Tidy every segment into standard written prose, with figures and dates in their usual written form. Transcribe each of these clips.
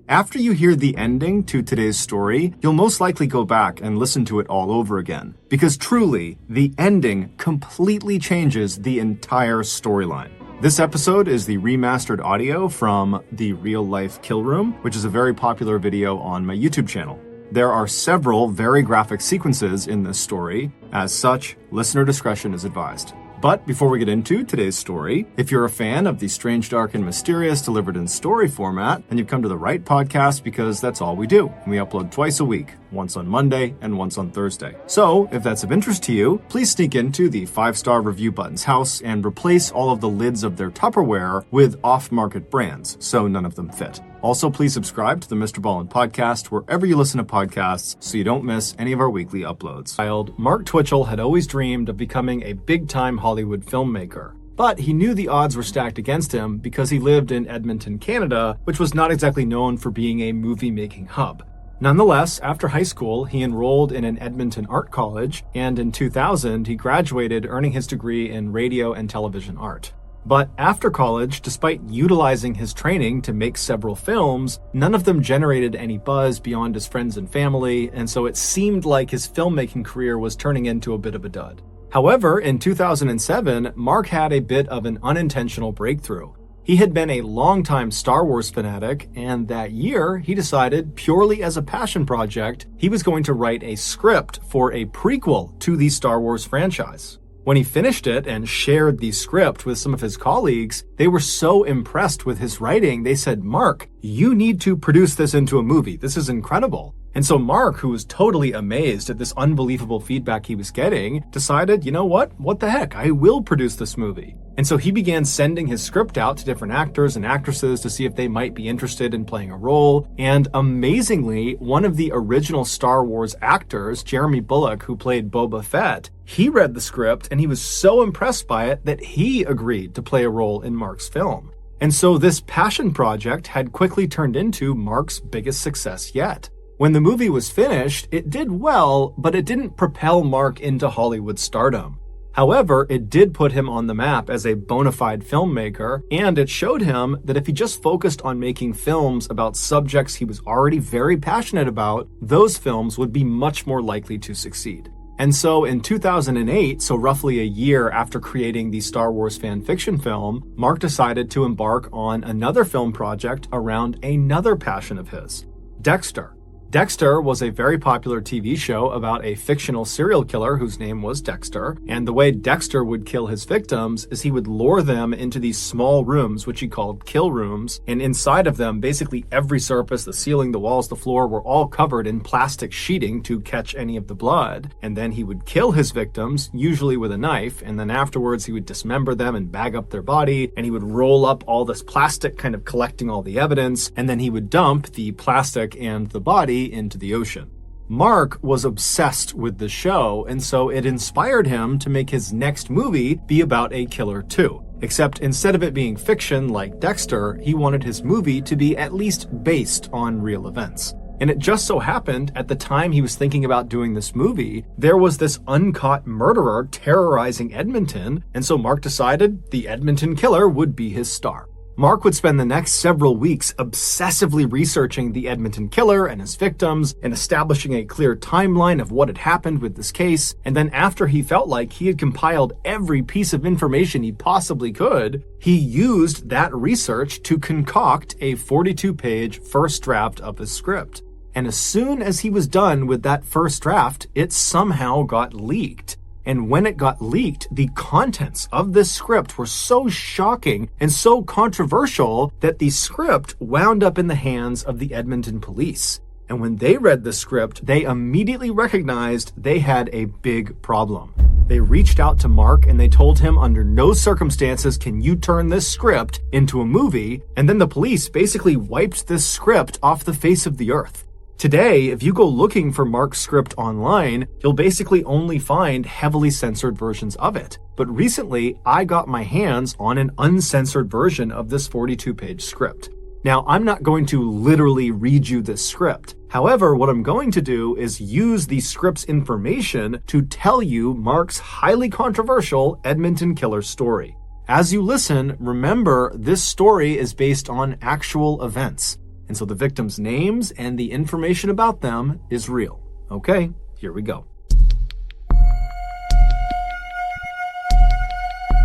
After you hear the ending to today's story, you'll most likely go back and listen to it all over again. Because truly, the ending completely changes the entire storyline. This episode is the remastered audio from the Real Life Kill Room, which is a very popular video on my YouTube channel. There are several very graphic sequences in this story. As such, listener discretion is advised. But before we get into today's story, if you're a fan of the strange, dark, and mysterious delivered in story format, then you've come to the right podcast because that's all we do. We upload twice a week, once on Monday and once on Thursday. So, if that's of interest to you, please sneak into the 5-star review button's house and replace all of the lids of their Tupperware with off-market brands, so none of them fit. Also, please subscribe to the MrBallen podcast wherever you listen to podcasts so you don't miss any of our weekly uploads. Mark Twitchell had always dreamed of becoming a big-time Hollywood filmmaker. But he knew the odds were stacked against him because he lived in Edmonton, Canada, which was not exactly known for being a movie-making hub. Nonetheless, after high school, he enrolled in an Edmonton art college, and in 2000, he graduated earning his degree in radio and television art. But after college, despite utilizing his training to make several films, none of them generated any buzz beyond his friends and family, and so it seemed like his filmmaking career was turning into a bit of a dud. However, in 2007, Mark had a bit of an unintentional breakthrough. He had been a longtime Star Wars fanatic, and that year, he decided, purely as a passion project, he was going to write a script for a prequel to the Star Wars franchise. When he finished it and shared the script with some of his colleagues, they were so impressed with his writing, they said, "Mark, you need to produce this into a movie. This is incredible." And so Mark, who was totally amazed at this unbelievable feedback he was getting, decided, you know what? What the heck? I will produce this movie. And so he began sending his script out to different actors and actresses to see if they might be interested in playing a role. And amazingly, one of the original Star Wars actors, Jeremy Bulloch, who played Boba Fett, he read the script and he was so impressed by it that he agreed to play a role in Mark's film. And so this passion project had quickly turned into Mark's biggest success yet. When the movie was finished, it did well, but it didn't propel Mark into Hollywood stardom. However, it did put him on the map as a bona fide filmmaker, and it showed him that if he just focused on making films about subjects he was already very passionate about, those films would be much more likely to succeed. And so in 2008, so roughly a year after creating the Star Wars fan fiction film, Mark decided to embark on another film project around another passion of his, Dexter. Dexter was a very popular TV show about a fictional serial killer whose name was Dexter, and the way Dexter would kill his victims is he would lure them into these small rooms, which he called kill rooms, and inside of them, basically every surface, the ceiling, the walls, the floor, were all covered in plastic sheeting to catch any of the blood, and then he would kill his victims, usually with a knife, and then afterwards he would dismember them and bag up their body, and he would roll up all this plastic, kind of collecting all the evidence, and then he would dump the plastic and the body into the ocean. Mark was obsessed with the show, and so it inspired him to make his next movie be about a killer too. Except instead of it being fiction like Dexter, he wanted his movie to be at least based on real events. And it just so happened, at the time he was thinking about doing this movie, there was this uncaught murderer terrorizing Edmonton, and so Mark decided the Edmonton killer would be his star. Mark would spend the next several weeks obsessively researching the Edmonton killer and his victims and establishing a clear timeline of what had happened with this case. And then after he felt like he had compiled every piece of information he possibly could, he used that research to concoct a 42-page first draft of his script. And as soon as he was done with that first draft, it somehow got leaked. And when it got leaked, the contents of this script were so shocking and so controversial that the script wound up in the hands of the Edmonton police. And when they read the script, they immediately recognized they had a big problem. They reached out to Mark and they told him under no circumstances can you turn this script into a movie, and then the police basically wiped this script off the face of the earth. Today, if you go looking for Mark's script online, you'll basically only find heavily censored versions of it. But recently, I got my hands on an uncensored version of this 42-page script. Now, I'm not going to literally read you this script. However, what I'm going to do is use the script's information to tell you Mark's highly controversial Edmonton killer story. As you listen, remember this story is based on actual events. And so the victims' names and the information about them is real. Okay, here we go.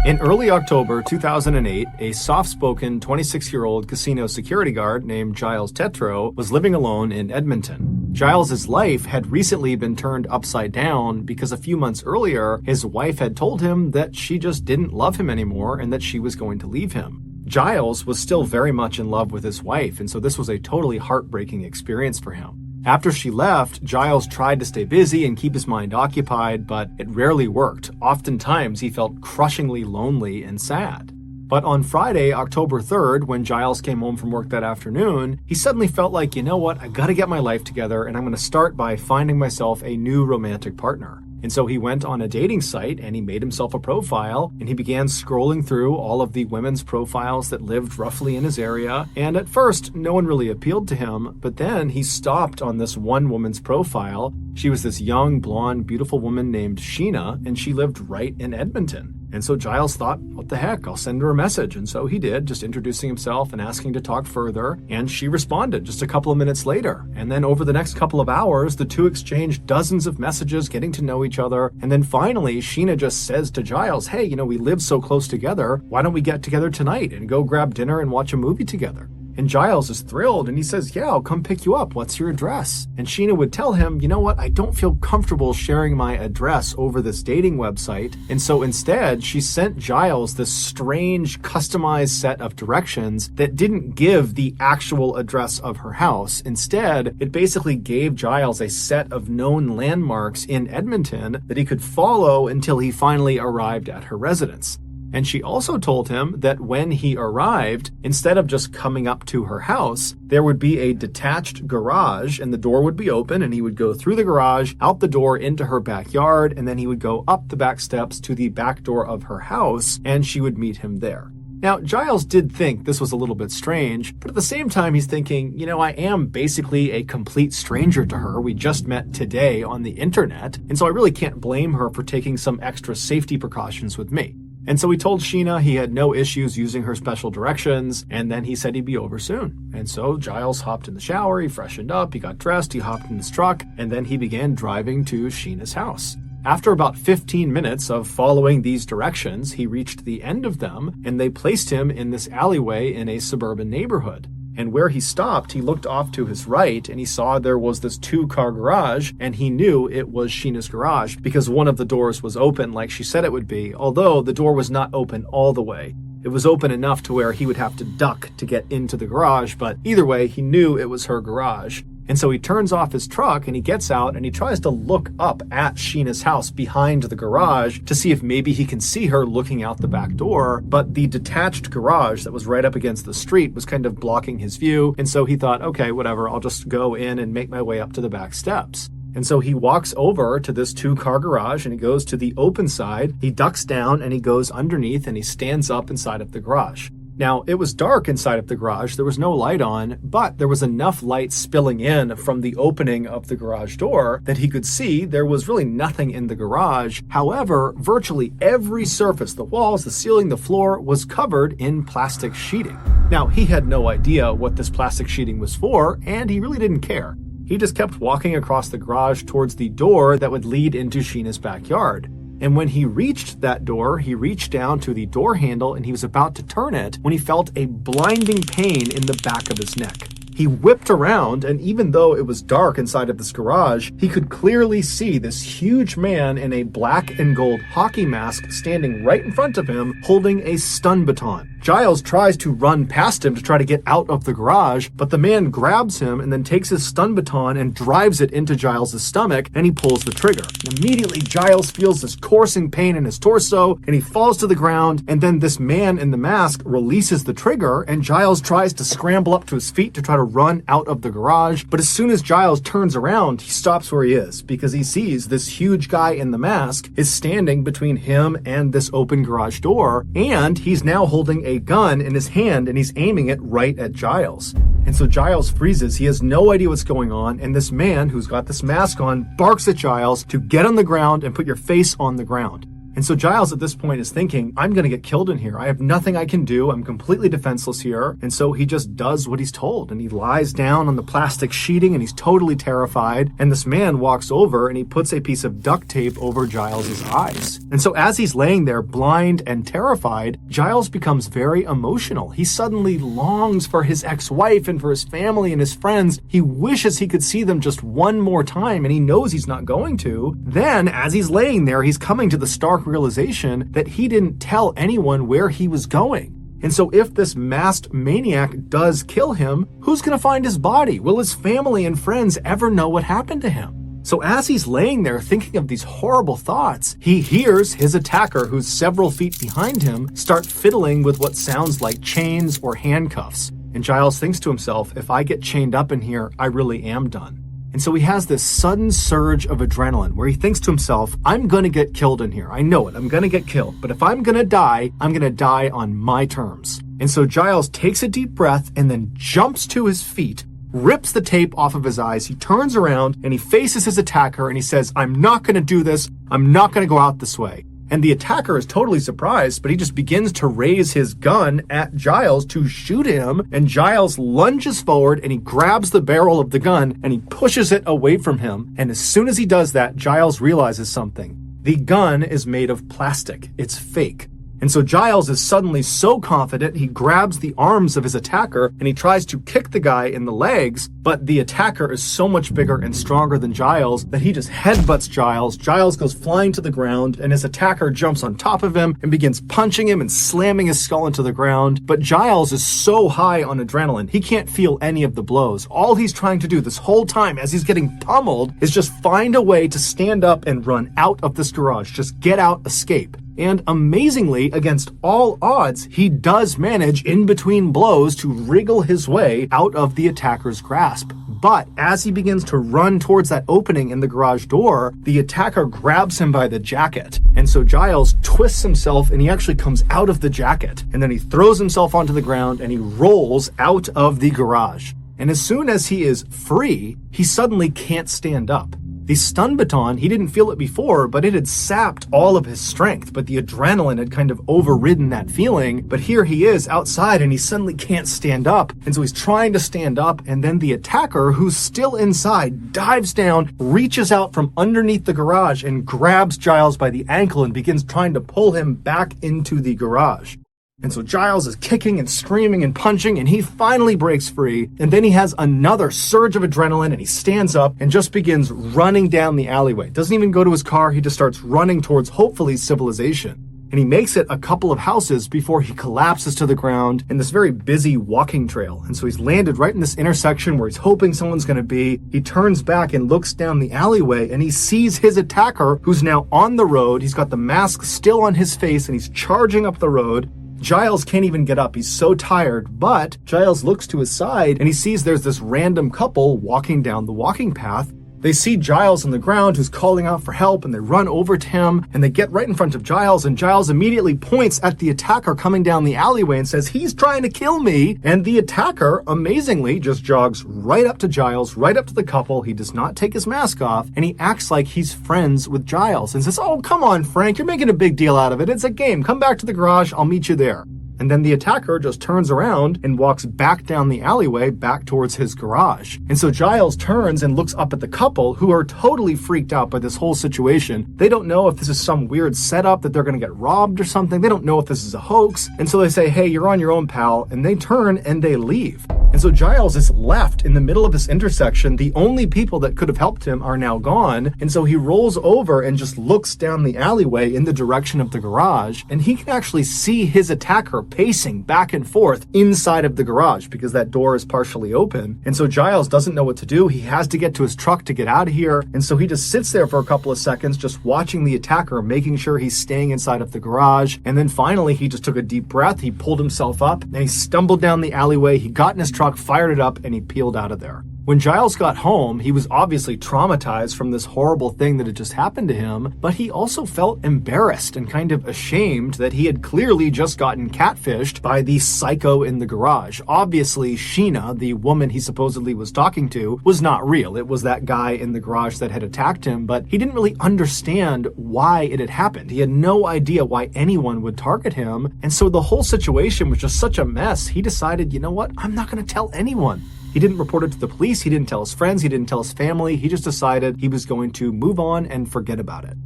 In early October 2008, a soft-spoken 26-year-old casino security guard named Giles Tetreault was living alone in Edmonton. Giles's life had recently been turned upside down because a few months earlier, his wife had told him that she just didn't love him anymore and that she was going to leave him. Giles was still very much in love with his wife, and so this was a totally heartbreaking experience for him. After she left, Giles tried to stay busy and keep his mind occupied, but it rarely worked. Oftentimes, he felt crushingly lonely and sad. But on Friday, October 3rd, when Giles came home from work that afternoon, he suddenly felt like, you know what, I gotta get my life together, and I'm gonna start by finding myself a new romantic partner. And so he went on a dating site and he made himself a profile and he began scrolling through all of the women's profiles that lived roughly in his area. And at first, no one really appealed to him, but then he stopped on this one woman's profile. She was this young, blonde, beautiful woman named Sheena, and she lived right in Edmonton. And so Giles thought, what the heck, I'll send her a message. And so he did, just introducing himself and asking to talk further. And she responded just a couple of minutes later. And then over the next couple of hours, the two exchanged dozens of messages, getting to know each other. And then finally, Sheena just says to Giles, hey, we live so close together. Why don't we get together tonight and go grab dinner and watch a movie together? And Giles is thrilled and he says, yeah, I'll come pick you up. What's your address? And Sheena would tell him, you know what? I don't feel comfortable sharing my address over this dating website. And so instead, she sent Giles this strange customized set of directions that didn't give the actual address of her house. Instead, it basically gave Giles a set of known landmarks in Edmonton that he could follow until he finally arrived at her residence. And she also told him that when he arrived, instead of just coming up to her house, there would be a detached garage and the door would be open and he would go through the garage, out the door into her backyard, and then he would go up the back steps to the back door of her house and she would meet him there. Now, Giles did think this was a little bit strange, but at the same time, he's thinking, I am basically a complete stranger to her. We just met today on the internet, and so I really can't blame her for taking some extra safety precautions with me. And so he told Sheena he had no issues using her special directions, and then he said he'd be over soon. And so Giles hopped in the shower, he freshened up, he got dressed, he hopped in his truck, and then he began driving to Sheena's house. After about 15 minutes of following these directions, he reached the end of them, and they placed him in this alleyway in a suburban neighborhood. And where he stopped, he looked off to his right and he saw there was this 2-car garage, and he knew it was Sheena's garage because one of the doors was open like she said it would be, although the door was not open all the way. It was open enough to where he would have to duck to get into the garage, but either way, he knew it was her garage. And so he turns off his truck and he gets out and he tries to look up at Sheena's house behind the garage to see if maybe he can see her looking out the back door. But the detached garage that was right up against the street was kind of blocking his view. And so he thought, okay, whatever, I'll just go in and make my way up to the back steps. And so he walks over to this 2-car garage and he goes to the open side. He ducks down and he goes underneath and he stands up inside of the garage. Now, it was dark inside of the garage, there was no light on, but there was enough light spilling in from the opening of the garage door that he could see there was really nothing in the garage. However, virtually every surface, the walls, the ceiling, the floor, was covered in plastic sheeting. Now, he had no idea what this plastic sheeting was for, and he really didn't care. He just kept walking across the garage towards the door that would lead into Sheena's backyard. And when he reached that door, he reached down to the door handle and he was about to turn it when he felt a blinding pain in the back of his neck. He whipped around, and even though it was dark inside of this garage, he could clearly see this huge man in a black and gold hockey mask standing right in front of him, holding a stun baton. Giles tries to run past him to try to get out of the garage, but the man grabs him and then takes his stun baton and drives it into Giles' stomach, and he pulls the trigger. And immediately, Giles feels this coursing pain in his torso, and he falls to the ground, and then this man in the mask releases the trigger, and Giles tries to scramble up to his feet to try to run out of the garage. But as soon as Giles turns around, he stops where he is because he sees this huge guy in the mask is standing between him and this open garage door, and he's now holding a gun in his hand and he's aiming it right at Giles. And so Giles freezes. He has no idea what's going on, and this man who's got this mask on barks at Giles to get on the ground and put your face on the ground. And so Giles at this point is thinking, I'm going to get killed in here. I have nothing I can do. I'm completely defenseless here. And so he just does what he's told. And he lies down on the plastic sheeting and he's totally terrified. And this man walks over and he puts a piece of duct tape over Giles's eyes. And so as he's laying there blind and terrified, Giles becomes very emotional. He suddenly longs for his ex-wife and for his family and his friends. He wishes he could see them just one more time, and he knows he's not going to. Then, as he's laying there, he's coming to the stark realization that he didn't tell anyone where he was going. And so if this masked maniac does kill him, who's going to find his body? Will his family and friends ever know what happened to him? So as he's laying there thinking of these horrible thoughts, he hears his attacker, who's several feet behind him, start fiddling with what sounds like chains or handcuffs. And Giles thinks to himself, if I get chained up in here, I really am done. And so he has this sudden surge of adrenaline where he thinks to himself, I'm going to get killed in here. I know it. I'm going to get killed. But if I'm going to die, I'm going to die on my terms. And so Giles takes a deep breath and then jumps to his feet, rips the tape off of his eyes. He turns around and he faces his attacker and he says, I'm not going to do this. I'm not going to go out this way. And the attacker is totally surprised, but he just begins to raise his gun at Giles to shoot him. And Giles lunges forward and he grabs the barrel of the gun and he pushes it away from him. And as soon as he does that, Giles realizes something. The gun is made of plastic. It's fake. And so Giles is suddenly so confident, he grabs the arms of his attacker and he tries to kick the guy in the legs, but the attacker is so much bigger and stronger than Giles that he just headbutts Giles. Giles goes flying to the ground and his attacker jumps on top of him and begins punching him and slamming his skull into the ground. But Giles is so high on adrenaline, he can't feel any of the blows. All he's trying to do this whole time as he's getting pummeled is just find a way to stand up and run out of this garage. Just get out, escape. And amazingly, against all odds, he does manage in between blows to wriggle his way out of the attacker's grasp. But as he begins to run towards that opening in the garage door, the attacker grabs him by the jacket. And so Giles twists himself and he actually comes out of the jacket. And then he throws himself onto the ground and he rolls out of the garage. And as soon as he is free, he suddenly can't stand up. The stun baton, he didn't feel it before, but it had sapped all of his strength, but the adrenaline had kind of overridden that feeling. But here he is outside and he suddenly can't stand up. And so he's trying to stand up, and then the attacker, who's still inside, dives down, reaches out from underneath the garage and grabs Giles by the ankle and begins trying to pull him back into the garage. And so Giles is kicking and screaming and punching, and he finally breaks free. And then he has another surge of adrenaline, and he stands up and just begins running down the alleyway. Doesn't even go to his car. He just starts running towards, hopefully, civilization. And he makes it a couple of houses before he collapses to the ground in this very busy walking trail. And so he's landed right in this intersection where he's hoping someone's going to be. He turns back and looks down the alleyway, and he sees his attacker, who's now on the road. He's got the mask still on his face, and he's charging up the road. Giles can't even get up. He's so tired, but Giles looks to his side and he sees there's this random couple walking down the walking path. They see Giles on the ground who's calling out for help, and they run over to him and they get right in front of Giles, and Giles immediately points at the attacker coming down the alleyway and says, he's trying to kill me. And the attacker amazingly just jogs right up to Giles, right up to the couple. He does not take his mask off, and he acts like he's friends with Giles and says, oh, come on, Frank, you're making a big deal out of it. It's a game. Come back to the garage. I'll meet you there. And then the attacker just turns around and walks back down the alleyway back towards his garage. And so Giles turns and looks up at the couple, who are totally freaked out by this whole situation. They don't know if this is some weird setup that they're going to get robbed or something. They don't know if this is a hoax. And so they say, hey, you're on your own, pal. And they turn and they leave. And so Giles is left in the middle of this intersection. The only people that could have helped him are now gone. And so he rolls over and just looks down the alleyway in the direction of the garage. And he can actually see his attacker pacing back and forth inside of the garage because that door is partially open. And so Giles doesn't know what to do. He has to get to his truck to get out of here. And so he just sits there for a couple of seconds, just watching the attacker, making sure he's staying inside of the garage. And then finally, he just took a deep breath. He pulled himself up and he stumbled down the alleyway. He got in his truck, fired it up, and he peeled out of there. When Giles got home, he was obviously traumatized from this horrible thing that had just happened to him, but he also felt embarrassed and kind of ashamed that he had clearly just gotten catfished by the psycho in the garage. Obviously, Sheena, the woman he supposedly was talking to, was not real. It was that guy in the garage that had attacked him, but he didn't really understand why it had happened. He had no idea why anyone would target him, and so the whole situation was just such a mess. He decided, you know what, I'm not going to tell anyone. He didn't report it to the police, he didn't tell his friends, he didn't tell his family, he just decided he was going to move on and forget about it.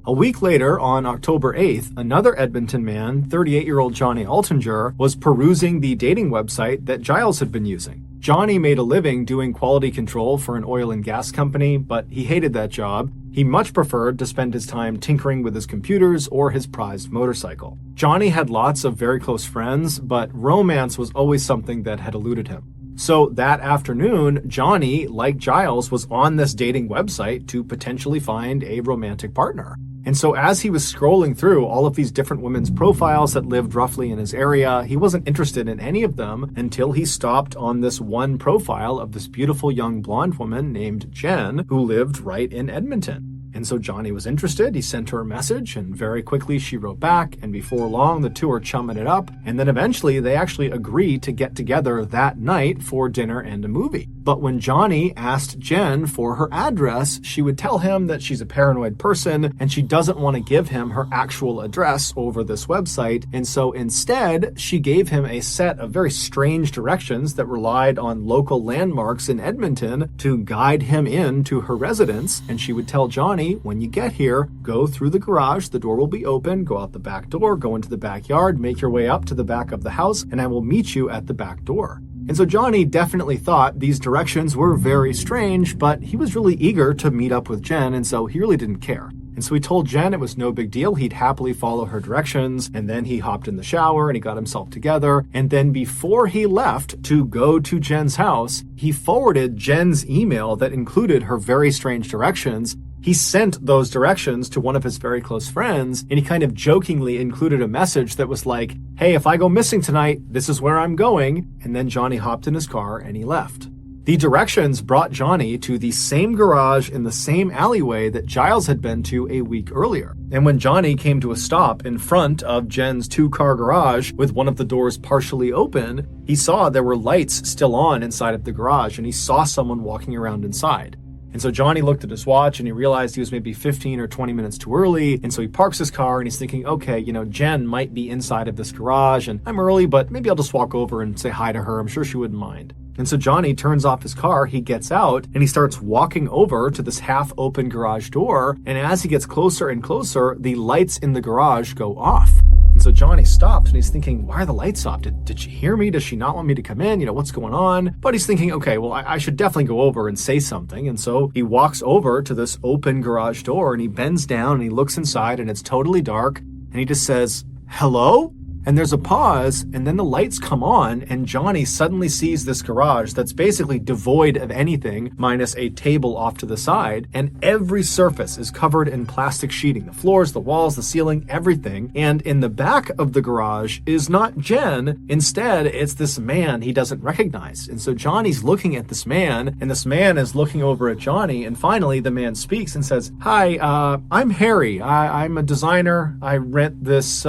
A week later, on October 8th, another Edmonton man, 38-year-old Johnny Altinger, was perusing the dating website that Giles had been using. Johnny made a living doing quality control for an oil and gas company, but he hated that job. He much preferred to spend his time tinkering with his computers or his prized motorcycle. Johnny had lots of very close friends, but romance was always something that had eluded him. So that afternoon, Johnny, like Giles, was on this dating website to potentially find a romantic partner. And so as he was scrolling through all of these different women's profiles that lived roughly in his area, he wasn't interested in any of them until he stopped on this one profile of this beautiful young blonde woman named Jen, who lived right in Edmonton. And so Johnny was interested, he sent her a message, and very quickly she wrote back, and before long the two are chumming it up, and then eventually they actually agreed to get together that night for dinner and a movie. But when Johnny asked Jen for her address, she would tell him that she's a paranoid person and she doesn't want to give him her actual address over this website, and so instead she gave him a set of very strange directions that relied on local landmarks in Edmonton to guide him into her residence, and she would tell Johnny, when you get here, go through the garage, the door will be open, go out the back door, go into the backyard, make your way up to the back of the house, and I will meet you at the back door. And so Johnny definitely thought these directions were very strange, but he was really eager to meet up with Jen, and so he really didn't care. And so he told Jen it was no big deal, he'd happily follow her directions, and then he hopped in the shower and he got himself together, and then before he left to go to Jen's house, he forwarded Jen's email that included her very strange directions. He sent those directions to one of his very close friends, and he kind of jokingly included a message that was like, hey, if I go missing tonight, this is where I'm going. And then Johnny hopped in his car and he left. The directions brought Johnny to the same garage in the same alleyway that Giles had been to a week earlier. And when Johnny came to a stop in front of Jen's two-car garage with one of the doors partially open, he saw there were lights still on inside of the garage, and he saw someone walking around inside. And so Johnny looked at his watch and he realized he was maybe 15 or 20 minutes too early. And so he parks his car and he's thinking, okay, Jen might be inside of this garage and I'm early, but maybe I'll just walk over and say hi to her. I'm sure she wouldn't mind. And so Johnny turns off his car, he gets out, and he starts walking over to this half-open garage door. And as he gets closer and closer, the lights in the garage go off. And so Johnny stops and he's thinking, why are the lights off? Did she hear me? Does she not want me to come in? What's going on? But he's thinking, okay, well, I should definitely go over and say something. And so he walks over to this open garage door and he bends down and he looks inside and it's totally dark. And he just says, hello? And there's a pause, and then the lights come on, and Johnny suddenly sees this garage that's basically devoid of anything, minus a table off to the side, and every surface is covered in plastic sheeting. The floors, the walls, the ceiling, everything. And in the back of the garage is not Jen. Instead, it's this man he doesn't recognize. And so Johnny's looking at this man, and this man is looking over at Johnny, and finally the man speaks and says, hi, I'm Harry. I'm a designer. I rent this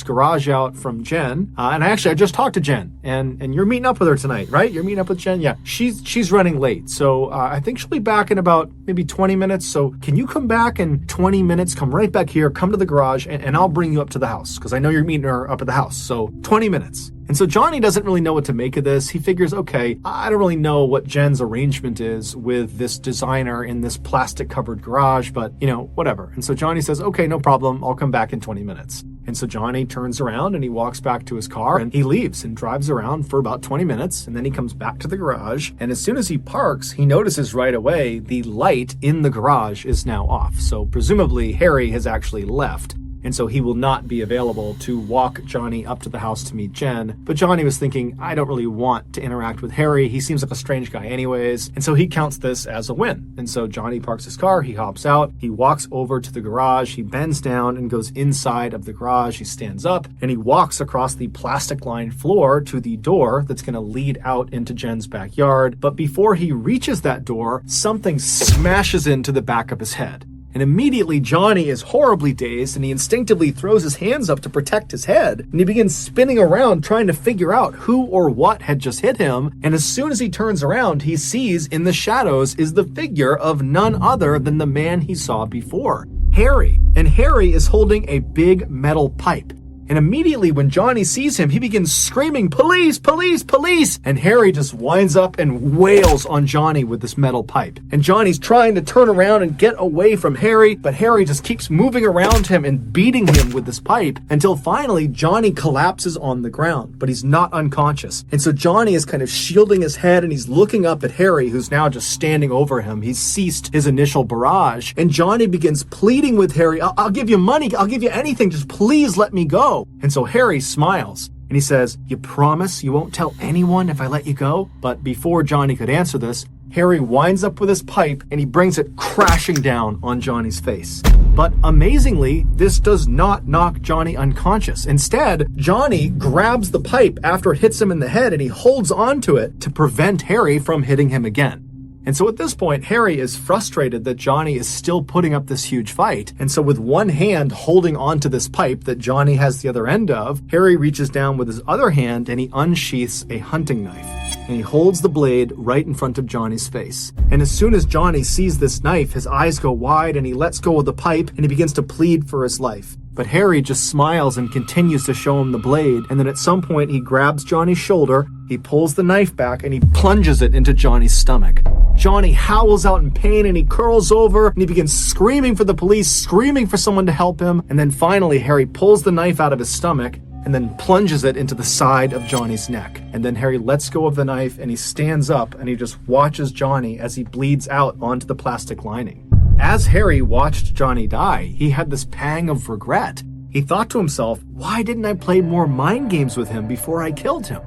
garage out from Jen, and I just talked to Jen, and you're meeting up with her tonight, right? You're meeting up with Jen? Yeah, she's running late, so I think she'll be back in about maybe 20 minutes, so can you come back in 20 minutes, come right back here, come to the garage, and I'll bring you up to the house, because I know you're meeting her up at the house, so 20 minutes. And so Johnny doesn't really know what to make of this. He figures, okay, I don't really know what Jen's arrangement is with this designer in this plastic-covered garage, but, whatever. And so Johnny says, okay, no problem, I'll come back in 20 minutes. And so Johnny turns around and he walks back to his car and he leaves and drives around for about 20 minutes. And then he comes back to the garage. And as soon as he parks, he notices right away the light in the garage is now off. So presumably Harry has actually left. and so he will not be available to walk Johnny up to the house to meet Jen. But Johnny was thinking, I don't really want to interact with Harry. He seems like a strange guy anyways. And so he counts this as a win. And so Johnny parks his car, he hops out, he walks over to the garage, he bends down and goes inside of the garage. He stands up and he walks across the plastic-lined floor to the door that's going to lead out into Jen's backyard. But before he reaches that door, something smashes into the back of his head. And immediately Johnny is horribly dazed and he instinctively throws his hands up to protect his head. And he begins spinning around trying to figure out who or what had just hit him. And as soon as he turns around, he sees in the shadows is the figure of none other than the man he saw before, Harry. And Harry is holding a big metal pipe. And immediately when Johnny sees him, he begins screaming, police, police, police! And Harry just winds up and wails on Johnny with this metal pipe. And Johnny's trying to turn around and get away from Harry, but Harry just keeps moving around him and beating him with this pipe until finally Johnny collapses on the ground, but he's not unconscious. And so Johnny is kind of shielding his head and he's looking up at Harry, who's now just standing over him. He's ceased his initial barrage. And Johnny begins pleading with Harry, I'll give you money, I'll give you anything, just please let me go. And so Harry smiles and he says, you promise you won't tell anyone if I let you go? But before Johnny could answer this, Harry winds up with his pipe and he brings it crashing down on Johnny's face. But amazingly, this does not knock Johnny unconscious. Instead, Johnny grabs the pipe after it hits him in the head and he holds onto it to prevent Harry from hitting him again. And so at this point, Harry is frustrated that Johnny is still putting up this huge fight. And so with one hand holding onto this pipe that Johnny has the other end of, Harry reaches down with his other hand and he unsheaths a hunting knife. And he holds the blade right in front of Johnny's face. And as soon as Johnny sees this knife, his eyes go wide and he lets go of the pipe and he begins to plead for his life. But Harry just smiles and continues to show him the blade. And then at some point he grabs Johnny's shoulder, he pulls the knife back and he plunges it into Johnny's stomach. Johnny howls out in pain and he curls over and he begins screaming for the police, screaming for someone to help him. And then finally Harry pulls the knife out of his stomach and then plunges it into the side of Johnny's neck. And then Harry lets go of the knife and he stands up and he just watches Johnny as he bleeds out onto the plastic lining. As Harry watched Johnny die, he had this pang of regret. He thought to himself, why didn't I play more mind games with him before I killed him?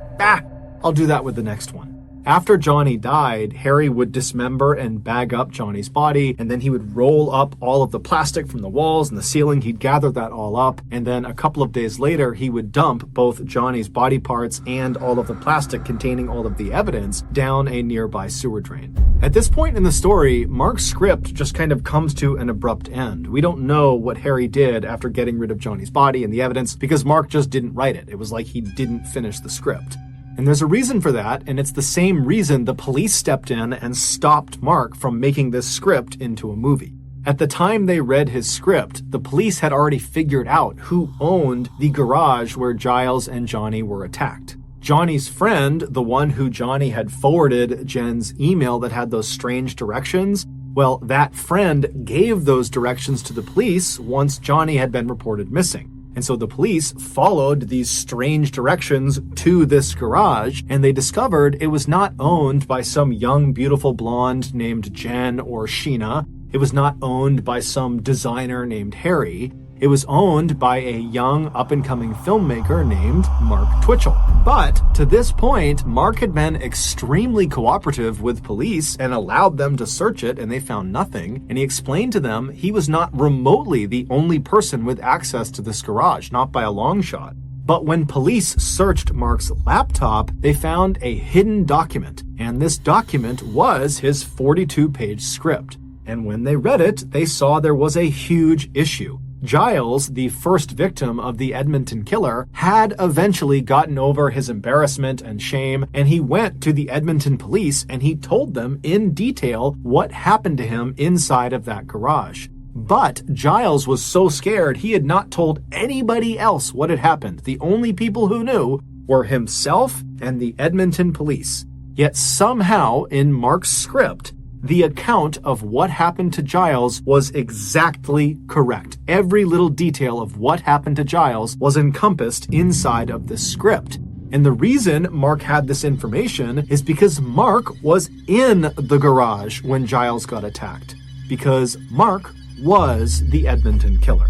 I'll do that with the next one. After Johnny died, Harry would dismember and bag up Johnny's body, and then he would roll up all of the plastic from the walls and the ceiling. He'd gather that all up, and then a couple of days later, he would dump both Johnny's body parts and all of the plastic containing all of the evidence down a nearby sewer drain. At this point in the story, Mark's script just kind of comes to an abrupt end. We don't know what Harry did after getting rid of Johnny's body and the evidence because Mark just didn't write it. It was like he didn't finish the script. And there's a reason for that, and it's the same reason the police stepped in and stopped Mark from making this script into a movie. At the time they read his script, the police had already figured out who owned the garage where Giles and Johnny were attacked. Johnny's friend, the one who Johnny had forwarded Jen's email that had those strange directions, well, that friend gave those directions to the police once Johnny had been reported missing. And so the police followed these strange directions to this garage, and they discovered it was not owned by some young, beautiful blonde named Jen or Sheena. It was not owned by some designer named Harry. It was owned by a young, up-and-coming filmmaker named Mark Twitchell. But to this point, Mark had been extremely cooperative with police and allowed them to search it, and they found nothing. And he explained to them he was not remotely the only person with access to this garage, not by a long shot. But when police searched Mark's laptop, they found a hidden document, and this document was his 42-page script. And when they read it, they saw there was a huge issue. Giles, the first victim of the Edmonton killer, had eventually gotten over his embarrassment and shame, and he went to the Edmonton police and he told them in detail what happened to him inside of that garage. But Giles was so scared he had not told anybody else what had happened. The only people who knew were himself and the Edmonton police. Yet somehow, in Mark's script, the account of what happened to Giles was exactly correct. Every little detail of what happened to Giles was encompassed inside of this script. And the reason Mark had this information is because Mark was in the garage when Giles got attacked. Because Mark was the Edmonton killer.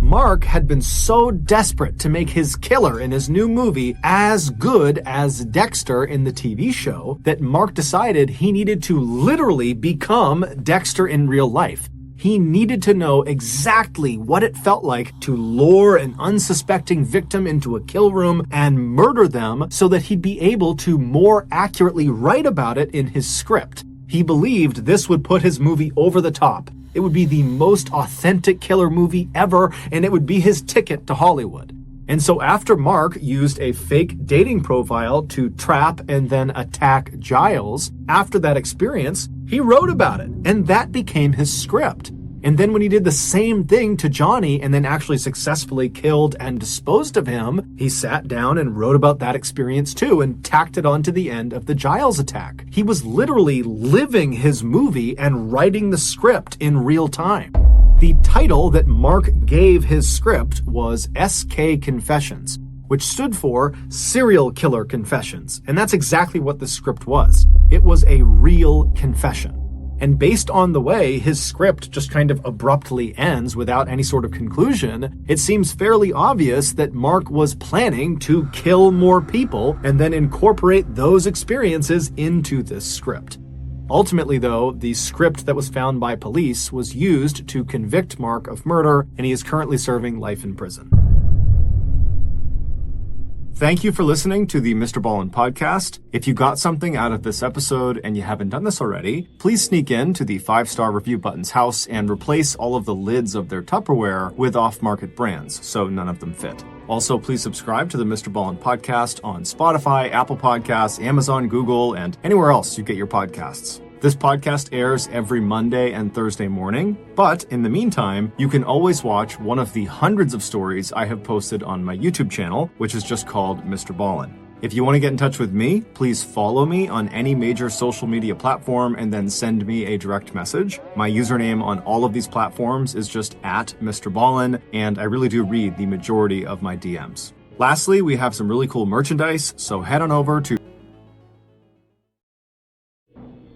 Mark had been so desperate to make his killer in his new movie as good as Dexter in the TV show that Mark decided he needed to literally become Dexter in real life. He needed to know exactly what it felt like to lure an unsuspecting victim into a kill room and murder them so that he'd be able to more accurately write about it in his script. He believed this would put his movie over the top. It would be the most authentic killer movie ever, and it would be his ticket to Hollywood. And so after Mark used a fake dating profile to trap and then attack Giles, after that experience, he wrote about it, and that became his script. And then when he did the same thing to Johnny and then actually successfully killed and disposed of him, he sat down and wrote about that experience too and tacked it onto the end of the Giles attack. He was literally living his movie and writing the script in real time. The title that Mark gave his script was SK Confessions, which stood for Serial Killer Confessions. And that's exactly what the script was. It was a real confession. And based on the way his script just kind of abruptly ends without any sort of conclusion, it seems fairly obvious that Mark was planning to kill more people and then incorporate those experiences into this script. Ultimately, though, the script that was found by police was used to convict Mark of murder, and he is currently serving life in prison. Thank you for listening to the MrBallen podcast. If you got something out of this episode and you haven't done this already, please sneak in to the 5-star review button's house and replace all of the lids of their Tupperware with off-market brands, so none of them fit. Also, please subscribe to the MrBallen podcast on Spotify, Apple Podcasts, Amazon, Google, and anywhere else you get your podcasts. This podcast airs every Monday and Thursday morning, but in the meantime, you can always watch one of the hundreds of stories I have posted on my YouTube channel, which is just called MrBallen. If you want to get in touch with me, please follow me on any major social media platform and then send me a direct message. My username on all of these platforms is just @MrBallen, and I really do read the majority of my DMs. Lastly, we have some really cool merchandise, so head on over to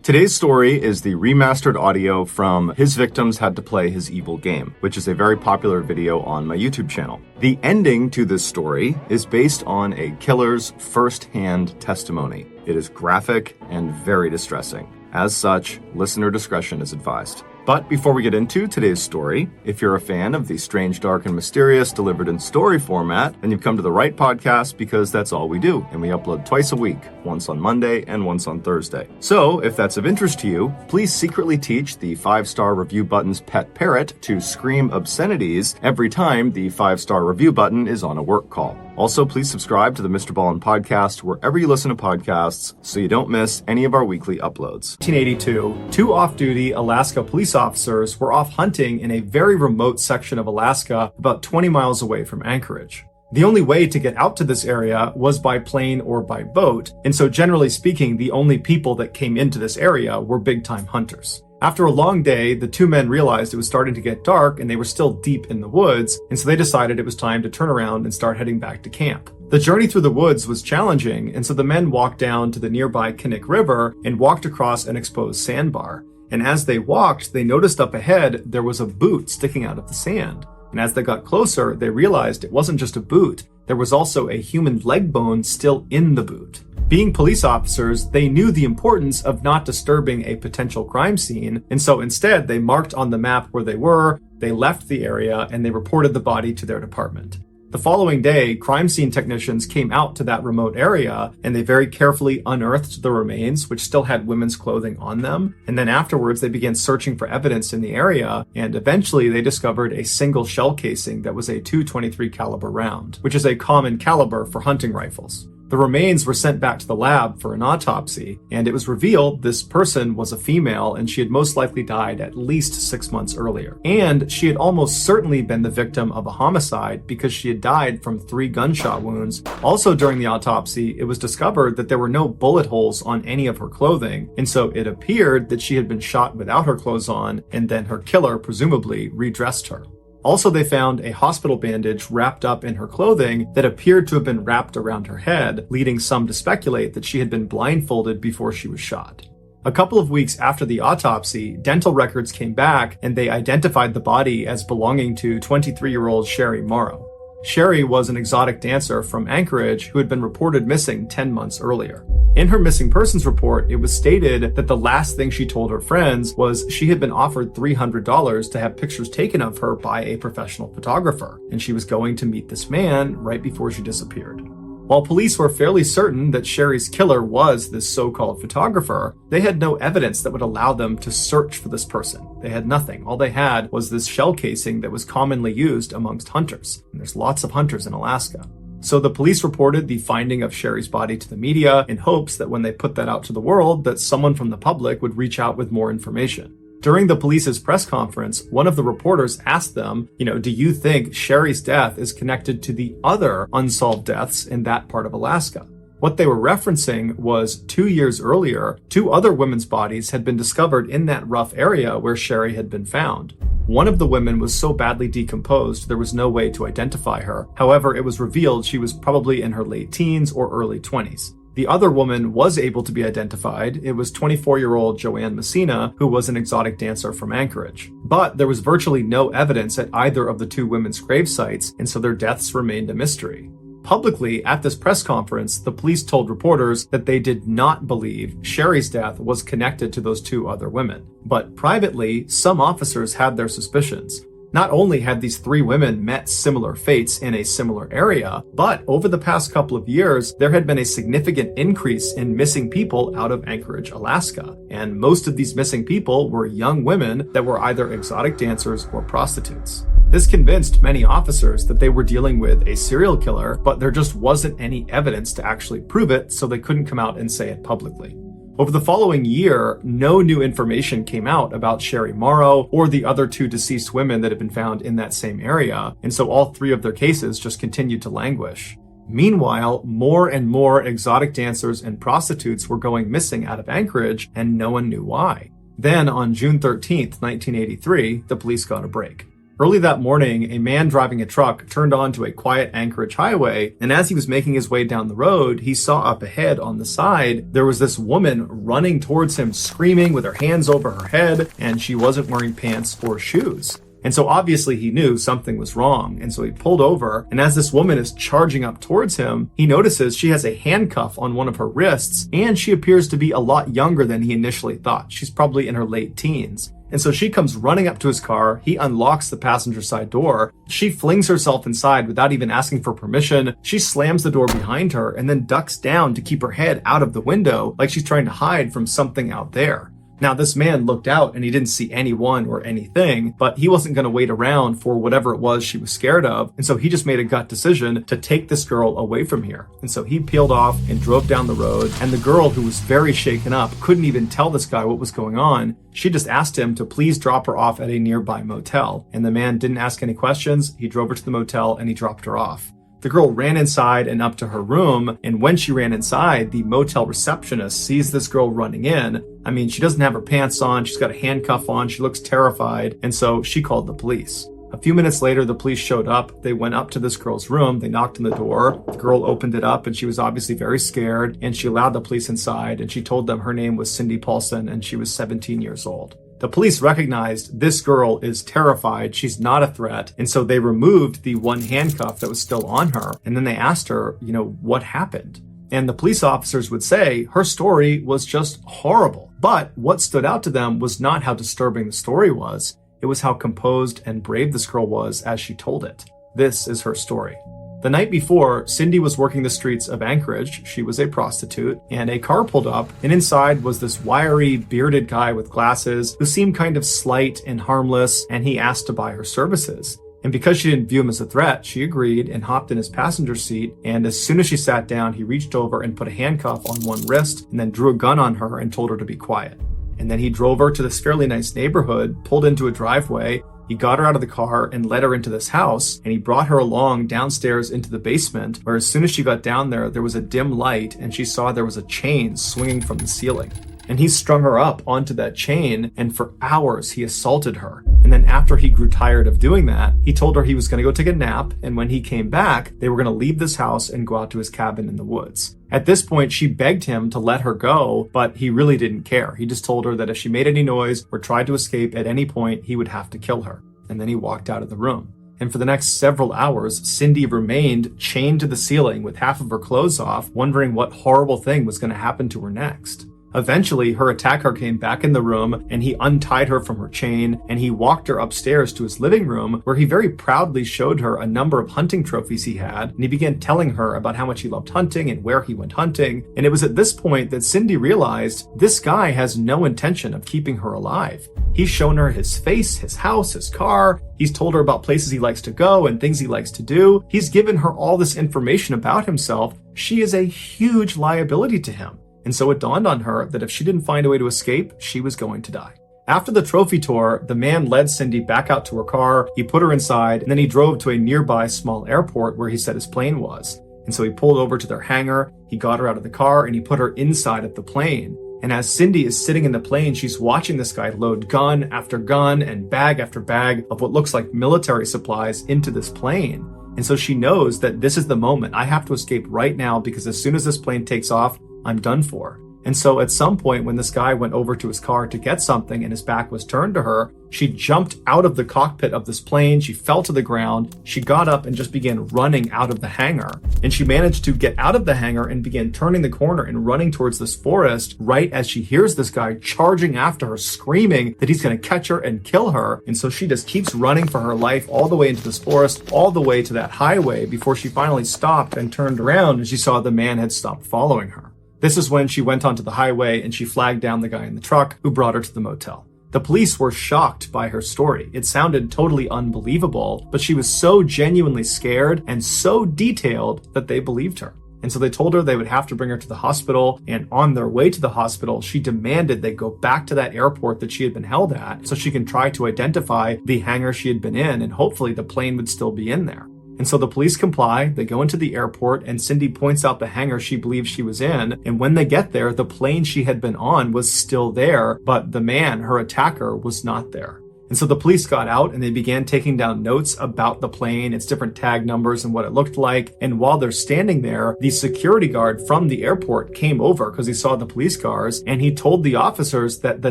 Today's story is the remastered audio from His Victims Had to Play His Evil Game, which is a very popular video on my YouTube channel. The ending to this story is based on a killer's first-hand testimony. It is graphic and very distressing. As such, listener discretion is advised. But before we get into today's story, if you're a fan of the strange, dark, and mysterious delivered in story format, then you've come to the right podcast because that's all we do, and we upload twice a week, once on Monday and once on Thursday. So, if that's of interest to you, please secretly teach the 5-star review button's pet parrot to scream obscenities every time the 5-star review button is on a work call. Also, please subscribe to the MrBallen podcast wherever you listen to podcasts so you don't miss any of our weekly uploads. 1982, 2 off-duty Alaska police officers were off hunting in a very remote section of Alaska about 20 miles away from Anchorage. The only way to get out to this area was by plane or by boat, and so generally speaking, the only people that came into this area were big-time hunters. After a long day, the 2 men realized it was starting to get dark and they were still deep in the woods, and so they decided it was time to turn around and start heading back to camp. The journey through the woods was challenging, and so the men walked down to the nearby Kinnick River and walked across an exposed sandbar. And as they walked, they noticed up ahead there was a boot sticking out of the sand. And as they got closer, they realized it wasn't just a boot. There was also a human leg bone still in the boot. Being police officers, they knew the importance of not disturbing a potential crime scene, and so instead they marked on the map where they were, they left the area, and they reported the body to their department. The following day, crime scene technicians came out to that remote area, and they very carefully unearthed the remains, which still had women's clothing on them, and then afterwards they began searching for evidence in the area, and eventually they discovered a single shell casing that was a .223 caliber round, which is a common caliber for hunting rifles. The remains were sent back to the lab for an autopsy, and it was revealed this person was a female and she had most likely died at least 6 months earlier. And she had almost certainly been the victim of a homicide because she had died from 3 gunshot wounds. Also during the autopsy, it was discovered that there were no bullet holes on any of her clothing, and so it appeared that she had been shot without her clothes on, and then her killer presumably redressed her. Also, they found a hospital bandage wrapped up in her clothing that appeared to have been wrapped around her head, leading some to speculate that she had been blindfolded before she was shot. A couple of weeks after the autopsy, dental records came back and they identified the body as belonging to 23-year-old Sherry Morrow. Sherry was an exotic dancer from Anchorage who had been reported missing 10 months earlier. In her missing persons report, it was stated that the last thing she told her friends was she had been offered $300 to have pictures taken of her by a professional photographer, and she was going to meet this man right before she disappeared. While police were fairly certain that Sherry's killer was this so-called photographer, they had no evidence that would allow them to search for this person. They had nothing. All they had was this shell casing that was commonly used amongst hunters. And there's lots of hunters in Alaska. So the police reported the finding of Sherry's body to the media in hopes that when they put that out to the world, that someone from the public would reach out with more information. During the police's press conference, one of the reporters asked them, do you think Sherry's death is connected to the other unsolved deaths in that part of Alaska? What they were referencing was 2 years earlier, 2 other women's bodies had been discovered in that rough area where Sherry had been found. One of the women was so badly decomposed there was no way to identify her. However, it was revealed she was probably in her late teens or early 20s. The other woman was able to be identified. It was 24-year-old Joanne Messina, who was an exotic dancer from Anchorage. But there was virtually no evidence at either of the 2 women's grave sites, and so their deaths remained a mystery. Publicly, at this press conference, the police told reporters that they did not believe Sherry's death was connected to those 2 other women. But privately, some officers had their suspicions. Not only had these 3 women met similar fates in a similar area, but over the past couple of years, there had been a significant increase in missing people out of Anchorage, Alaska. And most of these missing people were young women that were either exotic dancers or prostitutes. This convinced many officers that they were dealing with a serial killer, but there just wasn't any evidence to actually prove it, so they couldn't come out and say it publicly. Over the following year, no new information came out about Sherry Morrow or the other 2 deceased women that had been found in that same area, and so all 3 of their cases just continued to languish. Meanwhile, more and more exotic dancers and prostitutes were going missing out of Anchorage, and no one knew why. Then, on June 13th, 1983, the police got a break. Early that morning, a man driving a truck turned onto a quiet Anchorage highway, and as he was making his way down the road, he saw up ahead on the side, there was this woman running towards him screaming with her hands over her head, and she wasn't wearing pants or shoes. And so obviously he knew something was wrong, and so he pulled over, and as this woman is charging up towards him, he notices she has a handcuff on one of her wrists, and she appears to be a lot younger than he initially thought. She's probably in her late teens. And so she comes running up to his car, he unlocks the passenger side door, she flings herself inside without even asking for permission, she slams the door behind her and then ducks down to keep her head out of the window like she's trying to hide from something out there. Now, this man looked out and he didn't see anyone or anything, but he wasn't going to wait around for whatever it was she was scared of. And so he just made a gut decision to take this girl away from here. And so he peeled off and drove down the road. And the girl, who was very shaken up, couldn't even tell this guy what was going on. She just asked him to please drop her off at a nearby motel. And the man didn't ask any questions. He drove her to the motel and he dropped her off. The girl ran inside and up to her room, and when she ran inside, the motel receptionist sees this girl running in. I mean, she doesn't have her pants on, she's got a handcuff on, she looks terrified, and so she called the police. A few minutes later, the police showed up. They went up to this girl's room, they knocked on the door, the girl opened it up, and she was obviously very scared, and she allowed the police inside, and she told them her name was Cindy Paulson, and she was 17 years old. The police recognized this girl is terrified, she's not a threat, and so they removed the one handcuff that was still on her, and then they asked her, what happened? And the police officers would say her story was just horrible. But what stood out to them was not how disturbing the story was, it was how composed and brave this girl was as she told it. This is her story. The night before, Cindy was working the streets of Anchorage. She was a prostitute, and a car pulled up, and inside was this wiry, bearded guy with glasses who seemed kind of slight and harmless, and he asked to buy her services. And because she didn't view him as a threat, she agreed and hopped in his passenger seat, and as soon as she sat down, he reached over and put a handcuff on one wrist, and then drew a gun on her and told her to be quiet. And then he drove her to this fairly nice neighborhood, pulled into a driveway, he got her out of the car and led her into this house, and he brought her along downstairs into the basement, where as soon as she got down there, there was a dim light, and she saw there was a chain swinging from the ceiling. And he strung her up onto that chain, and for hours he assaulted her. And then after he grew tired of doing that, he told her he was going to go take a nap, and when he came back, they were going to leave this house and go out to his cabin in the woods. At this point, she begged him to let her go, but he really didn't care. He just told her that if she made any noise or tried to escape at any point, he would have to kill her. And then he walked out of the room. And for the next several hours, Cindy remained chained to the ceiling with half of her clothes off, wondering what horrible thing was going to happen to her next. Eventually, her attacker came back in the room and he untied her from her chain and he walked her upstairs to his living room where he very proudly showed her a number of hunting trophies he had, and he began telling her about how much he loved hunting and where he went hunting. And it was at this point that Cindy realized this guy has no intention of keeping her alive. He's shown her his face, his house, his car. He's told her about places he likes to go and things he likes to do. He's given her all this information about himself. She is a huge liability to him. And so it dawned on her that if she didn't find a way to escape, she was going to die. After the trophy tour, the man led Cindy back out to her car, he put her inside, and then he drove to a nearby small airport where he said his plane was. And so he pulled over to their hangar, he got her out of the car, and he put her inside of the plane. And as Cindy is sitting in the plane, she's watching this guy load gun after gun and bag after bag of what looks like military supplies into this plane. And so she knows that this is the moment. I have to escape right now because as soon as this plane takes off, I'm done for. And so at some point when this guy went over to his car to get something and his back was turned to her, she jumped out of the cockpit of this plane, she fell to the ground, she got up and just began running out of the hangar. And she managed to get out of the hangar and began turning the corner and running towards this forest right as she hears this guy charging after her, screaming that he's going to catch her and kill her. And so she just keeps running for her life all the way into this forest, all the way to that highway before she finally stopped and turned around and she saw the man had stopped following her. This is when she went onto the highway and she flagged down the guy in the truck who brought her to the motel. The police were shocked by her story. It sounded totally unbelievable, but she was so genuinely scared and so detailed that they believed her. And so they told her they would have to bring her to the hospital, and on their way to the hospital, she demanded they go back to that airport that she had been held at so she can try to identify the hangar she had been in, and hopefully the plane would still be in there. And so the police comply, they go into the airport, and Cindy points out the hangar she believes she was in. And when they get there, the plane she had been on was still there, but the man, her attacker, was not there. And so the police got out and they began taking down notes about the plane, its different tag numbers and what it looked like. And while they're standing there, the security guard from the airport came over because he saw the police cars, and he told the officers that the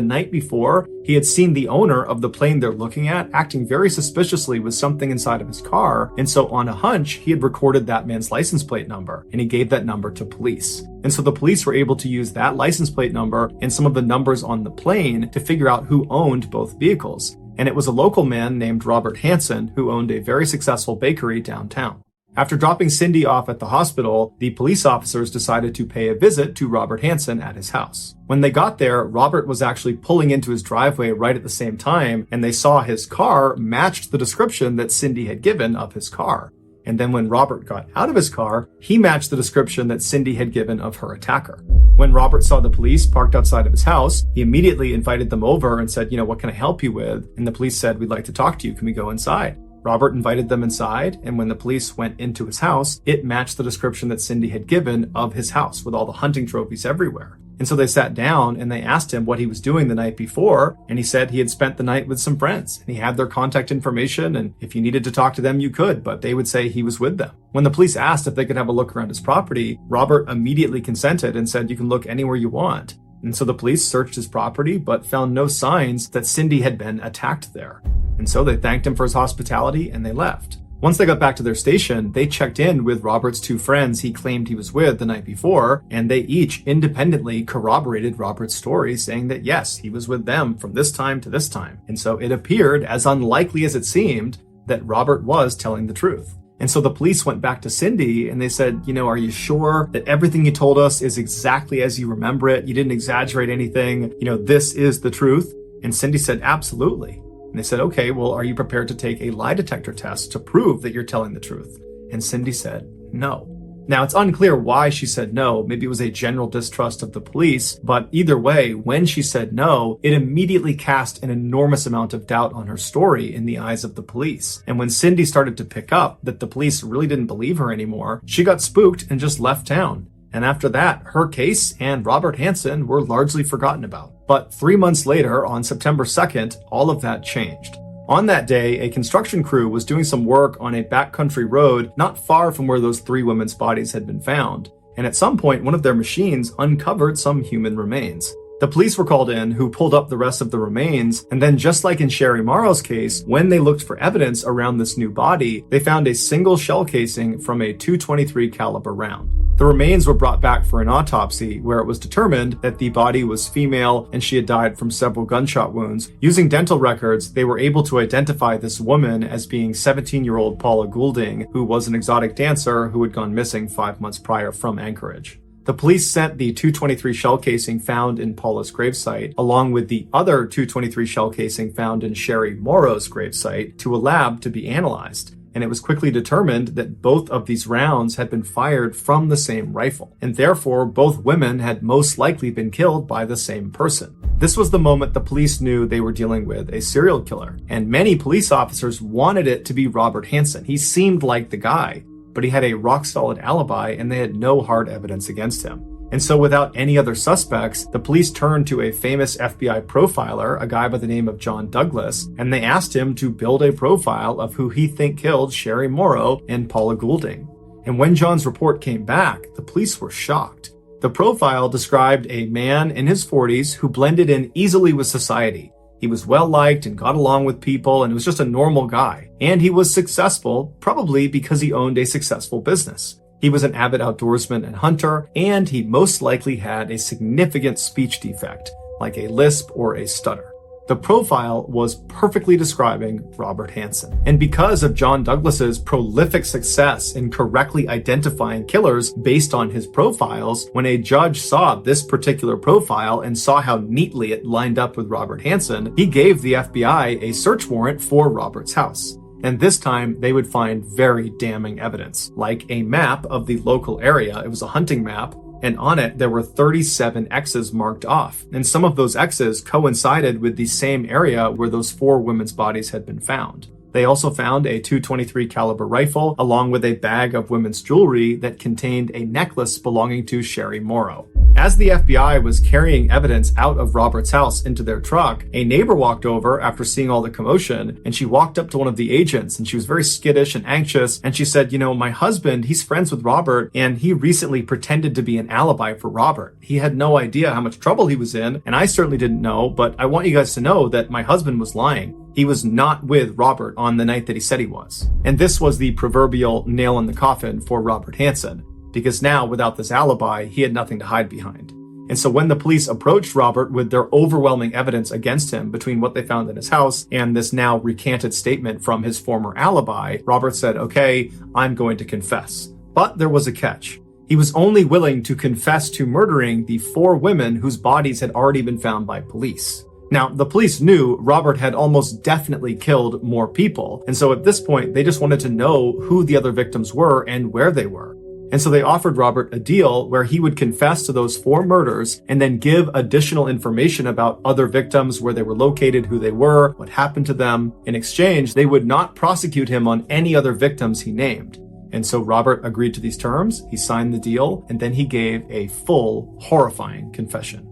night before he had seen the owner of the plane they're looking at acting very suspiciously with something inside of his car. And so on a hunch, he had recorded that man's license plate number and he gave that number to police. And so the police were able to use that license plate number and some of the numbers on the plane to figure out who owned both vehicles. And it was a local man named Robert Hansen who owned a very successful bakery downtown. After dropping Cindy off at the hospital, the police officers decided to pay a visit to Robert Hansen at his house. When they got there, Robert was actually pulling into his driveway right at the same time, and they saw his car matched the description that Cindy had given of his car. And then when Robert got out of his car, he matched the description that Cindy had given of her attacker. When Robert saw the police parked outside of his house, he immediately invited them over and said, what can I help you with? And the police said, we'd like to talk to you. Can we go inside? Robert invited them inside, and when the police went into his house, it matched the description that Cindy had given of his house with all the hunting trophies everywhere. And so they sat down and they asked him what he was doing the night before, and he said he had spent the night with some friends, and he had their contact information, and if you needed to talk to them, you could, but they would say he was with them. When the police asked if they could have a look around his property, Robert immediately consented and said, you can look anywhere you want. And so the police searched his property, but found no signs that Cindy had been attacked there. And so they thanked him for his hospitality and they left. Once they got back to their station, they checked in with Robert's two friends he claimed he was with the night before, and they each independently corroborated Robert's story, saying that yes, he was with them from this time to this time. And so it appeared, as unlikely as it seemed, that Robert was telling the truth. And so the police went back to Cindy and they said, are you sure that everything you told us is exactly as you remember it? You didn't exaggerate anything. This is the truth. And Cindy said, absolutely. And they said, okay, well, are you prepared to take a lie detector test to prove that you're telling the truth? And Cindy said, no. Now, it's unclear why she said no. Maybe it was a general distrust of the police, but either way, when she said no, it immediately cast an enormous amount of doubt on her story in the eyes of the police. And when Cindy started to pick up that the police really didn't believe her anymore, she got spooked and just left town. And after that, her case and Robert Hansen were largely forgotten about. But 3 months later, on September 2nd, all of that changed. On that day, a construction crew was doing some work on a backcountry road not far from where those 3 women's bodies had been found. And at some point, one of their machines uncovered some human remains. The police were called in, who pulled up the rest of the remains, and then just like in Sherry Morrow's case, when they looked for evidence around this new body, they found a single shell casing from a .223 caliber round. The remains were brought back for an autopsy, where it was determined that the body was female and she had died from several gunshot wounds. Using dental records, they were able to identify this woman as being 17-year-old Paula Goulding, who was an exotic dancer who had gone missing 5 months prior from Anchorage. The police sent the .223 shell casing found in Paula's gravesite, along with the other .223 shell casing found in Sherry Morrow's gravesite, to a lab to be analyzed. And it was quickly determined that both of these rounds had been fired from the same rifle, and therefore both women had most likely been killed by the same person. This was the moment the police knew they were dealing with a serial killer, and many police officers wanted it to be Robert Hansen. He seemed like the guy, but he had a rock-solid alibi and they had no hard evidence against him. And so without any other suspects, the police turned to a famous FBI profiler, a guy by the name of John Douglas, and they asked him to build a profile of who he think killed Sherry Morrow and Paula Goulding. And when John's report came back, the police were shocked. The profile described a man in his 40s who blended in easily with society. He was well-liked and got along with people and was just a normal guy. And he was successful, probably because he owned a successful business. He was an avid outdoorsman and hunter, and he most likely had a significant speech defect, like a lisp or a stutter. The profile was perfectly describing Robert Hansen. And because of John Douglas's prolific success in correctly identifying killers based on his profiles, when a judge saw this particular profile and saw how neatly it lined up with Robert Hansen, he gave the FBI a search warrant for Robert's house. And this time, they would find very damning evidence, like a map of the local area. It was a hunting map, and on it, there were 37 X's marked off. And some of those X's coincided with the same area where those 4 women's bodies had been found. They also found a .223 caliber rifle, along with a bag of women's jewelry that contained a necklace belonging to Sherry Morrow. As the FBI was carrying evidence out of Robert's house into their truck, a neighbor walked over after seeing all the commotion, and she walked up to one of the agents, and she was very skittish and anxious, and she said, my husband, he's friends with Robert, and he recently pretended to be an alibi for Robert. He had no idea how much trouble he was in, and I certainly didn't know, but I want you guys to know that my husband was lying. He was not with Robert on the night that he said he was. And this was the proverbial nail in the coffin for Robert Hansen, because now, without this alibi, he had nothing to hide behind. And so when the police approached Robert with their overwhelming evidence against him between what they found in his house and this now recanted statement from his former alibi, Robert said, okay, I'm going to confess. But there was a catch. He was only willing to confess to murdering the 4 women whose bodies had already been found by police. Now, the police knew Robert had almost definitely killed more people, and so at this point, they just wanted to know who the other victims were and where they were. And so they offered Robert a deal where he would confess to those 4 murders and then give additional information about other victims, where they were located, who they were, what happened to them. In exchange, they would not prosecute him on any other victims he named. And so Robert agreed to these terms, he signed the deal, and then he gave a full, horrifying confession.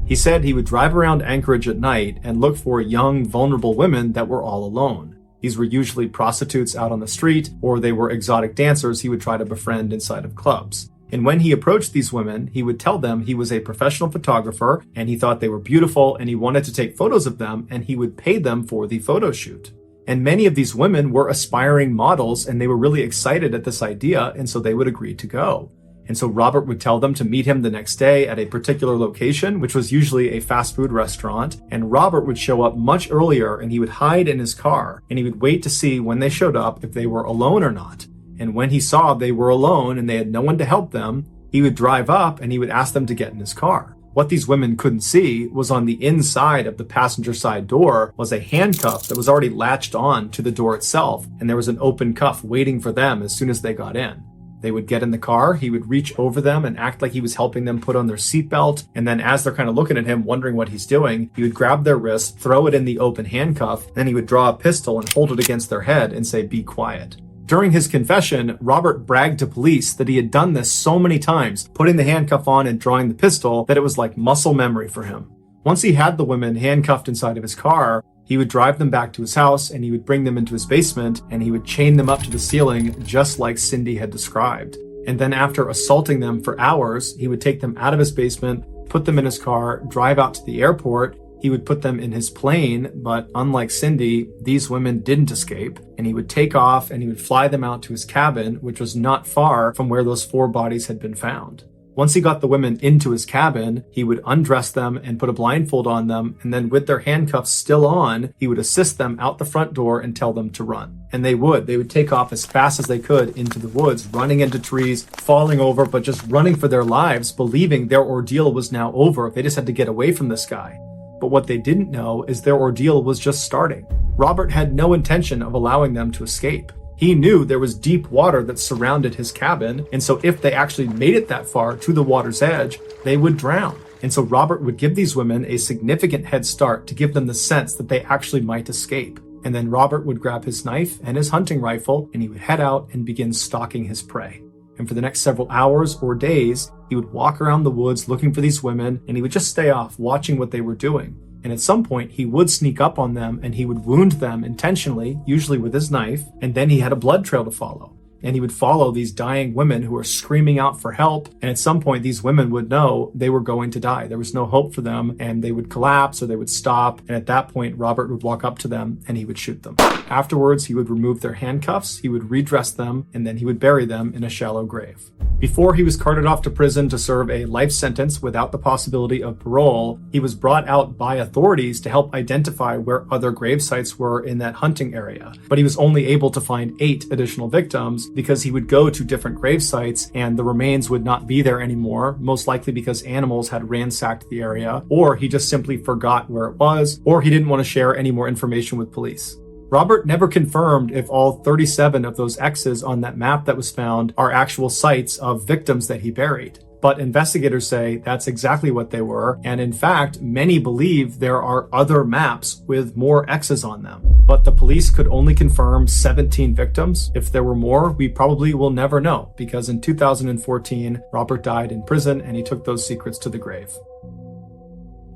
He said he would drive around Anchorage at night and look for young, vulnerable women that were all alone. These were usually prostitutes out on the street, or they were exotic dancers he would try to befriend inside of clubs. And when he approached these women, he would tell them he was a professional photographer and he thought they were beautiful and he wanted to take photos of them, and he would pay them for the photo shoot. And many of these women were aspiring models and they were really excited at this idea, and so they would agree to go. And so Robert would tell them to meet him the next day at a particular location, which was usually a fast food restaurant. And Robert would show up much earlier and he would hide in his car and he would wait to see when they showed up if they were alone or not. And when he saw they were alone and they had no one to help them, he would drive up and he would ask them to get in his car. What these women couldn't see was on the inside of the passenger side door was a handcuff that was already latched on to the door itself. And there was an open cuff waiting for them as soon as they got in. They would get in the car, he would reach over them and act like he was helping them put on their seatbelt, and then as they're kind of looking at him, wondering what he's doing, he would grab their wrist, throw it in the open handcuff, then he would draw a pistol and hold it against their head and say, "Be quiet." During his confession, Robert bragged to police that he had done this so many times, putting the handcuff on and drawing the pistol, that it was like muscle memory for him. Once he had the women handcuffed inside of his car, he would drive them back to his house and he would bring them into his basement and he would chain them up to the ceiling just like Cindy had described. And then after assaulting them for hours, he would take them out of his basement, put them in his car, drive out to the airport. He would put them in his plane, but unlike Cindy, these women didn't escape. And he would take off and he would fly them out to his cabin, which was not far from where those 4 bodies had been found. Once he got the women into his cabin, he would undress them and put a blindfold on them, and then with their handcuffs still on, he would assist them out the front door and tell them to run. And they would take off as fast as they could into the woods, running into trees, falling over, but just running for their lives, believing their ordeal was now over. They just had to get away from this guy. But what they didn't know is their ordeal was just starting. Robert had no intention of allowing them to escape. He knew there was deep water that surrounded his cabin, and so if they actually made it that far to the water's edge, they would drown. And so Robert would give these women a significant head start to give them the sense that they actually might escape. And then Robert would grab his knife and his hunting rifle, and he would head out and begin stalking his prey. And for the next several hours or days, he would walk around the woods looking for these women, and he would just stay off watching what they were doing. And at some point, he would sneak up on them and he would wound them intentionally, usually with his knife, and then he had a blood trail to follow. And he would follow these dying women who were screaming out for help. And at some point, these women would know they were going to die. There was no hope for them, and they would collapse or they would stop. And at that point, Robert would walk up to them and he would shoot them. Afterwards, he would remove their handcuffs, he would redress them, and then he would bury them in a shallow grave. Before he was carted off to prison to serve a life sentence without the possibility of parole, he was brought out by authorities to help identify where other grave sites were in that hunting area. But he was only able to find 8 additional victims because he would go to different grave sites and the remains would not be there anymore, most likely because animals had ransacked the area, or he just simply forgot where it was, or he didn't want to share any more information with police. Robert never confirmed if all 37 of those X's on that map that was found are actual sites of victims that he buried. But investigators say that's exactly what they were, and in fact, many believe there are other maps with more X's on them. But the police could only confirm 17 victims. If there were more, we probably will never know, because in 2014, Robert died in prison and he took those secrets to the grave.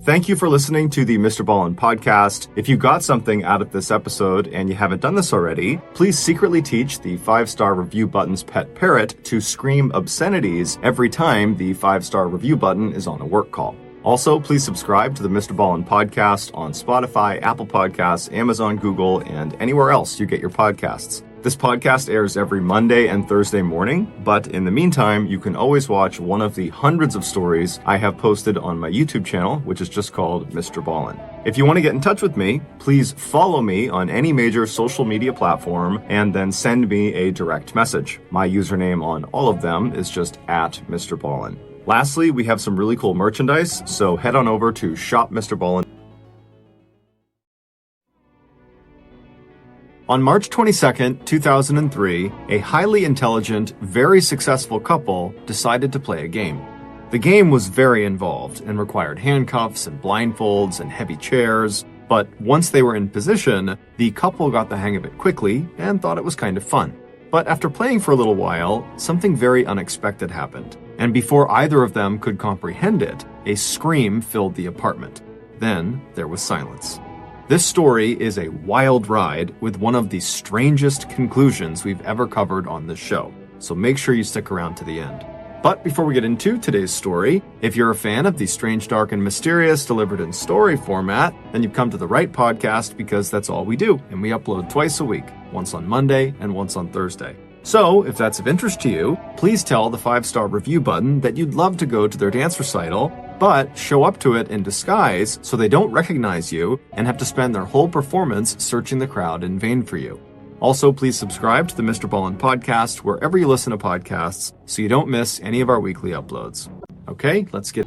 Thank you for listening to the MrBallen podcast. If you got something out of this episode and you haven't done this already, please secretly teach the 5-star review button's pet parrot to scream obscenities every time the 5-star review button is on a work call. Also, please subscribe to the MrBallen podcast on Spotify, Apple Podcasts, Amazon, Google, and anywhere else you get your podcasts. This podcast airs every Monday and Thursday morning, but in the meantime, you can always watch one of the hundreds of stories I have posted on my YouTube channel, which is just called MrBallen. If you want to get in touch with me, please follow me on any major social media platform and then send me a direct message. My username on all of them is just @MrBallen. Lastly, we have some really cool merchandise, so head on over to Shop MrBallen. On March 22, 2003, a highly intelligent, very successful couple decided to play a game. The game was very involved and required handcuffs and blindfolds and heavy chairs, but once they were in position, the couple got the hang of it quickly and thought it was kind of fun. But after playing for a little while, something very unexpected happened, and before either of them could comprehend it, a scream filled the apartment. Then there was silence. This story is a wild ride with one of the strangest conclusions we've ever covered on this show, so make sure you stick around to the end. But before we get into today's story, if you're a fan of the strange, dark, and mysterious delivered in story format, then you've come to the right podcast because that's all we do, and we upload twice a week, once on Monday and once on Thursday. So, if that's of interest to you, please tell the 5-star review button that you'd love to go to their dance recital, but show up to it in disguise so they don't recognize you and have to spend their whole performance searching the crowd in vain for you. Also, please subscribe to the MrBallen podcast wherever you listen to podcasts so you don't miss any of our weekly uploads. Okay, let's get...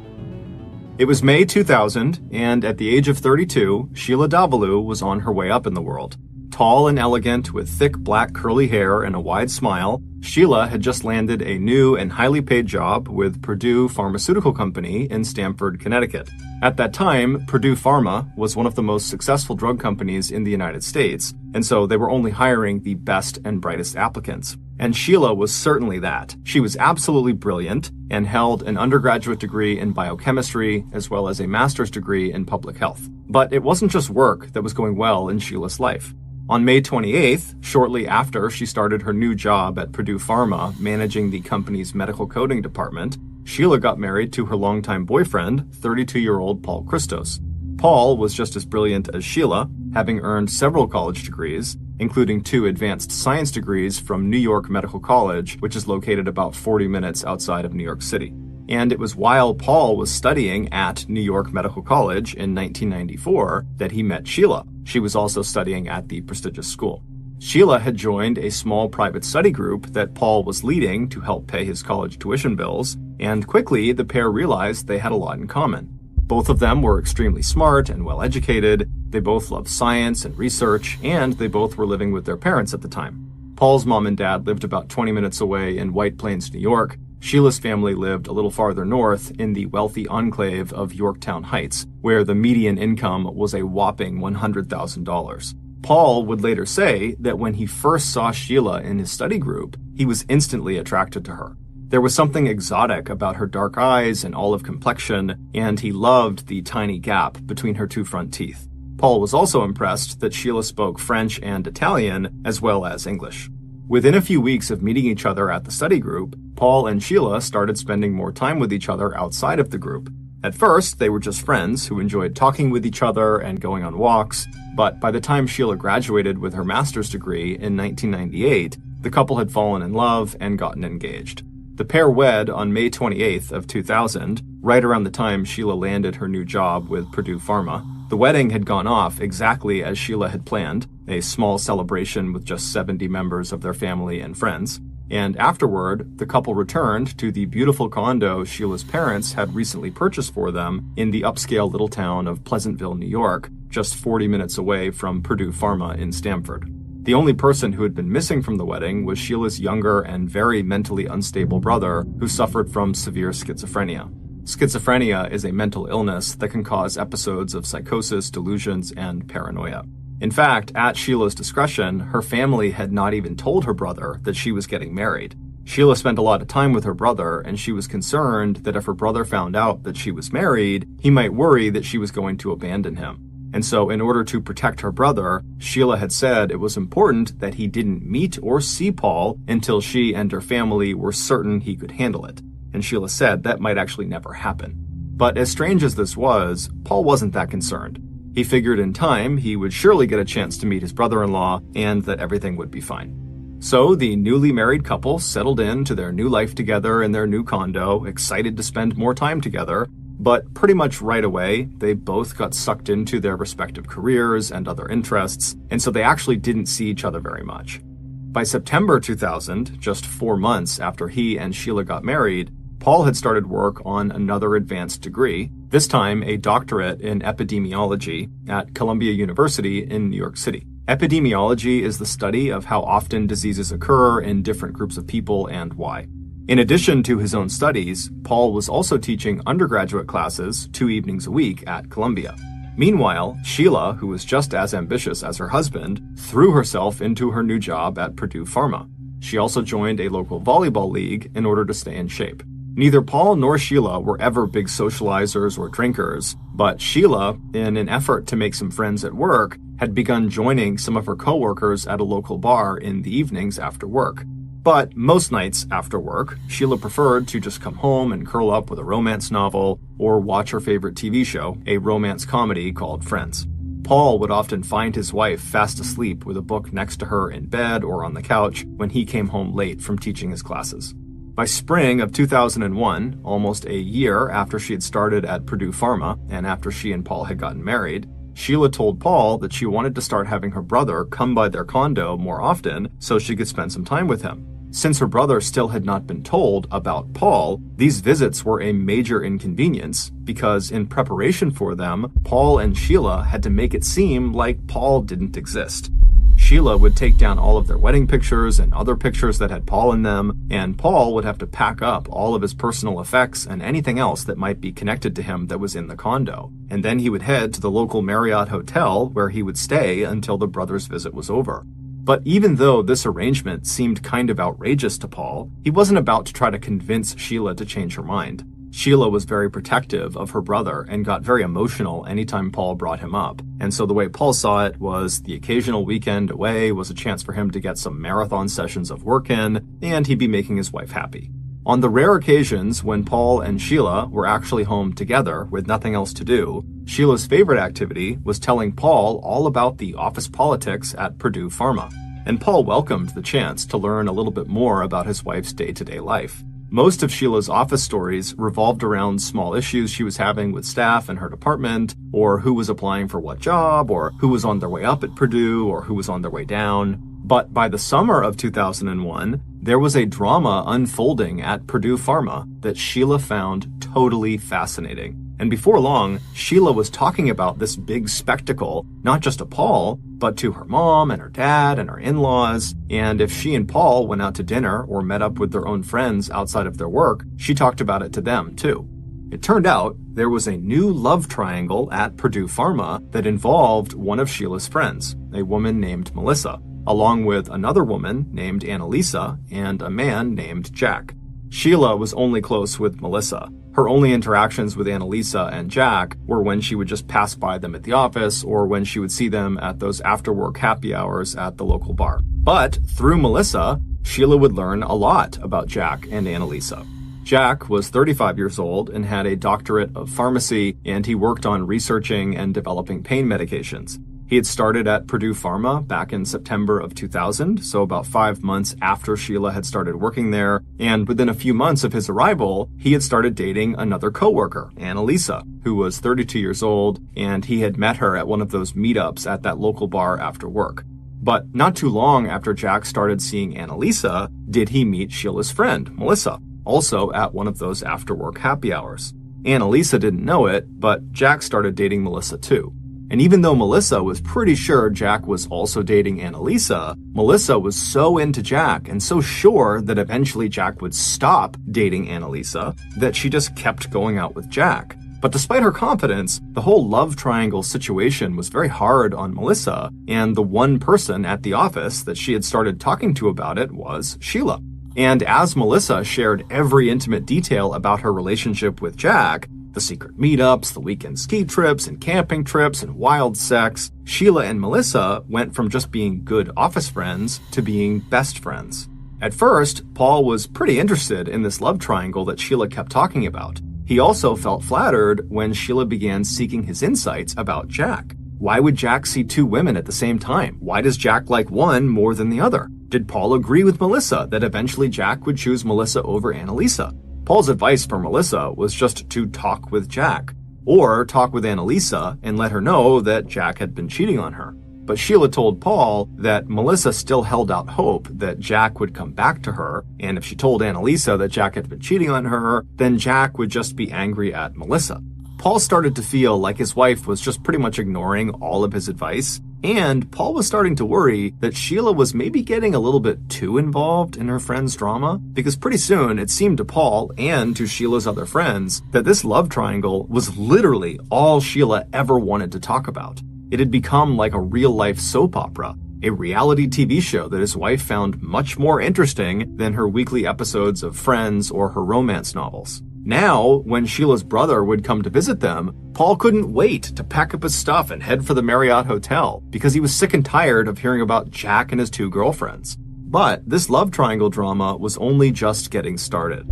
It was May 2000, and at the age of 32, Sheila Davalu was on her way up in the world. Tall and elegant, with thick black curly hair and a wide smile, Sheila had just landed a new and highly paid job with Purdue Pharmaceutical Company in Stamford, Connecticut. At that time, Purdue Pharma was one of the most successful drug companies in the United States, and so they were only hiring the best and brightest applicants. And Sheila was certainly that. She was absolutely brilliant and held an undergraduate degree in biochemistry as well as a master's degree in public health. But it wasn't just work that was going well in Sheila's life. On May 28th, shortly after she started her new job at Purdue Pharma, managing the company's medical coding department, Sheila got married to her longtime boyfriend, 32-year-old Paul Christos. Paul was just as brilliant as Sheila, having earned several college degrees, including 2 advanced science degrees from New York Medical College, which is located about 40 minutes outside of New York City. And it was while Paul was studying at New York Medical College in 1994 that he met Sheila. She was also studying at the prestigious school. Sheila had joined a small private study group that Paul was leading to help pay his college tuition bills, and quickly the pair realized they had a lot in common. Both of them were extremely smart and well-educated, they both loved science and research, and they both were living with their parents at the time. Paul's mom and dad lived about 20 minutes away in White Plains, New York. Sheila's family lived a little farther north in the wealthy enclave of Yorktown Heights, where the median income was a whopping $100,000. Paul would later say that when he first saw Sheila in his study group, he was instantly attracted to her. There was something exotic about her dark eyes and olive complexion, and he loved the tiny gap between her 2 front teeth. Paul was also impressed that Sheila spoke French and Italian, as well as English. Within a few weeks of meeting each other at the study group, Paul and Sheila started spending more time with each other outside of the group. At first, they were just friends who enjoyed talking with each other and going on walks, but by the time Sheila graduated with her master's degree in 1998, the couple had fallen in love and gotten engaged. The pair wed on May 28th of 2000, right around the time Sheila landed her new job with Purdue Pharma. The wedding had gone off exactly as Sheila had planned, a small celebration with just 70 members of their family and friends. And afterward, the couple returned to the beautiful condo Sheila's parents had recently purchased for them in the upscale little town of Pleasantville, New York, just 40 minutes away from Purdue Pharma in Stamford. The only person who had been missing from the wedding was Sheila's younger and very mentally unstable brother, who suffered from severe schizophrenia. Schizophrenia is a mental illness that can cause episodes of psychosis, delusions, and paranoia. In fact, at Sheila's discretion, her family had not even told her brother that she was getting married. Sheila spent a lot of time with her brother, and she was concerned that if her brother found out that she was married, he might worry that she was going to abandon him. And so, in order to protect her brother, Sheila had said it was important that he didn't meet or see Paul until she and her family were certain he could handle it. And Sheila said that might actually never happen. But as strange as this was, Paul wasn't that concerned. He figured in time he would surely get a chance to meet his brother-in-law and that everything would be fine. So the newly married couple settled into their new life together in their new condo, excited to spend more time together. But pretty much right away, they both got sucked into their respective careers and other interests, and so they actually didn't see each other very much. By September 2000, just 4 months after he and Sheila got married, Paul had started work on another advanced degree, this time a doctorate in epidemiology at Columbia University in New York City. Epidemiology is the study of how often diseases occur in different groups of people and why. In addition to his own studies, Paul was also teaching undergraduate classes 2 evenings a week at Columbia. Meanwhile, Sheila, who was just as ambitious as her husband, threw herself into her new job at Purdue Pharma. She also joined a local volleyball league in order to stay in shape. Neither Paul nor Sheila were ever big socializers or drinkers, but Sheila, in an effort to make some friends at work, had begun joining some of her coworkers at a local bar in the evenings after work. But most nights after work, Sheila preferred to just come home and curl up with a romance novel or watch her favorite TV show, a romance comedy called Friends. Paul would often find his wife fast asleep with a book next to her in bed or on the couch when he came home late from teaching his classes. By spring of 2001, almost a year after she had started at Purdue Pharma and after she and Paul had gotten married, Sheila told Paul that she wanted to start having her brother come by their condo more often so she could spend some time with him. Since her brother still had not been told about Paul, these visits were a major inconvenience because in preparation for them, Paul and Sheila had to make it seem like Paul didn't exist. Sheila would take down all of their wedding pictures and other pictures that had Paul in them, and Paul would have to pack up all of his personal effects and anything else that might be connected to him that was in the condo. And then he would head to the local Marriott hotel where he would stay until the brothers' visit was over. But even though this arrangement seemed kind of outrageous to Paul, he wasn't about to try to convince Sheila to change her mind. Sheila was very protective of her brother and got very emotional anytime Paul brought him up. And so the way Paul saw it was the occasional weekend away was a chance for him to get some marathon sessions of work in, and he'd be making his wife happy. On the rare occasions when Paul and Sheila were actually home together with nothing else to do, Sheila's favorite activity was telling Paul all about the office politics at Purdue Pharma. And Paul welcomed the chance to learn a little bit more about his wife's day-to-day life. Most of Sheila's office stories revolved around small issues she was having with staff in her department, or who was applying for what job, or who was on their way up at Purdue, or who was on their way down. But by the summer of 2001, there was a drama unfolding at Purdue Pharma that Sheila found totally fascinating. And before long, Sheila was talking about this big spectacle, not just to Paul, but to her mom and her dad and her in-laws. And if she and Paul went out to dinner or met up with their own friends outside of their work, she talked about it to them too. It turned out there was a new love triangle at Purdue Pharma that involved one of Sheila's friends, a woman named Melissa, along with another woman named Annalisa and a man named Jack. Sheila was only close with Melissa. Her only interactions with Annalisa and Jack were when she would just pass by them at the office or when she would see them at those after-work happy hours at the local bar. But through Melissa, Sheila would learn a lot about Jack and Annalisa. Jack was 35 years old and had a doctorate of pharmacy, and he worked on researching and developing pain medications. He had started at Purdue Pharma back in September of 2000, so about 5 months after Sheila had started working there, and within a few months of his arrival, he had started dating another coworker, Annalisa, who was 32 years old, and he had met her at one of those meetups at that local bar after work. But not too long after Jack started seeing Annalisa, did he meet Sheila's friend, Melissa, also at one of those after-work happy hours. Annalisa didn't know it, but Jack started dating Melissa too. And even though Melissa was pretty sure Jack was also dating Annalisa, Melissa was so into Jack and so sure that eventually Jack would stop dating Annalisa that she just kept going out with Jack. But despite her confidence, the whole love triangle situation was very hard on Melissa, and the one person at the office that she had started talking to about it was Sheila. And as Melissa shared every intimate detail about her relationship with Jack, the secret meetups, the weekend ski trips and camping trips and wild sex, Sheila and Melissa went from just being good office friends to being best friends. At first, Paul was pretty interested in this love triangle that Sheila kept talking about. He also felt flattered when Sheila began seeking his insights about Jack. Why would Jack see two women at the same time? Why does Jack like one more than the other? Did Paul agree with Melissa that eventually Jack would choose Melissa over Annalisa? Paul's advice for Melissa was just to talk with Jack, or talk with Annalisa and let her know that Jack had been cheating on her. But Sheila told Paul that Melissa still held out hope that Jack would come back to her, and if she told Annalisa that Jack had been cheating on her, then Jack would just be angry at Melissa. Paul started to feel like his wife was just pretty much ignoring all of his advice, and Paul was starting to worry that Sheila was maybe getting a little bit too involved in her friend's drama, because pretty soon it seemed to Paul and to Sheila's other friends that this love triangle was literally all Sheila ever wanted to talk about. It had become like a real-life soap opera, a reality TV show that his wife found much more interesting than her weekly episodes of Friends or her romance novels. Now, when Sheila's brother would come to visit them, Paul couldn't wait to pack up his stuff and head for the Marriott Hotel because he was sick and tired of hearing about Jack and his two girlfriends. But this love triangle drama was only just getting started.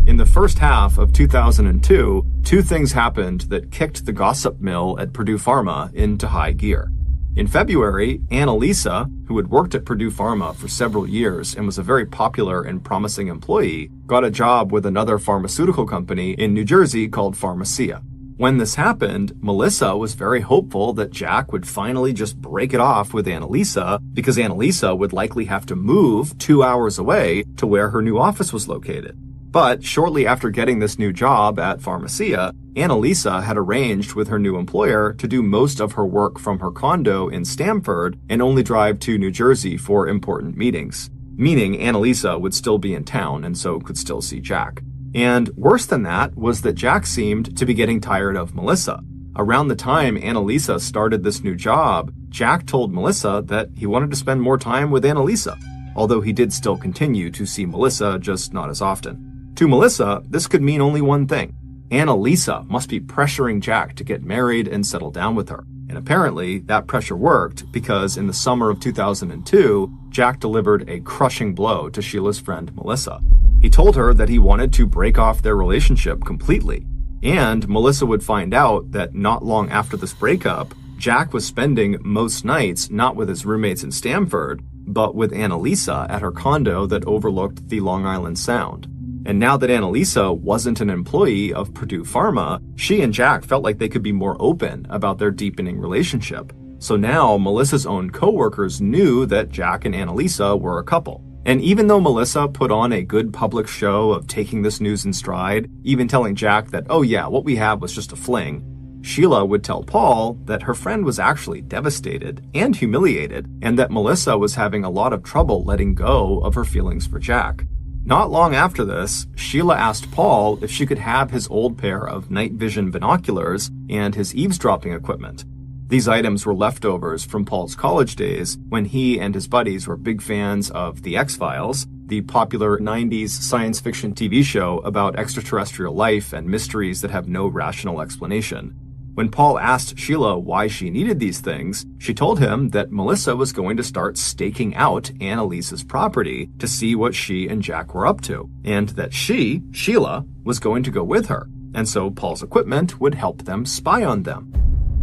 In the first half of 2002, two things happened that kicked the gossip mill at Purdue Pharma into high gear. In February, Annalisa, who had worked at Purdue Pharma for several years and was a very popular and promising employee, got a job with another pharmaceutical company in New Jersey called Pharmacia. When this happened, Melissa was very hopeful that Jack would finally just break it off with Annalisa because Annalisa would likely have to move 2 hours away to where her new office was located. But shortly after getting this new job at Pharmacia, Annalisa had arranged with her new employer to do most of her work from her condo in Stamford and only drive to New Jersey for important meetings, meaning Annalisa would still be in town and so could still see Jack. And worse than that was that Jack seemed to be getting tired of Melissa. Around the time Annalisa started this new job, Jack told Melissa that he wanted to spend more time with Annalisa, although he did still continue to see Melissa, just not as often. To Melissa, this could mean only one thing. Annalisa must be pressuring Jack to get married and settle down with her. And apparently, that pressure worked because in the summer of 2002, Jack delivered a crushing blow to Sheila's friend Melissa. He told her that he wanted to break off their relationship completely. And Melissa would find out that not long after this breakup, Jack was spending most nights not with his roommates in Stamford, but with Annalisa at her condo that overlooked the Long Island Sound. And now that Annalisa wasn't an employee of Purdue Pharma, she and Jack felt like they could be more open about their deepening relationship. So now Melissa's own coworkers knew that Jack and Annalisa were a couple. And even though Melissa put on a good public show of taking this news in stride, even telling Jack that, oh yeah, what we had was just a fling, Sheila would tell Paul that her friend was actually devastated and humiliated, and that Melissa was having a lot of trouble letting go of her feelings for Jack. Not long after this, Sheila asked Paul if she could have his old pair of night vision binoculars and his eavesdropping equipment. These items were leftovers from Paul's college days when he and his buddies were big fans of The X-Files, the popular 90s science fiction TV show about extraterrestrial life and mysteries that have no rational explanation. When Paul asked Sheila why she needed these things, she told him that Melissa was going to start staking out Annalisa's property to see what she and Jack were up to, and that she, Sheila, was going to go with her, and so Paul's equipment would help them spy on them.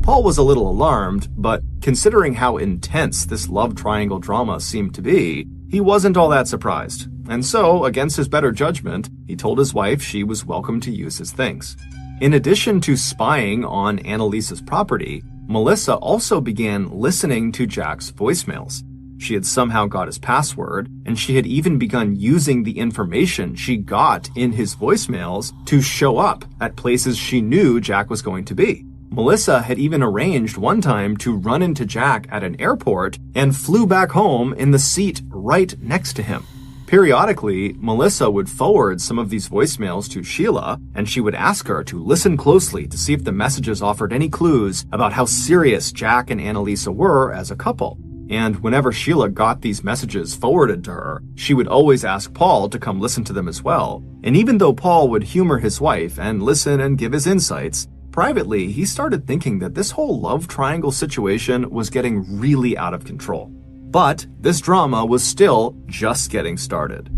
Paul was a little alarmed, but considering how intense this love triangle drama seemed to be, he wasn't all that surprised. And so, against his better judgment, he told his wife she was welcome to use his things. In addition to spying on Annalisa's property, Melissa also began listening to Jack's voicemails. She had somehow got his password, and she had even begun using the information she got in his voicemails to show up at places she knew Jack was going to be. Melissa had even arranged one time to run into Jack at an airport and flew back home in the seat right next to him. Periodically, Melissa would forward some of these voicemails to Sheila, and she would ask her to listen closely to see if the messages offered any clues about how serious Jack and Annalisa were as a couple. And whenever Sheila got these messages forwarded to her, she would always ask Paul to come listen to them as well. And even though Paul would humor his wife and listen and give his insights, privately, he started thinking that this whole love triangle situation was getting really out of control. But this drama was still just getting started.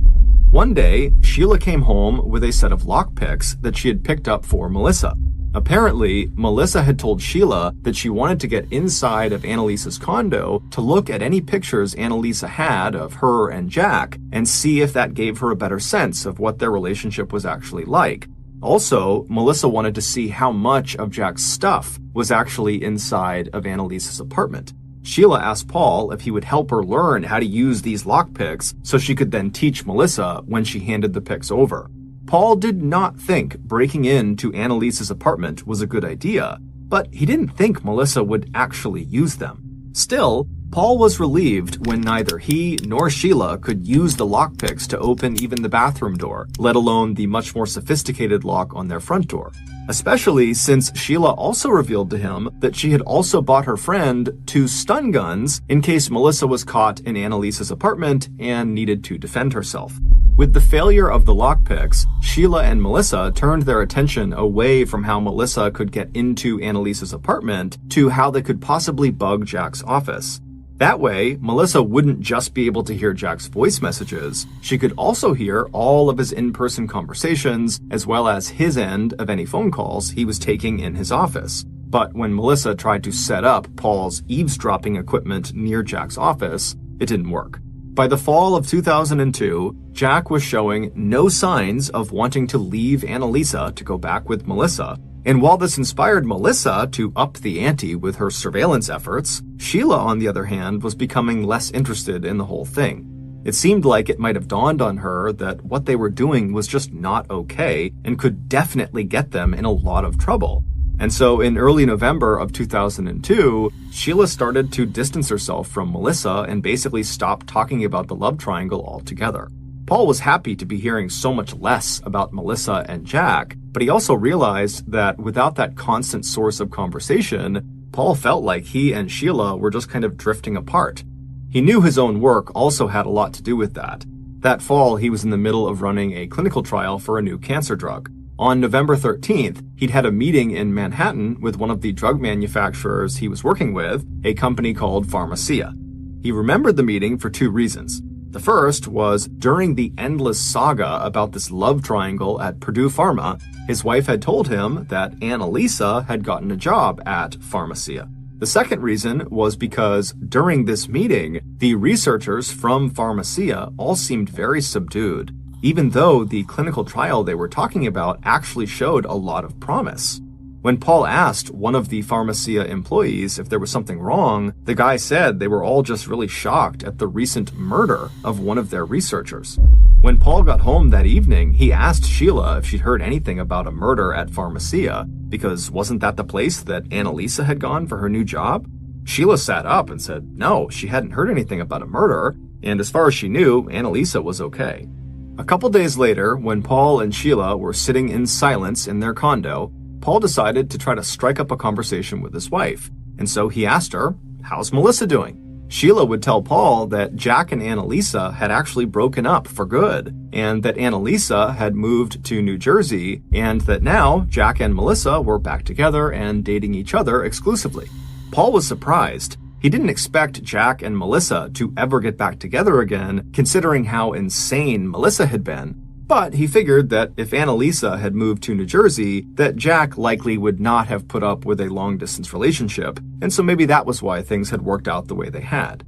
One day, Sheila came home with a set of lockpicks that she had picked up for Melissa. Apparently, Melissa had told Sheila that she wanted to get inside of Annalisa's condo to look at any pictures Annalisa had of her and Jack and see if that gave her a better sense of what their relationship was actually like. Also, Melissa wanted to see how much of Jack's stuff was actually inside of Annalisa's apartment. Sheila asked Paul if he would help her learn how to use these lockpicks so she could then teach Melissa when she handed the picks over. Paul did not think breaking into Annalisa's apartment was a good idea, but he didn't think Melissa would actually use them. Still, Paul was relieved when neither he nor Sheila could use the lockpicks to open even the bathroom door, let alone the much more sophisticated lock on their front door. Especially since Sheila also revealed to him that she had also bought her friend 2 stun guns in case Melissa was caught in Annalisa's apartment and needed to defend herself. With the failure of the lockpicks, Sheila and Melissa turned their attention away from how Melissa could get into Annalisa's apartment to how they could possibly bug Jack's office. That way, Melissa wouldn't just be able to hear Jack's voice messages, she could also hear all of his in-person conversations, as well as his end of any phone calls he was taking in his office. But when Melissa tried to set up Paul's eavesdropping equipment near Jack's office, it didn't work. By the fall of 2002, Jack was showing no signs of wanting to leave Annalisa to go back with Melissa. And while this inspired Melissa to up the ante with her surveillance efforts, Sheila, on the other hand, was becoming less interested in the whole thing. It seemed like it might have dawned on her that what they were doing was just not okay and could definitely get them in a lot of trouble. And so in early November of 2002, Sheila started to distance herself from Melissa and basically stopped talking about the love triangle altogether. Paul was happy to be hearing so much less about Melissa and Jack, but he also realized that without that constant source of conversation, Paul felt like he and Sheila were just kind of drifting apart. He knew his own work also had a lot to do with that. That fall, he was in the middle of running a clinical trial for a new cancer drug. On November 13th, he'd had a meeting in Manhattan with one of the drug manufacturers he was working with, a company called Pharmacia. He remembered the meeting for two reasons. The first was during the endless saga about this love triangle at Purdue Pharma, his wife had told him that Annalisa had gotten a job at Pharmacia. The second reason was because during this meeting, the researchers from Pharmacia all seemed very subdued, even though the clinical trial they were talking about actually showed a lot of promise. When Paul asked one of the Pharmacia employees if there was something wrong, the guy said they were all just really shocked at the recent murder of one of their researchers. When Paul got home that evening, he asked Sheila if she'd heard anything about a murder at Pharmacia, because wasn't that the place that Annalisa had gone for her new job? Sheila sat up and said no, she hadn't heard anything about a murder, and as far as she knew, Annalisa was okay. A couple days later, when Paul and Sheila were sitting in silence in their condo, Paul decided to try to strike up a conversation with his wife, and so he asked her, "How's Melissa doing?" Sheila would tell Paul that Jack and Annalisa had actually broken up for good, and that Annalisa had moved to New Jersey, and that now Jack and Melissa were back together and dating each other exclusively. Paul was surprised. He didn't expect Jack and Melissa to ever get back together again, considering how insane Melissa had been. But he figured that if Annalisa had moved to New Jersey, that Jack likely would not have put up with a long-distance relationship, and so maybe that was why things had worked out the way they had.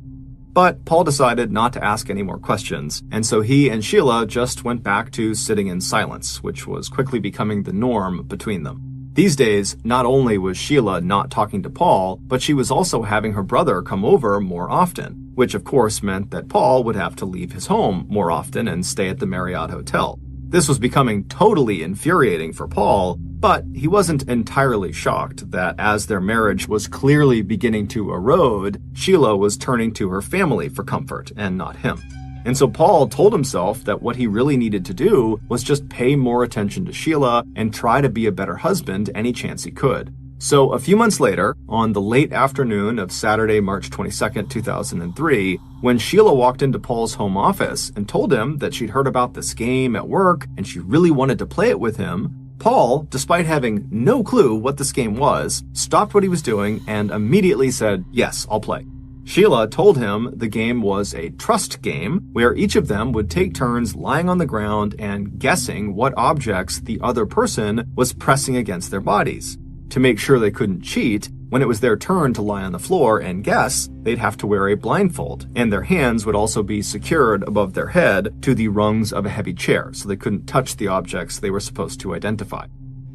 But Paul decided not to ask any more questions, and so he and Sheila just went back to sitting in silence, which was quickly becoming the norm between them. These days, not only was Sheila not talking to Paul, but she was also having her brother come over more often, which of course meant that Paul would have to leave his home more often and stay at the Marriott Hotel. This was becoming totally infuriating for Paul, but he wasn't entirely shocked that as their marriage was clearly beginning to erode, Sheila was turning to her family for comfort and not him. And so Paul told himself that what he really needed to do was just pay more attention to Sheila and try to be a better husband any chance he could. So a few months later, on the late afternoon of Saturday, March 22nd, 2003, when Sheila walked into Paul's home office and told him that she'd heard about this game at work and she really wanted to play it with him, Paul, despite having no clue what this game was, stopped what he was doing and immediately said, "Yes, I'll play." Sheila told him the game was a trust game where each of them would take turns lying on the ground and guessing what objects the other person was pressing against their bodies. To make sure they couldn't cheat, when it was their turn to lie on the floor and guess, they'd have to wear a blindfold, and their hands would also be secured above their head to the rungs of a heavy chair so they couldn't touch the objects they were supposed to identify.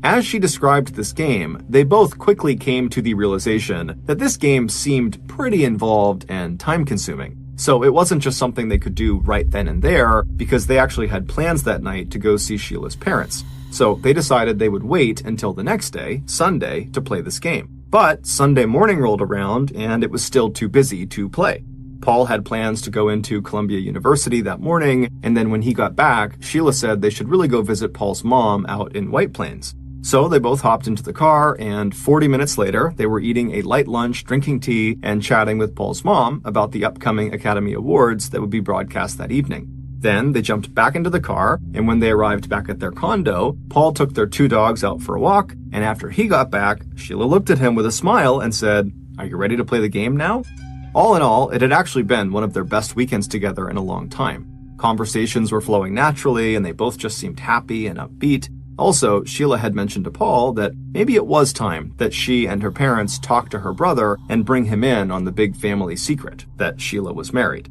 As she described this game, they both quickly came to the realization that this game seemed pretty involved and time-consuming. So it wasn't just something they could do right then and there, because they actually had plans that night to go see Sheila's parents. So they decided they would wait until the next day, Sunday, to play this game. But Sunday morning rolled around and it was still too busy to play. Paul had plans to go into Columbia University that morning, and then when he got back, Sheila said they should really go visit Paul's mom out in White Plains. So they both hopped into the car, and 40 minutes later, they were eating a light lunch, drinking tea, and chatting with Paul's mom about the upcoming Academy Awards that would be broadcast that evening. Then they jumped back into the car, and when they arrived back at their condo, Paul took their two dogs out for a walk, and after he got back, Sheila looked at him with a smile and said, "Are you ready to play the game now?" All in all, it had actually been one of their best weekends together in a long time. Conversations were flowing naturally, and they both just seemed happy and upbeat. Also, Sheila had mentioned to Paul that maybe it was time that she and her parents talk to her brother and bring him in on the big family secret that Sheila was married.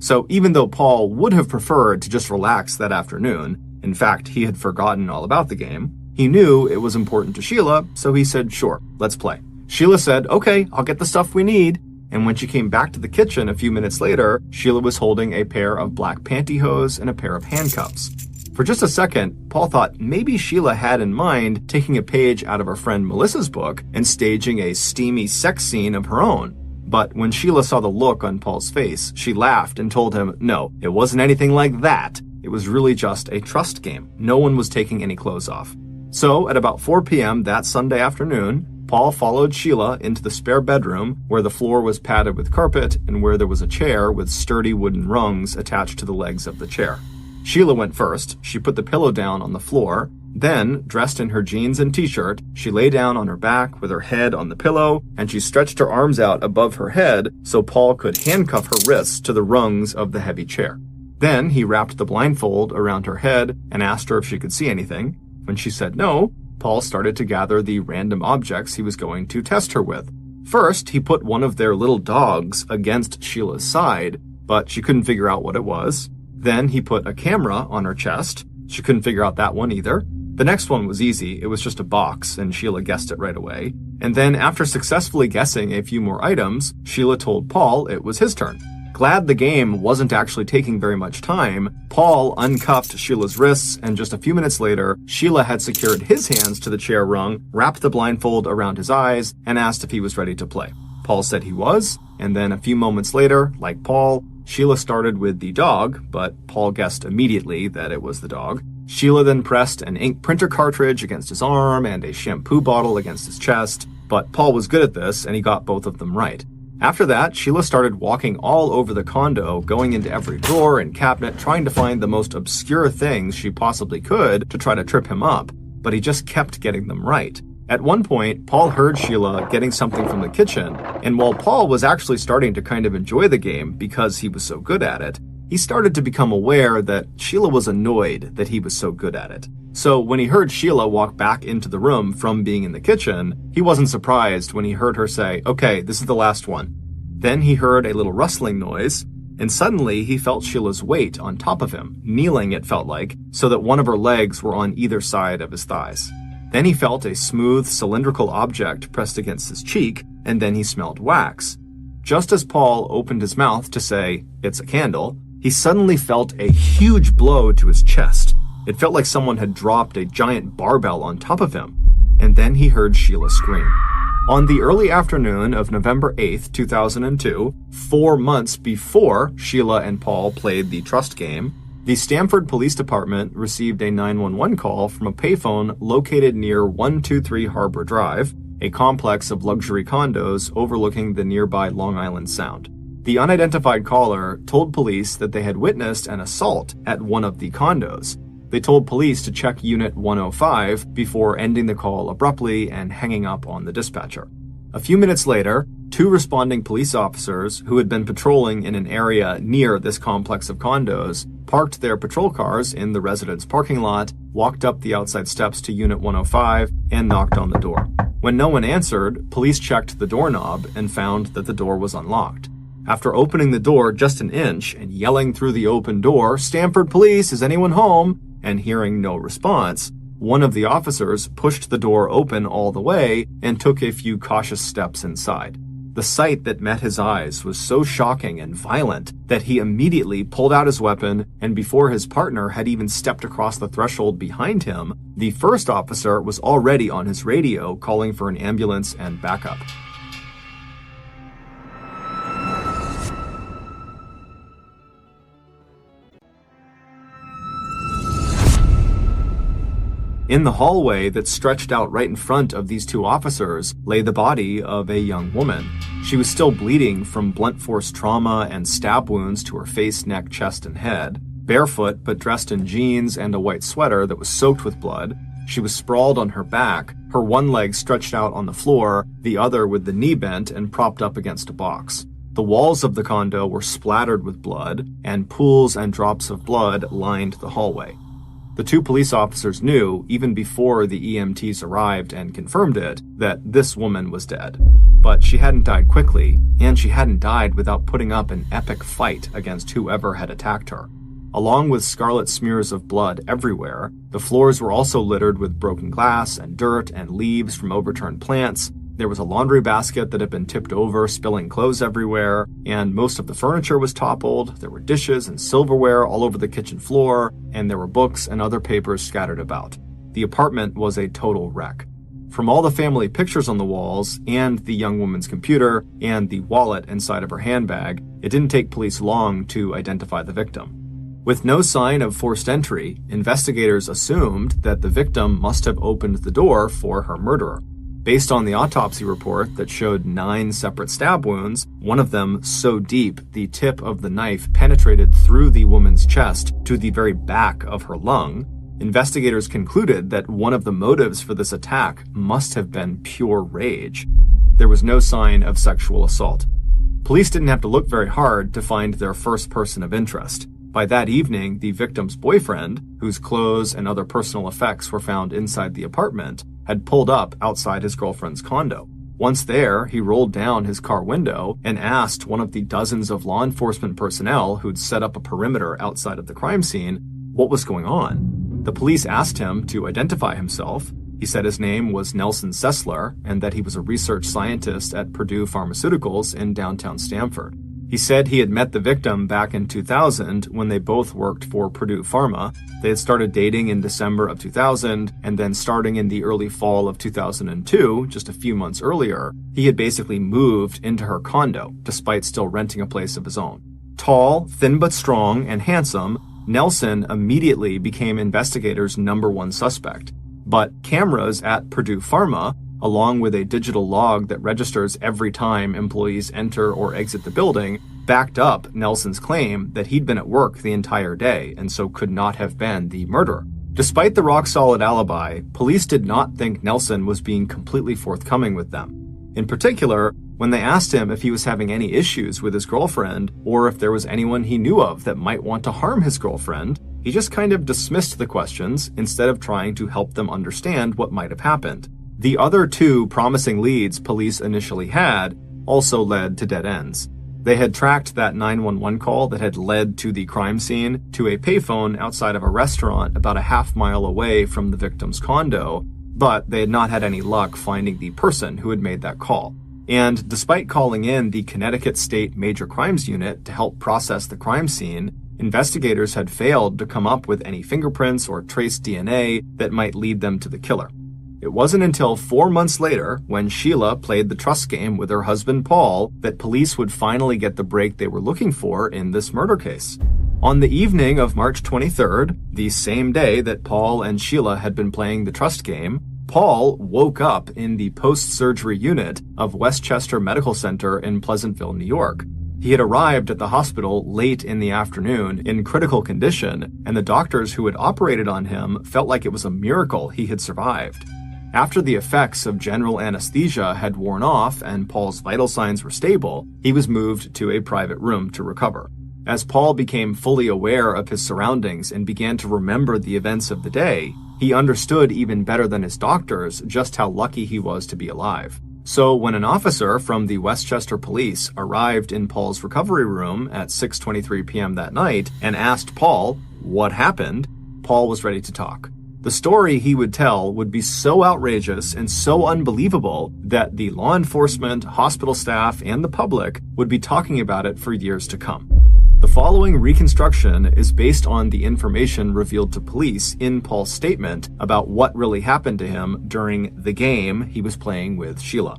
So even though Paul would have preferred to just relax that afternoon, in fact, he had forgotten all about the game, he knew it was important to Sheila, so he said, "Sure, let's play." Sheila said, "Okay, I'll get the stuff we need." And when she came back to the kitchen a few minutes later, Sheila was holding a pair of black pantyhose and a pair of handcuffs. For just a second, Paul thought maybe Sheila had in mind taking a page out of her friend Melissa's book and staging a steamy sex scene of her own. But when Sheila saw the look on Paul's face, she laughed and told him, no, it wasn't anything like that. It was really just a trust game. No one was taking any clothes off. So at about 4 p.m. that Sunday afternoon, Paul followed Sheila into the spare bedroom where the floor was padded with carpet and where there was a chair with sturdy wooden rungs attached to the legs of the chair. Sheila went first. She put the pillow down on the floor, Then, dressed in her jeans and t-shirt, she lay down on her back with her head on the pillow, and she stretched her arms out above her head so Paul could handcuff her wrists to the rungs of the heavy chair. Then he wrapped the blindfold around her head and asked her if she could see anything. When she said no, Paul started to gather the random objects he was going to test her with. First, he put one of their little dogs against Sheila's side, but she couldn't figure out what it was. Then he put a camera on her chest. She couldn't figure out that one either. The next one was easy. It was just a box, and Sheila guessed it right away. And then, after successfully guessing a few more items, Sheila told Paul it was his turn. Glad the game wasn't actually taking very much time, Paul uncuffed Sheila's wrists, and just a few minutes later, Sheila had secured his hands to the chair rung, wrapped the blindfold around his eyes, and asked if he was ready to play. Paul said he was, and then a few moments later, like Paul, Sheila started with the dog, but Paul guessed immediately that it was the dog. Sheila then pressed an ink printer cartridge against his arm and a shampoo bottle against his chest, but Paul was good at this and he got both of them right. After that, Sheila started walking all over the condo, going into every drawer and cabinet, trying to find the most obscure things she possibly could to try to trip him up, but he just kept getting them right. At one point, Paul heard Sheila getting something from the kitchen, and while Paul was actually starting to kind of enjoy the game because he was so good at it, he started to become aware that Sheila was annoyed that he was so good at it. So when he heard Sheila walk back into the room from being in the kitchen, he wasn't surprised when he heard her say, "Okay, this is the last one." Then he heard a little rustling noise, and suddenly he felt Sheila's weight on top of him, kneeling it felt like, so that one of her legs were on either side of his thighs. Then he felt a smooth, cylindrical object pressed against his cheek, and then he smelled wax. Just as Paul opened his mouth to say, "It's a candle," he suddenly felt a huge blow to his chest. It felt like someone had dropped a giant barbell on top of him. And then he heard Sheila scream. On the early afternoon of November 8th, 2002, 4 months before Sheila and Paul played the trust game, the Stamford Police Department received a 911 call from a payphone located near 123 Harbor Drive, a complex of luxury condos overlooking the nearby Long Island Sound. The unidentified caller told police that they had witnessed an assault at one of the condos. They told police to check Unit 105 before ending the call abruptly and hanging up on the dispatcher. A few minutes later, 2 responding police officers who had been patrolling in an area near this complex of condos parked their patrol cars in the residence parking lot, walked up the outside steps to Unit 105, and knocked on the door. When no one answered, police checked the doorknob and found that the door was unlocked. After opening the door just an inch and yelling through the open door, "Stamford Police, is anyone home?" and hearing no response, one of the officers pushed the door open all the way and took a few cautious steps inside. The sight that met his eyes was so shocking and violent that he immediately pulled out his weapon, and before his partner had even stepped across the threshold behind him, the first officer was already on his radio calling for an ambulance and backup. In the hallway that stretched out right in front of these 2 officers lay the body of a young woman. She was still bleeding from blunt force trauma and stab wounds to her face, neck, chest, and head. Barefoot, but dressed in jeans and a white sweater that was soaked with blood. She was sprawled on her back, her one leg stretched out on the floor, the other with the knee bent and propped up against a box. The walls of the condo were splattered with blood, and pools and drops of blood lined the hallway. The 2 police officers knew, even before the EMTs arrived and confirmed it, that this woman was dead. But she hadn't died quickly, and she hadn't died without putting up an epic fight against whoever had attacked her. Along with scarlet smears of blood everywhere, the floors were also littered with broken glass and dirt and leaves from overturned plants. There was a laundry basket that had been tipped over, spilling clothes everywhere, and most of the furniture was toppled. There were dishes and silverware all over the kitchen floor, and there were books and other papers scattered about. The apartment was a total wreck. From all the family pictures on the walls, and the young woman's computer, and the wallet inside of her handbag, it didn't take police long to identify the victim. With no sign of forced entry, investigators assumed that the victim must have opened the door for her murderer. Based on the autopsy report that showed 9 separate stab wounds, one of them so deep the tip of the knife penetrated through the woman's chest to the very back of her lung, Investigators concluded that one of the motives for this attack must have been pure rage. There was no sign of sexual assault. Police didn't have to look very hard to find their first person of interest. By that evening, the victim's boyfriend, whose clothes and other personal effects were found inside the apartment, had pulled up outside his girlfriend's condo. Once there, he rolled down his car window and asked one of the dozens of law enforcement personnel who'd set up a perimeter outside of the crime scene what was going on. The police asked him to identify himself. He said his name was Nelson Sessler and that he was a research scientist at Purdue Pharmaceuticals in downtown Stamford. He said he had met the victim back in 2000 when they both worked for Purdue Pharma. They had started dating in December of 2000, and then starting in the early fall of 2002, just a few months earlier, he had basically moved into her condo, despite still renting a place of his own. Tall, thin but strong, and handsome, Nelson immediately became investigators' #1 suspect. But cameras at Purdue Pharma, along with a digital log that registers every time employees enter or exit the building, backed up Nelson's claim that he'd been at work the entire day and so could not have been the murderer. Despite the rock-solid alibi, police did not think Nelson was being completely forthcoming with them. In particular, when they asked him if he was having any issues with his girlfriend or if there was anyone he knew of that might want to harm his girlfriend, he just kind of dismissed the questions instead of trying to help them understand what might have happened. The other two promising leads police initially had also led to dead ends. They had tracked that 911 call that had led to the crime scene to a payphone outside of a restaurant about a half-mile away from the victim's condo, but they had not had any luck finding the person who had made that call. And despite calling in the Connecticut State Major Crimes Unit to help process the crime scene, investigators had failed to come up with any fingerprints or trace DNA that might lead them to the killer. It wasn't until 4 months later, when Sheila played the trust game with her husband Paul, that police would finally get the break they were looking for in this murder case. On the evening of March 23rd, the same day that Paul and Sheila had been playing the trust game, Paul woke up in the post-surgery unit of Westchester Medical Center in Pleasantville, New York. He had arrived at the hospital late in the afternoon in critical condition, and the doctors who had operated on him felt like it was a miracle he had survived. After the effects of general anesthesia had worn off and Paul's vital signs were stable, he was moved to a private room to recover. As Paul became fully aware of his surroundings and began to remember the events of the day, he understood even better than his doctors just how lucky he was to be alive. So when an officer from the Westchester Police arrived in Paul's recovery room at 6:23 p.m. that night and asked Paul what happened, Paul was ready to talk. The story he would tell would be so outrageous and so unbelievable that the law enforcement, hospital staff, and the public would be talking about it for years to come. The following reconstruction is based on the information revealed to police in Paul's statement about what really happened to him during the game he was playing with Sheila.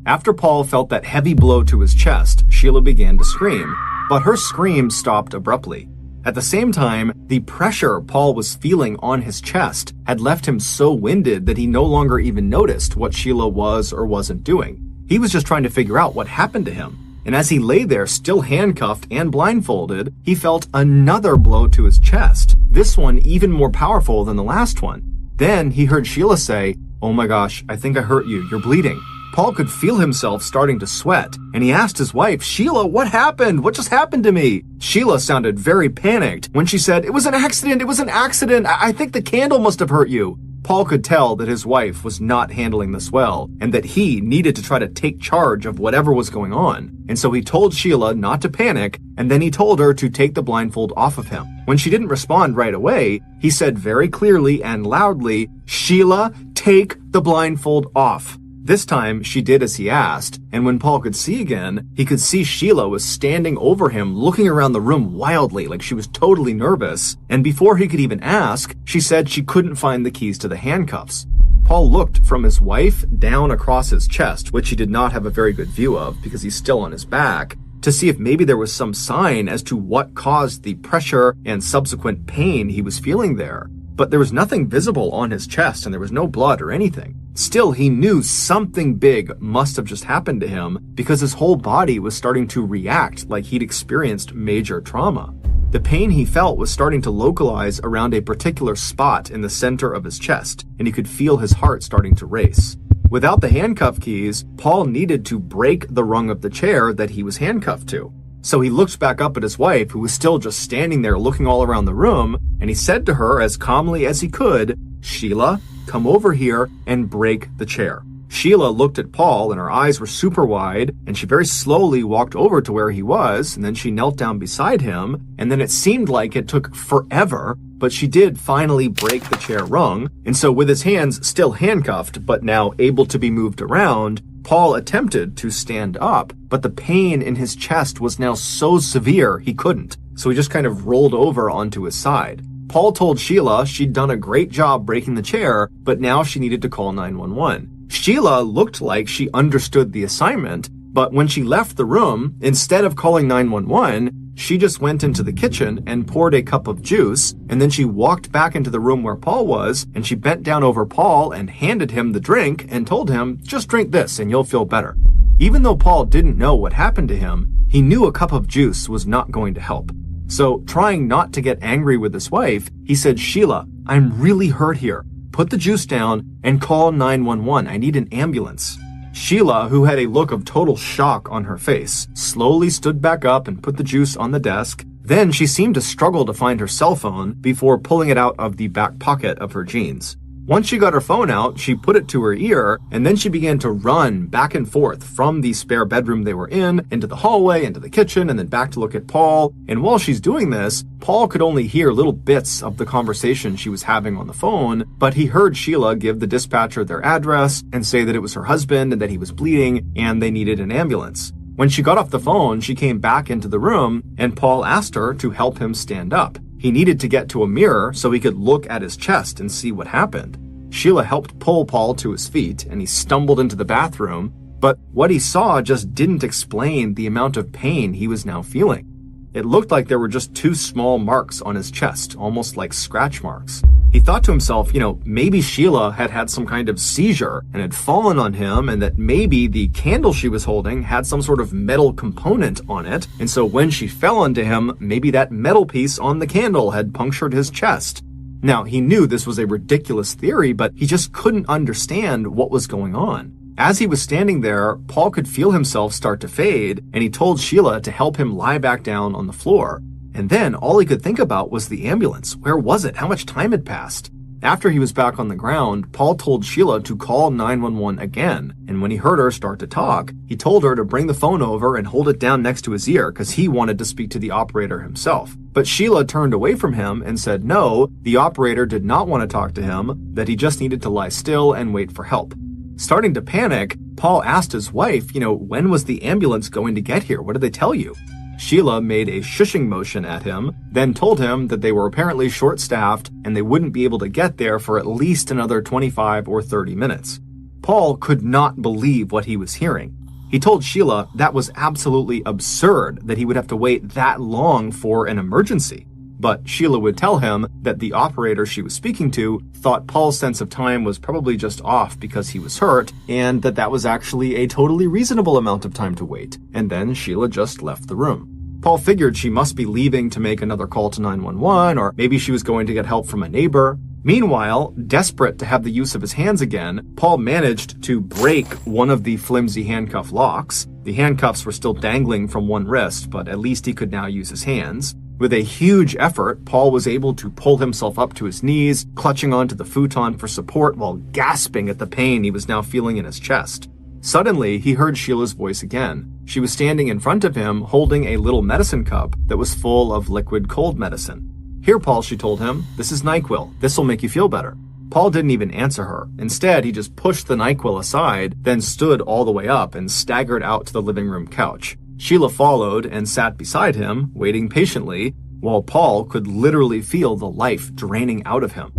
After Paul felt that heavy blow to his chest, Sheila began to scream, but her scream stopped abruptly. At the same time, the pressure Paul was feeling on his chest had left him so winded that he no longer even noticed what Sheila was or wasn't doing. He was just trying to figure out what happened to him. And as he lay there, still handcuffed and blindfolded, he felt another blow to his chest, this one even more powerful than the last one. Then he heard Sheila say, "Oh my gosh, I think I hurt you, you're bleeding." Paul could feel himself starting to sweat, and he asked his wife, "Sheila, what happened? What just happened to me?" Sheila sounded very panicked when she said, it was an accident, I think the candle must have hurt you." Paul could tell that his wife was not handling this well, and that he needed to try to take charge of whatever was going on. And so he told Sheila not to panic, and then he told her to take the blindfold off of him. When she didn't respond right away, he said very clearly and loudly, "Sheila, take the blindfold off." This time, she did as he asked, and when Paul could see again, he could see Sheila was standing over him, looking around the room wildly, like she was totally nervous, and before he could even ask, she said she couldn't find the keys to the handcuffs. Paul looked from his wife down across his chest, which he did not have a very good view of because he's still on his back, to see if maybe there was some sign as to what caused the pressure and subsequent pain he was feeling there. But there was nothing visible on his chest and there was no blood or anything. Still, he knew something big must have just happened to him because his whole body was starting to react like he'd experienced major trauma. The pain he felt was starting to localize around a particular spot in the center of his chest, and he could feel his heart starting to race. Without the handcuff keys, Paul needed to break the rung of the chair that he was handcuffed to. So he looked back up at his wife, who was still just standing there looking all around the room, and he said to her as calmly as he could, "Sheila, come over here and break the chair." Sheila looked at Paul and her eyes were super wide, and she very slowly walked over to where he was, and then she knelt down beside him, and then it seemed like it took forever, but she did finally break the chair rung, and so with his hands still handcuffed, but now able to be moved around, Paul attempted to stand up, but the pain in his chest was now so severe he couldn't, so he just kind of rolled over onto his side. Paul told Sheila she'd done a great job breaking the chair, but now she needed to call 911. Sheila looked like she understood the assignment, but when she left the room, instead of calling 911, she just went into the kitchen and poured a cup of juice, and then she walked back into the room where Paul was, and she bent down over Paul and handed him the drink and told him, "Just drink this and you'll feel better." Even though Paul didn't know what happened to him, he knew a cup of juice was not going to help. So, trying not to get angry with his wife, he said, "Sheila, I'm really hurt here. Put the juice down and call 911. I need an ambulance." Sheila, who had a look of total shock on her face, slowly stood back up and put the juice on the desk. Then she seemed to struggle to find her cell phone before pulling it out of the back pocket of her jeans. Once she got her phone out, she put it to her ear, and then she began to run back and forth from the spare bedroom they were in, into the hallway, into the kitchen, and then back to look at Paul. And while she's doing this, Paul could only hear little bits of the conversation she was having on the phone, but he heard Sheila give the dispatcher their address and say that it was her husband and that he was bleeding and they needed an ambulance. When she got off the phone, she came back into the room, and Paul asked her to help him stand up. He needed to get to a mirror so he could look at his chest and see what happened. Sheila helped pull Paul to his feet, and he stumbled into the bathroom, but what he saw just didn't explain the amount of pain he was now feeling. It looked like there were just 2 small marks on his chest, almost like scratch marks. He thought to himself, maybe Sheila had had some kind of seizure and had fallen on him, and that maybe the candle she was holding had some sort of metal component on it, and so when she fell onto him, maybe that metal piece on the candle had punctured his chest. Now, he knew this was a ridiculous theory, but he just couldn't understand what was going on. As he was standing there, Paul could feel himself start to fade, and he told Sheila to help him lie back down on the floor. And then all he could think about was the ambulance. Where was it? How much time had passed? After he was back on the ground, Paul told Sheila to call 911 again, and when he heard her start to talk, he told her to bring the phone over and hold it down next to his ear because he wanted to speak to the operator himself. But Sheila turned away from him and said no, the operator did not want to talk to him, that he just needed to lie still and wait for help. Starting to panic, Paul asked his wife, when was the ambulance going to get here? What did they tell you? Sheila made a shushing motion at him, then told him that they were apparently short-staffed and they wouldn't be able to get there for at least another 25 or 30 minutes. Paul could not believe what he was hearing. He told Sheila that was absolutely absurd that he would have to wait that long for an emergency. But Sheila would tell him that the operator she was speaking to thought Paul's sense of time was probably just off because he was hurt, and that was actually a totally reasonable amount of time to wait. And then Sheila just left the room. Paul figured she must be leaving to make another call to 911, or maybe she was going to get help from a neighbor. Meanwhile, desperate to have the use of his hands again, Paul managed to break one of the flimsy handcuff locks. The handcuffs were still dangling from one wrist, but at least he could now use his hands. With a huge effort, Paul was able to pull himself up to his knees, clutching onto the futon for support while gasping at the pain he was now feeling in his chest. Suddenly, he heard Sheila's voice again. She was standing in front of him, holding a little medicine cup that was full of liquid cold medicine. "Here, Paul," she told him. "This is NyQuil. This'll make you feel better." Paul didn't even answer her. Instead, he just pushed the NyQuil aside, then stood all the way up and staggered out to the living room couch. Sheila followed and sat beside him, waiting patiently, while Paul could literally feel the life draining out of him.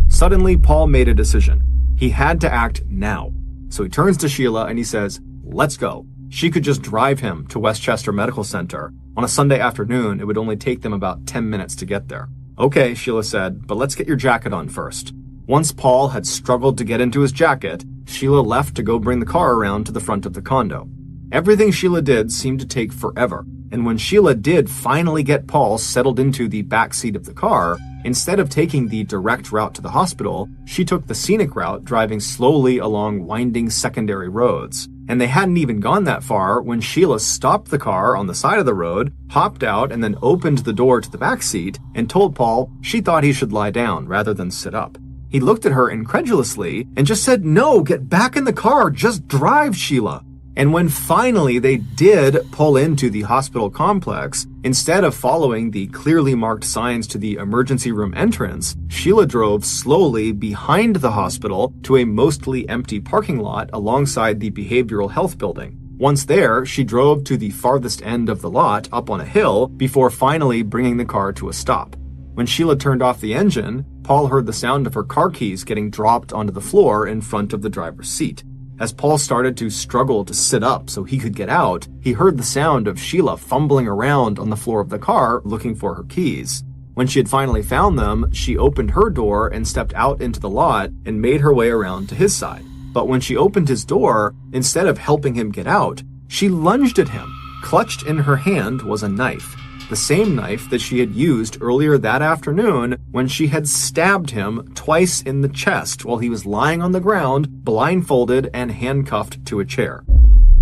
Suddenly, Paul made a decision. He had to act now. So he turns to Sheila and he says, "Let's go." She could just drive him to Westchester Medical Center. On a Sunday afternoon, it would only take them about 10 minutes to get there. "Okay," Sheila said, "but let's get your jacket on first." Once Paul had struggled to get into his jacket, Sheila left to go bring the car around to the front of the condo. Everything Sheila did seemed to take forever, and when Sheila did finally get Paul settled into the back seat of the car, instead of taking the direct route to the hospital, she took the scenic route, driving slowly along winding secondary roads. And they hadn't even gone that far when Sheila stopped the car on the side of the road, hopped out, and then opened the door to the back seat and told Paul she thought he should lie down rather than sit up. He looked at her incredulously and just said, "No, get back in the car, just drive, Sheila." And when finally they did pull into the hospital complex, instead of following the clearly marked signs to the emergency room entrance, Sheila drove slowly behind the hospital to a mostly empty parking lot alongside the behavioral health building. Once there, she drove to the farthest end of the lot up on a hill before finally bringing the car to a stop. When Sheila turned off the engine, Paul heard the sound of her car keys getting dropped onto the floor in front of the driver's seat. As Paul started to struggle to sit up so he could get out, he heard the sound of Sheila fumbling around on the floor of the car looking for her keys. When she had finally found them, she opened her door and stepped out into the lot and made her way around to his side. But when she opened his door, instead of helping him get out, she lunged at him. Clutched in her hand was a knife. The same knife that she had used earlier that afternoon when she had stabbed him twice in the chest while he was lying on the ground, blindfolded and handcuffed to a chair.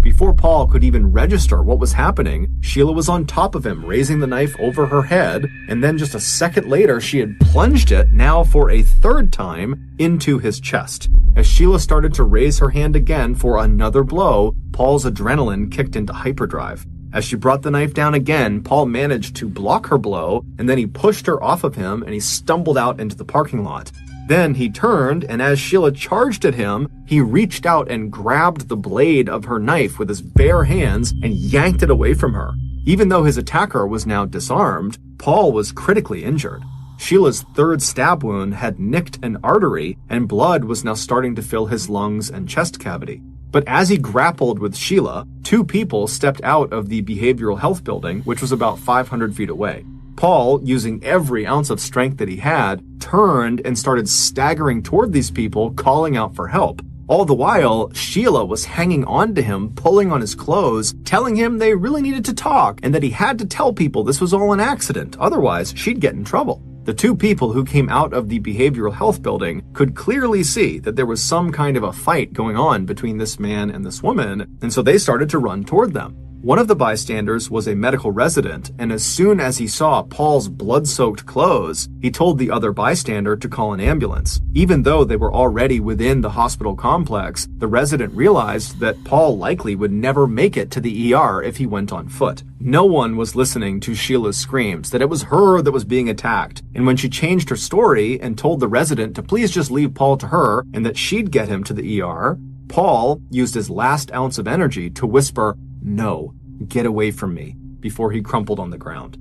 Before Paul could even register what was happening, Sheila was on top of him, raising the knife over her head, and then just a second later she had plunged it, now for a third time, into his chest. As Sheila started to raise her hand again for another blow, Paul's adrenaline kicked into hyperdrive. As she brought the knife down again, Paul managed to block her blow, and then he pushed her off of him and he stumbled out into the parking lot. Then he turned, and as Sheila charged at him, he reached out and grabbed the blade of her knife with his bare hands and yanked it away from her. Even though his attacker was now disarmed, Paul was critically injured. Sheila's third stab wound had nicked an artery, and blood was now starting to fill his lungs and chest cavity. But as he grappled with Sheila, two people stepped out of the behavioral health building, which was about 500 feet away. Paul, using every ounce of strength that he had, turned and started staggering toward these people, calling out for help. All the while, Sheila was hanging on to him, pulling on his clothes, telling him they really needed to talk and that he had to tell people this was all an accident, otherwise she'd get in trouble. The two people who came out of the behavioral health building could clearly see that there was some kind of a fight going on between this man and this woman, and so they started to run toward them. One of the bystanders was a medical resident, and as soon as he saw Paul's blood-soaked clothes, he told the other bystander to call an ambulance. Even though they were already within the hospital complex, the resident realized that Paul likely would never make it to the ER if he went on foot. No one was listening to Sheila's screams that it was her that was being attacked, and when she changed her story and told the resident to please just leave Paul to her and that she'd get him to the ER, Paul used his last ounce of energy to whisper, "No, get away from me," before he crumpled on the ground.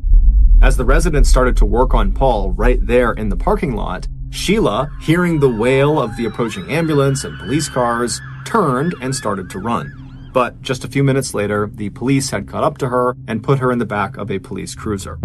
As the residents started to work on Paul right there in the parking lot, Sheila, hearing the wail of the approaching ambulance and police cars, turned and started to run. But just a few minutes later, the police had caught up to her and put her in the back of a police cruiser.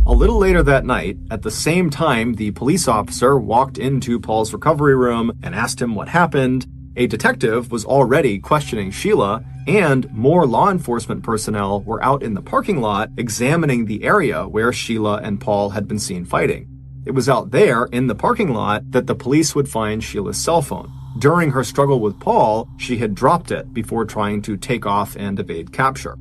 A little later that night, at the same time the police officer walked into Paul's recovery room and asked him what happened, a detective was already questioning Sheila, and more law enforcement personnel were out in the parking lot examining the area where Sheila and Paul had been seen fighting. It was out there in the parking lot that the police would find Sheila's cell phone. During her struggle with Paul, she had dropped it before trying to take off and evade capture.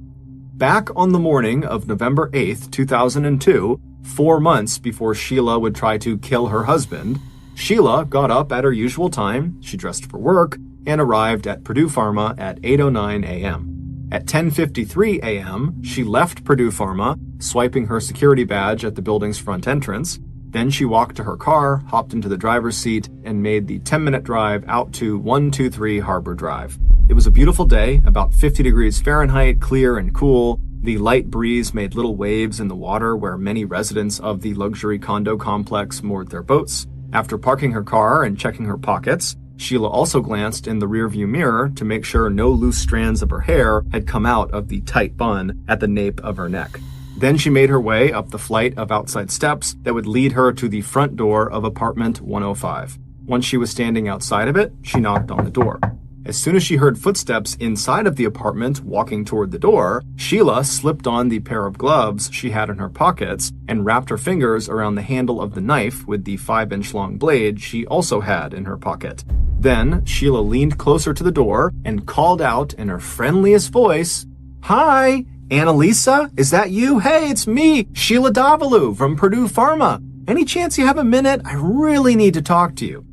Back on the morning of November 8th, 2002, 4 months before Sheila would try to kill her husband, Sheila got up at her usual time, she dressed for work, and arrived at Purdue Pharma at 8:09 a.m. At 10:53 a.m., she left Purdue Pharma, swiping her security badge at the building's front entrance. Then she walked to her car, hopped into the driver's seat, and made the 10-minute drive out to 123 Harbor Drive. It was a beautiful day, about 50 degrees Fahrenheit, clear and cool. The light breeze made little waves in the water where many residents of the luxury condo complex moored their boats. After parking her car and checking her pockets, Sheila also glanced in the rearview mirror to make sure no loose strands of her hair had come out of the tight bun at the nape of her neck. Then she made her way up the flight of outside steps that would lead her to the front door of apartment 105. Once she was standing outside of it, she knocked on the door. As soon as she heard footsteps inside of the apartment walking toward the door, Sheila slipped on the pair of gloves she had in her pockets and wrapped her fingers around the handle of the knife with the 5-inch long blade she also had in her pocket. Then, Sheila leaned closer to the door and called out in her friendliest voice, "Hi, Annalisa, is that you? Hey, it's me, Sheila Davalu from Purdue Pharma. Any chance you have a minute? I really need to talk to you."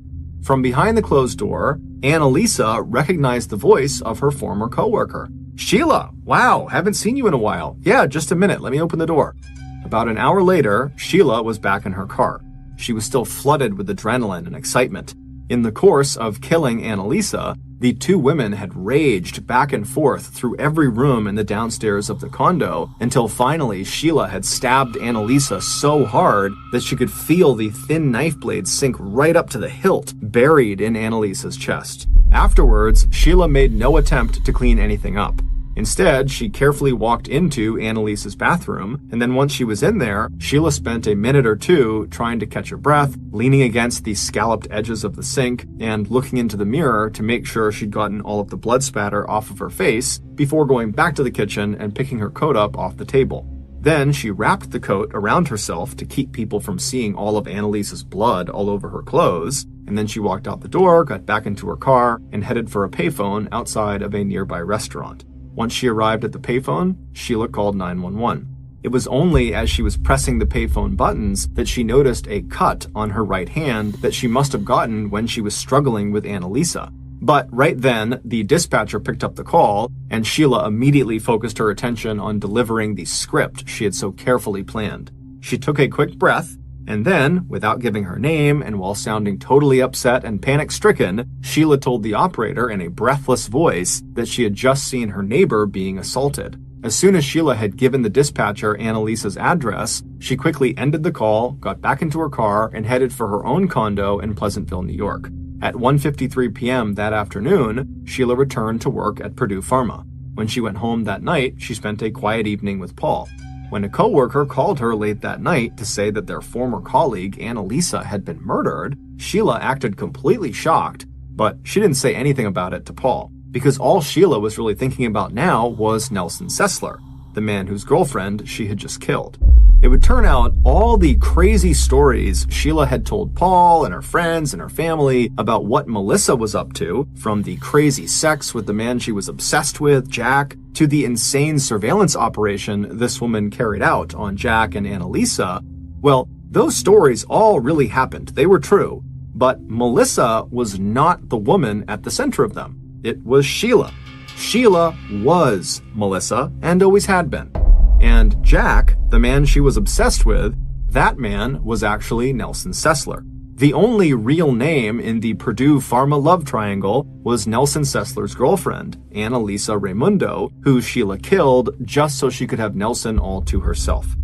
From behind the closed door, Annalisa recognized the voice of her former coworker. "Sheila, wow, haven't seen you in a while. Yeah, just a minute, let me open the door." About an hour later, Sheila was back in her car. She was still flooded with adrenaline and excitement. In the course of killing Annalisa, the two women had raged back and forth through every room in the downstairs of the condo until finally Sheila had stabbed Annalisa so hard that she could feel the thin knife blade sink right up to the hilt, buried in Annalisa's chest. Afterwards, Sheila made no attempt to clean anything up. Instead, she carefully walked into Annalisa's bathroom, and then once she was in there, Sheila spent a minute or two trying to catch her breath, leaning against the scalloped edges of the sink, and looking into the mirror to make sure she'd gotten all of the blood spatter off of her face, before going back to the kitchen and picking her coat up off the table. Then she wrapped the coat around herself to keep people from seeing all of Annalisa's blood all over her clothes, and then she walked out the door, got back into her car, and headed for a payphone outside of a nearby restaurant. Once she arrived at the payphone, Sheila called 911. It was only as she was pressing the payphone buttons that she noticed a cut on her right hand that she must have gotten when she was struggling with Annalisa. But right then, the dispatcher picked up the call, and Sheila immediately focused her attention on delivering the script she had so carefully planned. She took a quick breath, and then, without giving her name and while sounding totally upset and panic-stricken, Sheila told the operator in a breathless voice that she had just seen her neighbor being assaulted. As soon as Sheila had given the dispatcher Annalisa's address, she quickly ended the call, got back into her car, and headed for her own condo in Pleasantville, New York. At 1:53 p.m. that afternoon, Sheila returned to work at Purdue Pharma. When she went home that night, she spent a quiet evening with Paul. When a coworker called her late that night to say that their former colleague, Annalisa, had been murdered, Sheila acted completely shocked, but she didn't say anything about it to Paul, because all Sheila was really thinking about now was Nelson Sessler, the man whose girlfriend she had just killed. It would turn out all the crazy stories Sheila had told Paul and her friends and her family about what Melissa was up to, from the crazy sex with the man she was obsessed with, Jack, to the insane surveillance operation this woman carried out on Jack and Annalisa, well, those stories all really happened. They were true. But Melissa was not the woman at the center of them. It was Sheila. Sheila was Melissa and always had been. And Jack, the man she was obsessed with, that man was actually Nelson Sessler. The only real name in the Purdue Pharma love triangle was Nelson Sessler's girlfriend, Annalisa Raimundo, who Sheila killed just so she could have Nelson all to herself.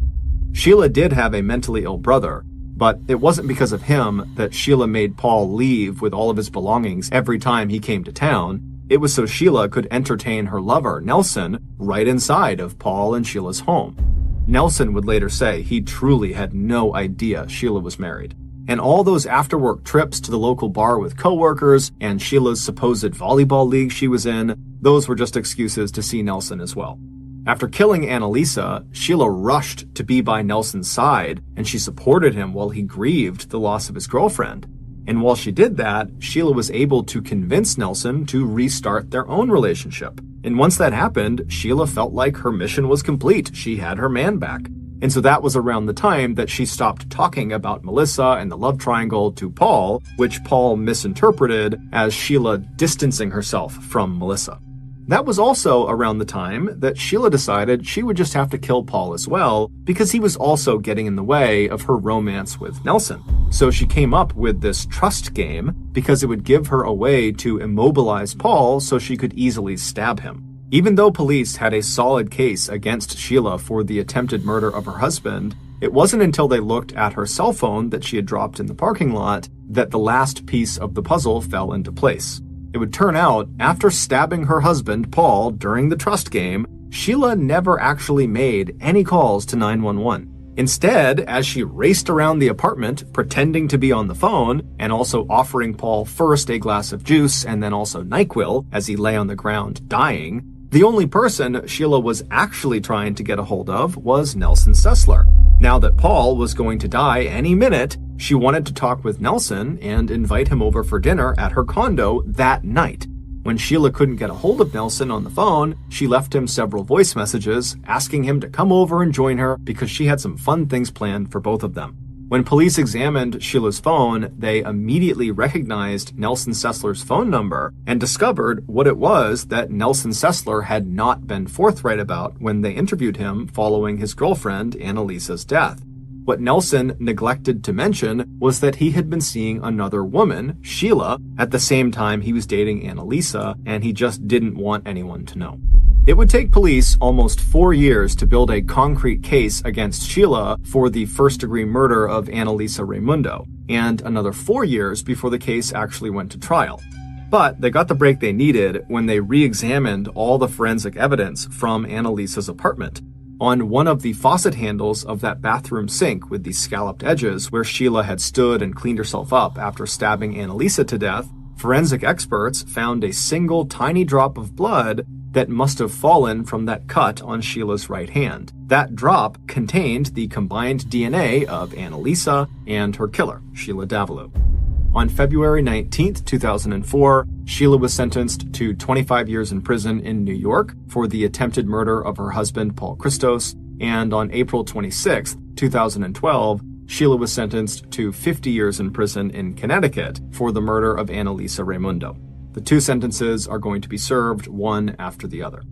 Sheila did have a mentally ill brother, but it wasn't because of him that Sheila made Paul leave with all of his belongings every time he came to town. It was so Sheila could entertain her lover, Nelson, right inside of Paul and Sheila's home. Nelson would later say he truly had no idea Sheila was married. And all those after-work trips to the local bar with coworkers and Sheila's supposed volleyball league she was in, those were just excuses to see Nelson as well. After killing Annalisa, Sheila rushed to be by Nelson's side, and she supported him while he grieved the loss of his girlfriend. And while she did that, Sheila was able to convince Nelson to restart their own relationship. And once that happened, Sheila felt like her mission was complete. She had her man back. And so that was around the time that she stopped talking about Melissa and the love triangle to Paul, which Paul misinterpreted as Sheila distancing herself from Melissa. That was also around the time that Sheila decided she would just have to kill Paul as well, because he was also getting in the way of her romance with Nelson. So she came up with this trust game because it would give her a way to immobilize Paul so she could easily stab him. Even though police had a solid case against Sheila for the attempted murder of her husband, it wasn't until they looked at her cell phone that she had dropped in the parking lot that the last piece of the puzzle fell into place. It would turn out, after stabbing her husband, Paul, during the trust game, Sheila never actually made any calls to 911. Instead, as she raced around the apartment, pretending to be on the phone, and also offering Paul first a glass of juice and then also NyQuil as he lay on the ground dying, the only person Sheila was actually trying to get a hold of was Nelson Sessler. Now that Paul was going to die any minute, she wanted to talk with Nelson and invite him over for dinner at her condo that night. When Sheila couldn't get a hold of Nelson on the phone, she left him several voice messages asking him to come over and join her because she had some fun things planned for both of them. When police examined Sheila's phone, they immediately recognized Nelson Sessler's phone number and discovered what it was that Nelson Sessler had not been forthright about when they interviewed him following his girlfriend Annalisa's death. What Nelson neglected to mention was that he had been seeing another woman, Sheila, at the same time he was dating Annalisa, and he just didn't want anyone to know. It would take police almost 4 years to build a concrete case against Sheila for the first-degree murder of Annalisa Raimundo, and another 4 years before the case actually went to trial. But they got the break they needed when they re-examined all the forensic evidence from Annalisa's apartment. On one of the faucet handles of that bathroom sink with the scalloped edges where Sheila had stood and cleaned herself up after stabbing Annalisa to death, forensic experts found a single tiny drop of blood that must have fallen from that cut on Sheila's right hand. That drop contained the combined DNA of Annalisa and her killer, Sheila Davalloo. On February 19, 2004, Sheila was sentenced to 25 years in prison in New York for the attempted murder of her husband, Paul Christos, and on April 26, 2012, Sheila was sentenced to 50 years in prison in Connecticut for the murder of Annalisa Raimundo. The two sentences are going to be served one after the other.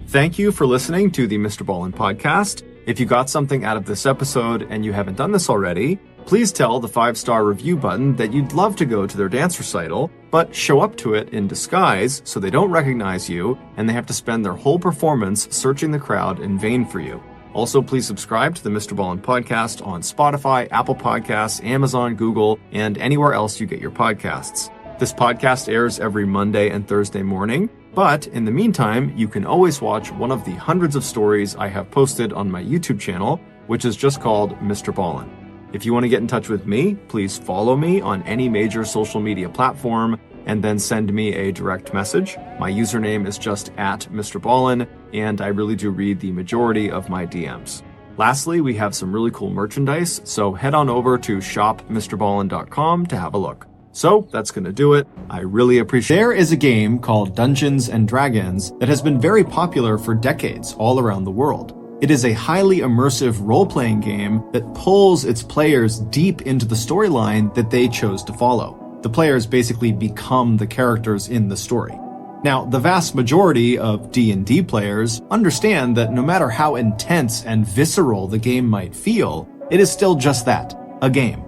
Thank you for listening to the MrBallen podcast. If you got something out of this episode and you haven't done this already, please tell the 5-star review button that you'd love to go to their dance recital, but show up to it in disguise so they don't recognize you and they have to spend their whole performance searching the crowd in vain for you. Also, please subscribe to the MrBallen podcast on Spotify, Apple Podcasts, Amazon, Google, and anywhere else you get your podcasts. This podcast airs every Monday and Thursday morning, but in the meantime, you can always watch one of the hundreds of stories I have posted on my YouTube channel, which is just called MrBallen. If you want to get in touch with me, please follow me on any major social media platform and then send me a direct message. My username is just @MrBallen, and I really do read the majority of my DMs. Lastly, we have some really cool merchandise, so head on over to shopmrballen.com to have a look. So that's going to do it. I really appreciate it. There is a game called Dungeons and Dragons that has been very popular for decades all around the world. It is a highly immersive role-playing game that pulls its players deep into the storyline that they chose to follow. The players basically become the characters in the story. Now, the vast majority of D&D players understand that no matter how intense and visceral the game might feel, it is still just that, a game.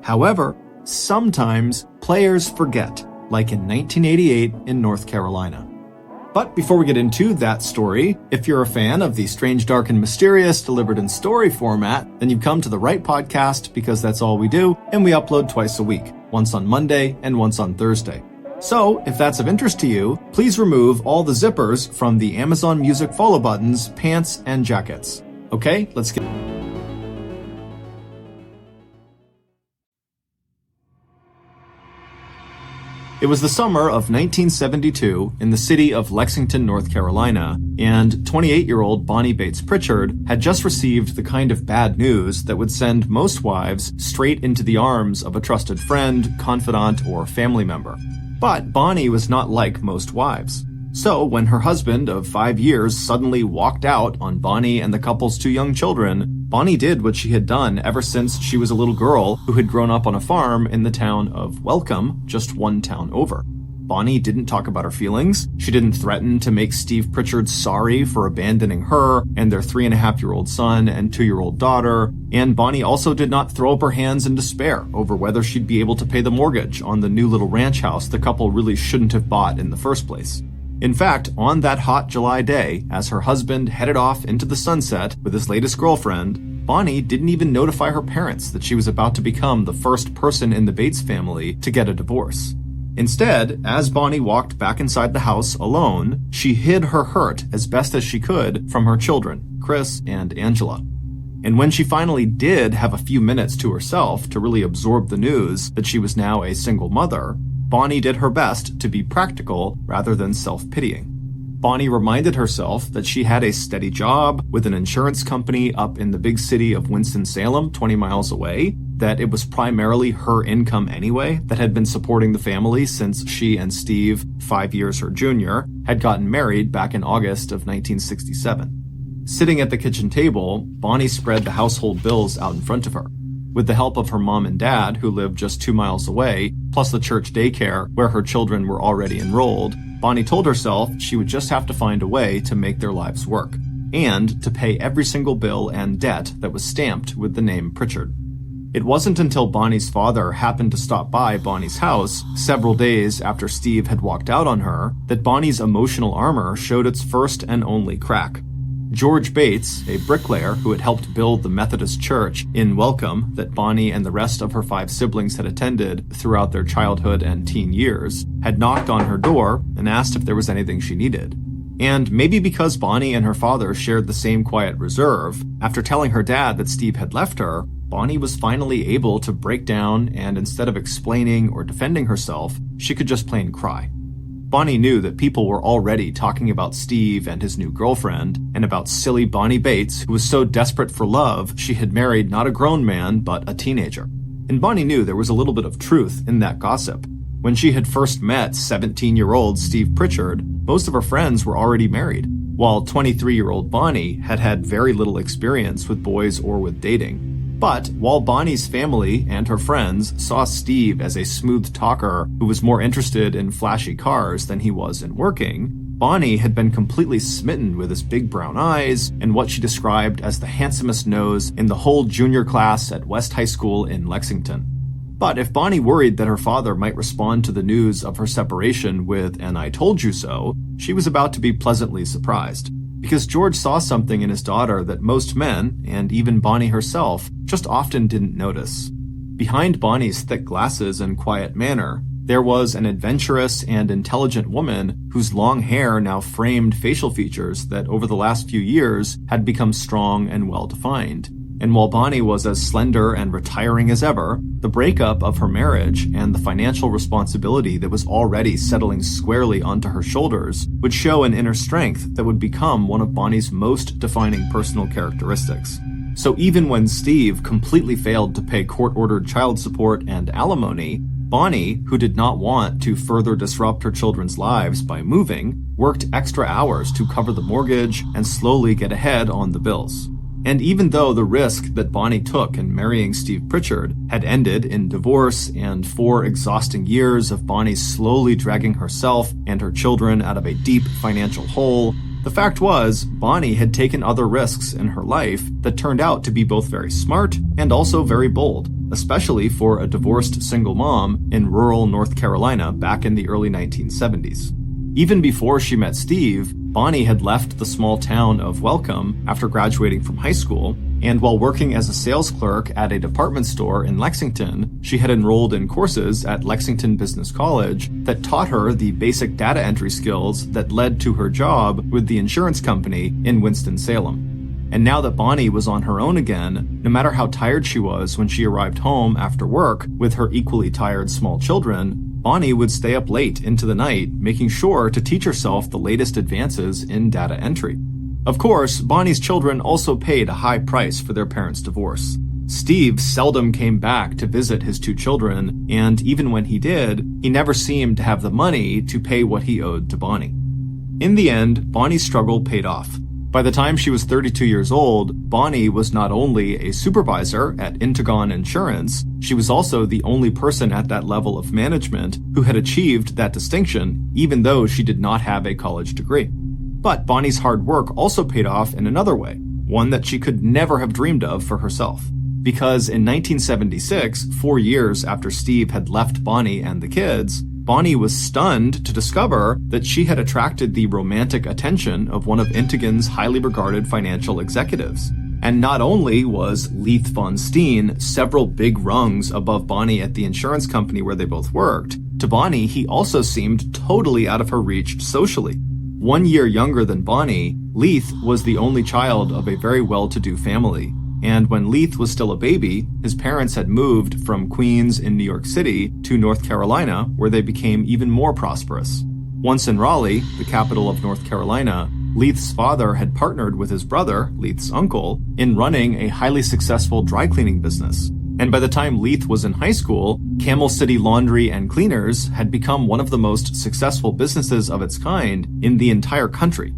However, sometimes players forget, like in 1988 in North Carolina. But before we get into that story, if you're a fan of the strange, dark, and mysterious delivered in story format, then you've come to the right podcast because that's all we do, and we upload twice a week, once on Monday and once on Thursday. So, if that's of interest to you, please remove all the zippers from the Amazon Music follow buttons, pants, and jackets. Okay, let's get... It was the summer of 1972 in the city of Lexington, North Carolina, and 28-year-old Bonnie Bates Pritchard had just received the kind of bad news that would send most wives straight into the arms of a trusted friend, confidant, or family member. But Bonnie was not like most wives. So when her husband of 5 years suddenly walked out on Bonnie and the couple's 2 young children, Bonnie did what she had done ever since she was a little girl who had grown up on a farm in the town of Welcome, just one town over. Bonnie didn't talk about her feelings. She didn't threaten to make Steve Pritchard sorry for abandoning her and their 3.5-year-old son and 2-year-old daughter. And Bonnie also did not throw up her hands in despair over whether she'd be able to pay the mortgage on the new little ranch house the couple really shouldn't have bought in the first place. In fact, on that hot July day, as her husband headed off into the sunset with his latest girlfriend, Bonnie didn't even notify her parents that she was about to become the first person in the Bates family to get a divorce. Instead, as Bonnie walked back inside the house alone, she hid her hurt as best as she could from her children, Chris and Angela. And when she finally did have a few minutes to herself to really absorb the news that she was now a single mother, Bonnie did her best to be practical rather than self-pitying. Bonnie reminded herself that she had a steady job with an insurance company up in the big city of Winston-Salem, 20 miles away, that it was primarily her income anyway that had been supporting the family since she and Steve, 5 years her junior, had gotten married back in August of 1967. Sitting at the kitchen table, Bonnie spread the household bills out in front of her. With the help of her mom and dad, who lived just 2 miles away, plus the church daycare where her children were already enrolled, Bonnie told herself she would just have to find a way to make their lives work, and to pay every single bill and debt that was stamped with the name Pritchard. It wasn't until Bonnie's father happened to stop by Bonnie's house several days after Steve had walked out on her that Bonnie's emotional armor showed its first and only crack. George Bates, a bricklayer who had helped build the Methodist church in Welcome that Bonnie and the rest of her 5 siblings had attended throughout their childhood and teen years, had knocked on her door and asked if there was anything she needed. And maybe because Bonnie and her father shared the same quiet reserve, after telling her dad that Steve had left her, Bonnie was finally able to break down, and instead of explaining or defending herself, she could just plain cry. Bonnie knew that people were already talking about Steve and his new girlfriend, and about silly Bonnie Bates, who was so desperate for love she had married not a grown man, but a teenager. And Bonnie knew there was a little bit of truth in that gossip. When she had first met 17-year-old Steve Pritchard, most of her friends were already married, while 23-year-old Bonnie had had very little experience with boys or with dating. But while Bonnie's family and her friends saw Steve as a smooth talker who was more interested in flashy cars than he was in working, Bonnie had been completely smitten with his big brown eyes and what she described as the handsomest nose in the whole junior class at West High School in Lexington. But if Bonnie worried that her father might respond to the news of her separation with an "I told you so," she was about to be pleasantly surprised. Because George saw something in his daughter that most men, and even Bonnie herself, just often didn't notice. Behind Bonnie's thick glasses and quiet manner, there was an adventurous and intelligent woman whose long hair now framed facial features that over the last few years had become strong and well-defined. And while Bonnie was as slender and retiring as ever, the breakup of her marriage and the financial responsibility that was already settling squarely onto her shoulders would show an inner strength that would become one of Bonnie's most defining personal characteristics. So even when Steve completely failed to pay court-ordered child support and alimony, Bonnie, who did not want to further disrupt her children's lives by moving, worked extra hours to cover the mortgage and slowly get ahead on the bills. And even though the risk that Bonnie took in marrying Steve Pritchard had ended in divorce and 4 exhausting years of Bonnie slowly dragging herself and her children out of a deep financial hole, the fact was, Bonnie had taken other risks in her life that turned out to be both very smart and also very bold, especially for a divorced single mom in rural North Carolina back in the early 1970s. Even before she met Steve, Bonnie had left the small town of Welcome after graduating from high school, and while working as a sales clerk at a department store in Lexington, she had enrolled in courses at Lexington Business College that taught her the basic data entry skills that led to her job with the insurance company in Winston-Salem. And now that Bonnie was on her own again, no matter how tired she was when she arrived home after work with her equally tired small children, Bonnie would stay up late into the night, making sure to teach herself the latest advances in data entry. Of course, Bonnie's children also paid a high price for their parents' divorce. Steve seldom came back to visit his 2 children, and even when he did, he never seemed to have the money to pay what he owed to Bonnie. In the end, Bonnie's struggle paid off. By the time she was 32 years old, Bonnie was not only a supervisor at Intagon Insurance, she was also the only person at that level of management who had achieved that distinction, even though she did not have a college degree. But Bonnie's hard work also paid off in another way, one that she could never have dreamed of for herself. Because in 1976, 4 years after Steve had left Bonnie and the kids, Bonnie was stunned to discover that she had attracted the romantic attention of one of Intagon's highly regarded financial executives. And not only was Leith von Steen several big rungs above Bonnie at the insurance company where they both worked, To Bonnie, he also seemed totally out of her reach socially. 1 year younger than Bonnie, Leith was the only child of a very well-to-do family. And when Leith was still a baby, his parents had moved from Queens in New York City to North Carolina, where they became even more prosperous. Once in Raleigh, the capital of North Carolina, Leith's father had partnered with his brother, Leith's uncle, in running a highly successful dry cleaning business. And by the time Leith was in high school, Camel City Laundry and Cleaners had become one of the most successful businesses of its kind in the entire country.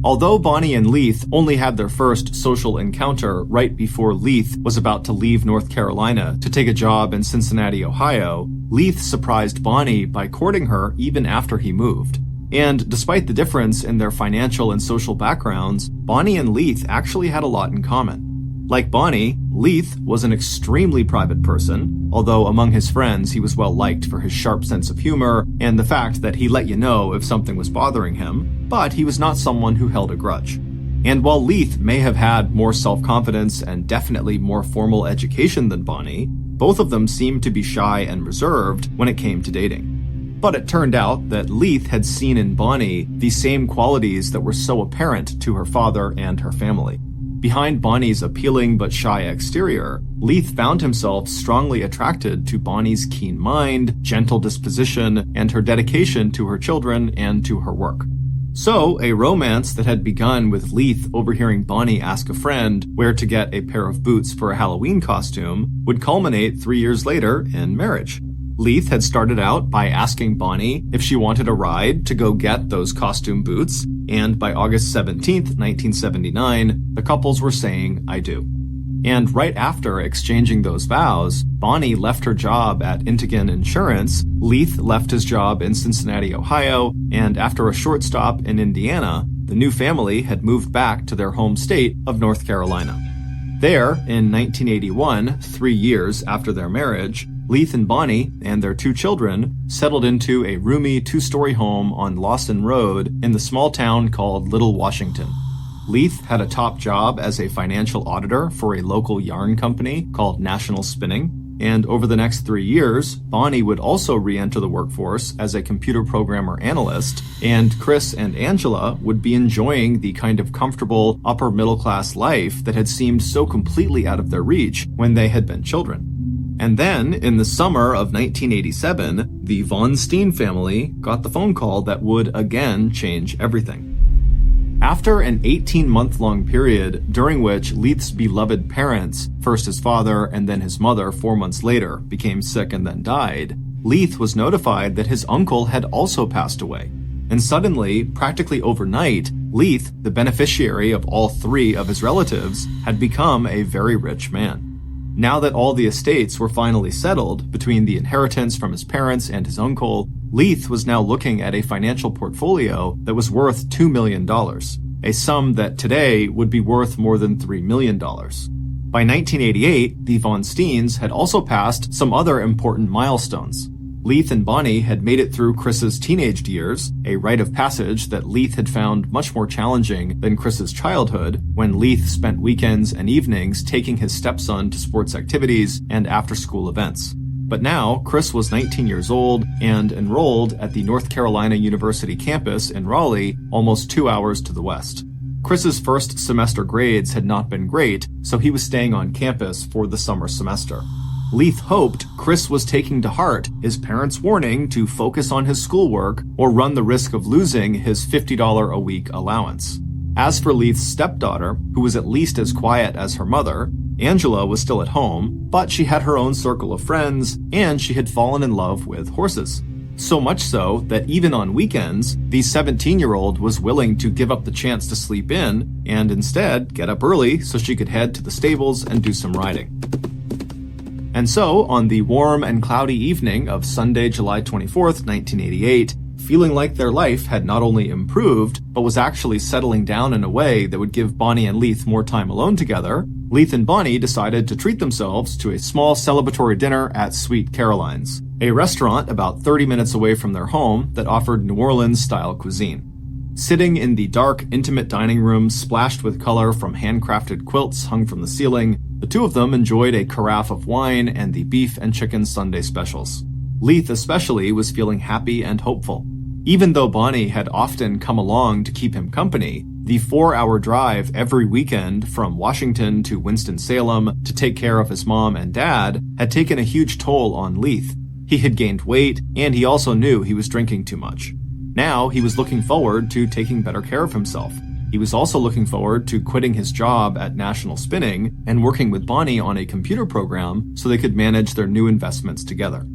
Although Bonnie and Leith only had their first social encounter right before Leith was about to leave North Carolina to take a job in Cincinnati, Ohio, Leith surprised Bonnie by courting her even after he moved. And despite the difference in their financial and social backgrounds, Bonnie and Leith actually had a lot in common. Like Bonnie, Leith was an extremely private person, although among his friends he was well liked for his sharp sense of humor and the fact that he let you know if something was bothering him, but he was not someone who held a grudge. And while Leith may have had more self-confidence and definitely more formal education than Bonnie, both of them seemed to be shy and reserved when it came to dating. But it turned out that Leith had seen in Bonnie the same qualities that were so apparent to her father and her family. Behind Bonnie's appealing but shy exterior, Leith found himself strongly attracted to Bonnie's keen mind, gentle disposition, and her dedication to her children and to her work. So, a romance that had begun with Leith overhearing Bonnie ask a friend where to get a pair of boots for a Halloween costume would culminate 3 years later in marriage. Leith had started out by asking Bonnie if she wanted a ride to go get those costume boots, and by August 17th, 1979, the couples were saying, "I do." And right after exchanging those vows, Bonnie left her job at Intigan Insurance, Leith left his job in Cincinnati, Ohio, and after a short stop in Indiana, the new family had moved back to their home state of North Carolina. There, in 1981, 3 years after their marriage, Leith and Bonnie and their 2 children settled into a roomy 2-story home on Lawson Road in the small town called Little Washington. Leith had a top job as a financial auditor for a local yarn company called National Spinning, and over the next 3 years, Bonnie would also re-enter the workforce as a computer programmer analyst, and Chris and Angela would be enjoying the kind of comfortable upper-middle-class life that had seemed so completely out of their reach when they had been children. And then, in the summer of 1987, the Von Steen family got the phone call that would again change everything. After an 18-month-long period during which Leith's beloved parents, first his father and then his mother 4 months later, became sick and then died, Leith was notified that his uncle had also passed away. And suddenly, practically overnight, Leith, the beneficiary of all 3 of his relatives, had become a very rich man. Now that all the estates were finally settled between the inheritance from his parents and his uncle, Leith was now looking at a financial portfolio that was worth $2 million, a sum that today would be worth more than $3 million. By 1988, the Von Steens had also passed some other important milestones. Leith and Bonnie had made it through Chris's teenage years, a rite of passage that Leith had found much more challenging than Chris's childhood, when Leith spent weekends and evenings taking his stepson to sports activities and after-school events. But now, Chris was 19 years old and enrolled at the North Carolina University campus in Raleigh, almost 2 hours to the west. Chris's first semester grades had not been great, so he was staying on campus for the summer semester. Leith hoped Chris was taking to heart his parents' warning to focus on his schoolwork or run the risk of losing his $50 a week allowance. As for Leith's stepdaughter, who was at least as quiet as her mother, Angela was still at home, but she had her own circle of friends, and she had fallen in love with horses. So much so that even on weekends, the 17-year-old was willing to give up the chance to sleep in and instead get up early so she could head to the stables and do some riding. And so, on the warm and cloudy evening of Sunday, July 24th, 1988, feeling like their life had not only improved, but was actually settling down in a way that would give Bonnie and Leith more time alone together, Leith and Bonnie decided to treat themselves to a small celebratory dinner at Sweet Caroline's, a restaurant about 30 minutes away from their home that offered New Orleans-style cuisine. Sitting in the dark, intimate dining room splashed with color from handcrafted quilts hung from the ceiling, the two of them enjoyed a carafe of wine and the beef and chicken Sunday specials. Leith especially was feeling happy and hopeful. Even though Bonnie had often come along to keep him company, the 4-hour drive every weekend from Washington to Winston-Salem to take care of his mom and dad had taken a huge toll on Leith. He had gained weight, and he also knew he was drinking too much. Now he was looking forward to taking better care of himself. He was also looking forward to quitting his job at National Spinning and working with Bonnie on a computer program so they could manage their new investments together.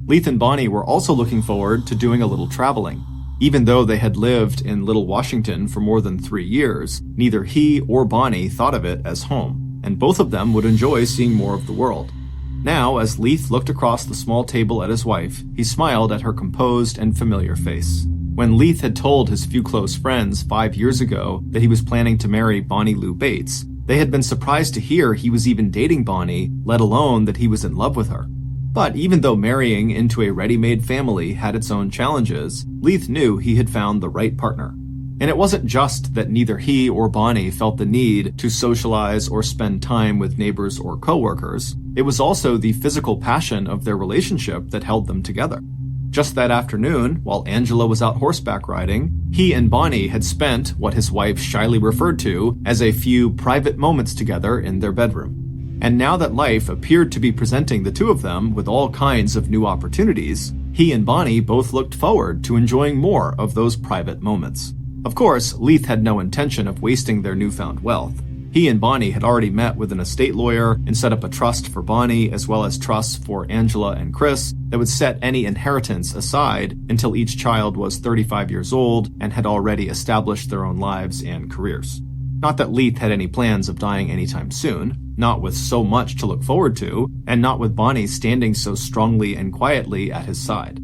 Leith and Bonnie were also looking forward to doing a little traveling. Even though they had lived in Little Washington for more than 3 years, neither he or Bonnie thought of it as home, and both of them would enjoy seeing more of the world. Now, as Leith looked across the small table at his wife, he smiled at her composed and familiar face. When Leith had told his few close friends 5 years ago that he was planning to marry Bonnie Lou Bates, they had been surprised to hear he was even dating Bonnie, let alone that he was in love with her. But even though marrying into a ready-made family had its own challenges, Leith knew he had found the right partner. And it wasn't just that neither he or Bonnie felt the need to socialize or spend time with neighbors or coworkers. It was also the physical passion of their relationship that held them together. Just that afternoon, while Angela was out horseback riding, he and Bonnie had spent what his wife shyly referred to as a few private moments together in their bedroom. And now that life appeared to be presenting the two of them with all kinds of new opportunities, he and Bonnie both looked forward to enjoying more of those private moments. Of course, Leith had no intention of wasting their newfound wealth. He and Bonnie had already met with an estate lawyer and set up a trust for Bonnie as well as trusts for Angela and Chris that would set any inheritance aside until each child was 35 years old and had already established their own lives and careers. Not that Leith had any plans of dying anytime soon, not with so much to look forward to, and not with Bonnie standing so strongly and quietly at his side.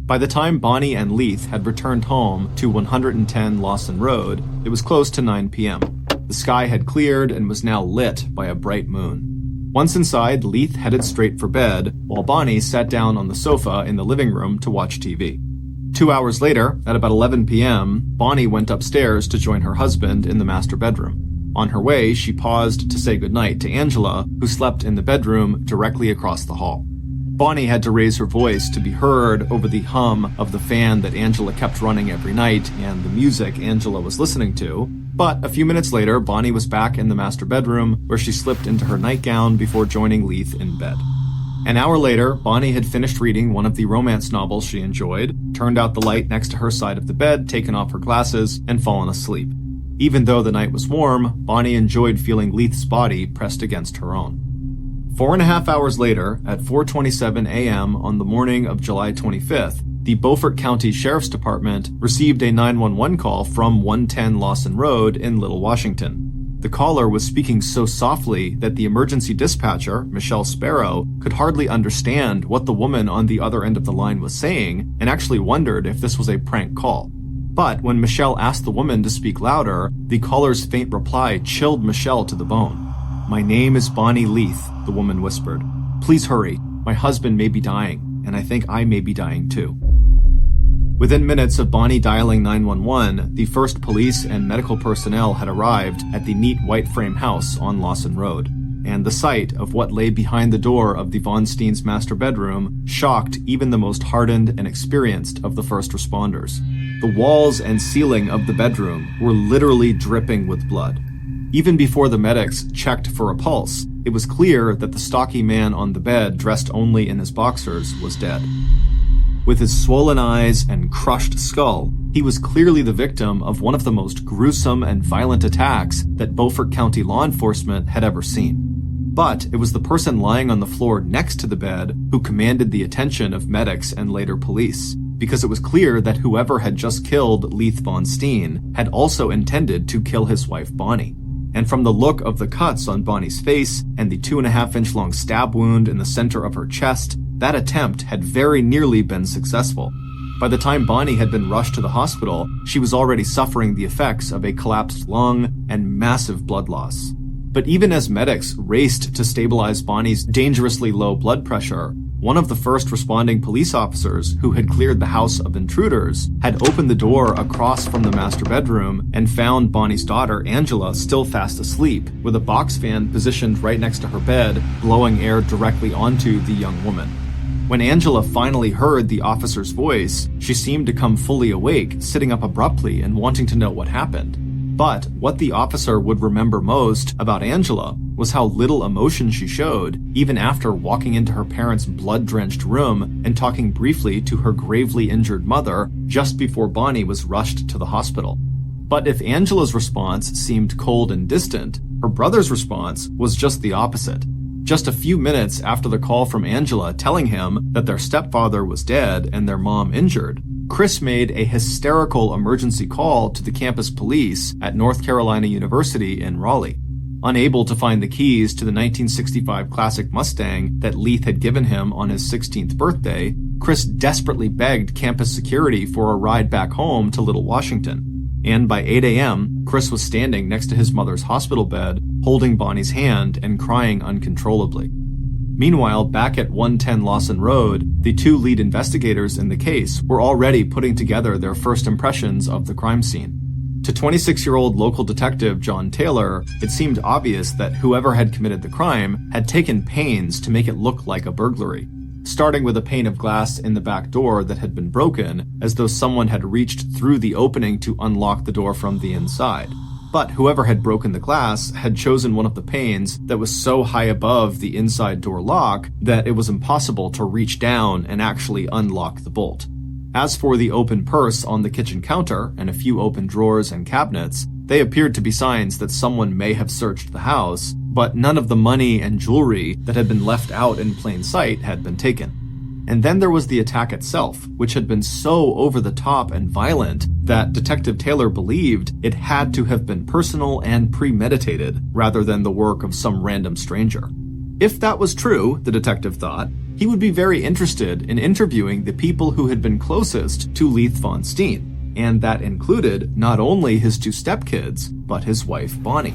By the time Bonnie and Leith had returned home to 110 Lawson Road, it was close to 9 p.m. The sky had cleared and was now lit by a bright moon. Once inside, Leith headed straight for bed, while Bonnie sat down on the sofa in the living room to watch TV. 2 hours later, at about 11 p.m., Bonnie went upstairs to join her husband in the master bedroom. On her way, she paused to say goodnight to Angela, who slept in the bedroom directly across the hall. Bonnie had to raise her voice to be heard over the hum of the fan that Angela kept running every night and the music Angela was listening to, but a few minutes later, Bonnie was back in the master bedroom, where she slipped into her nightgown before joining Leith in bed. An hour later, Bonnie had finished reading one of the romance novels she enjoyed, turned out the light next to her side of the bed, taken off her glasses, and fallen asleep. Even though the night was warm, Bonnie enjoyed feeling Leith's body pressed against her own. 4.5 hours later, at 4:27 a.m. on the morning of July 25th, the Beaufort County Sheriff's Department received a 911 call from 110 Lawson Road in Little Washington. The caller was speaking so softly that the emergency dispatcher, Michelle Sparrow, could hardly understand what the woman on the other end of the line was saying and actually wondered if this was a prank call. But when Michelle asked the woman to speak louder, the caller's faint reply chilled Michelle to the bone. "My name is Bonnie Leith," the woman whispered. "Please hurry. My husband may be dying, and I think I may be dying too." Within minutes of Bonnie dialing 911, the first police and medical personnel had arrived at the neat white frame house on Lawson Road, and the sight of what lay behind the door of the Von Steens' master bedroom shocked even the most hardened and experienced of the first responders. The walls and ceiling of the bedroom were literally dripping with blood. Even before the medics checked for a pulse, it was clear that the stocky man on the bed, dressed only in his boxers, was dead. With his swollen eyes and crushed skull, he was clearly the victim of one of the most gruesome and violent attacks that Beaufort County law enforcement had ever seen. But it was the person lying on the floor next to the bed who commanded the attention of medics and later police, because it was clear that whoever had just killed Leith Von Steen had also intended to kill his wife Bonnie. And from the look of the cuts on Bonnie's face and the 2.5-inch long stab wound in the center of her chest, that attempt had very nearly been successful. By the time Bonnie had been rushed to the hospital, she was already suffering the effects of a collapsed lung and massive blood loss. But even as medics raced to stabilize Bonnie's dangerously low blood pressure, one of the first responding police officers who had cleared the house of intruders had opened the door across from the master bedroom and found Bonnie's daughter, Angela, still fast asleep, with a box fan positioned right next to her bed, blowing air directly onto the young woman. When Angela finally heard the officer's voice, she seemed to come fully awake, sitting up abruptly and wanting to know what happened. But what the officer would remember most about Angela was how little emotion she showed, even after walking into her parents' blood-drenched room and talking briefly to her gravely injured mother just before Bonnie was rushed to the hospital. But if Angela's response seemed cold and distant, her brother's response was just the opposite. Just a few minutes after the call from Angela telling him that their stepfather was dead and their mom injured, Chris made a hysterical emergency call to the campus police at North Carolina University in Raleigh. Unable to find the keys to the 1965 classic Mustang that Leith had given him on his 16th birthday, Chris desperately begged campus security for a ride back home to Little Washington. And by 8 a.m., Chris was standing next to his mother's hospital bed, holding Bonnie's hand and crying uncontrollably. Meanwhile, back at 110 Lawson Road, the two lead investigators in the case were already putting together their first impressions of the crime scene. To 26-year-old local detective John Taylor, it seemed obvious that whoever had committed the crime had taken pains to make it look like a burglary, starting with a pane of glass in the back door that had been broken, as though someone had reached through the opening to unlock the door from the inside. But whoever had broken the glass had chosen one of the panes that was so high above the inside door lock that it was impossible to reach down and actually unlock the bolt. As for the open purse on the kitchen counter and a few open drawers and cabinets, they appeared to be signs that someone may have searched the house, but none of the money and jewelry that had been left out in plain sight had been taken. And then there was the attack itself, which had been so over the top and violent that Detective Taylor believed it had to have been personal and premeditated rather than the work of some random stranger. If that was true, the detective thought, he would be very interested in interviewing the people who had been closest to Leith Von Steen, and that included not only his two stepkids, but his wife Bonnie.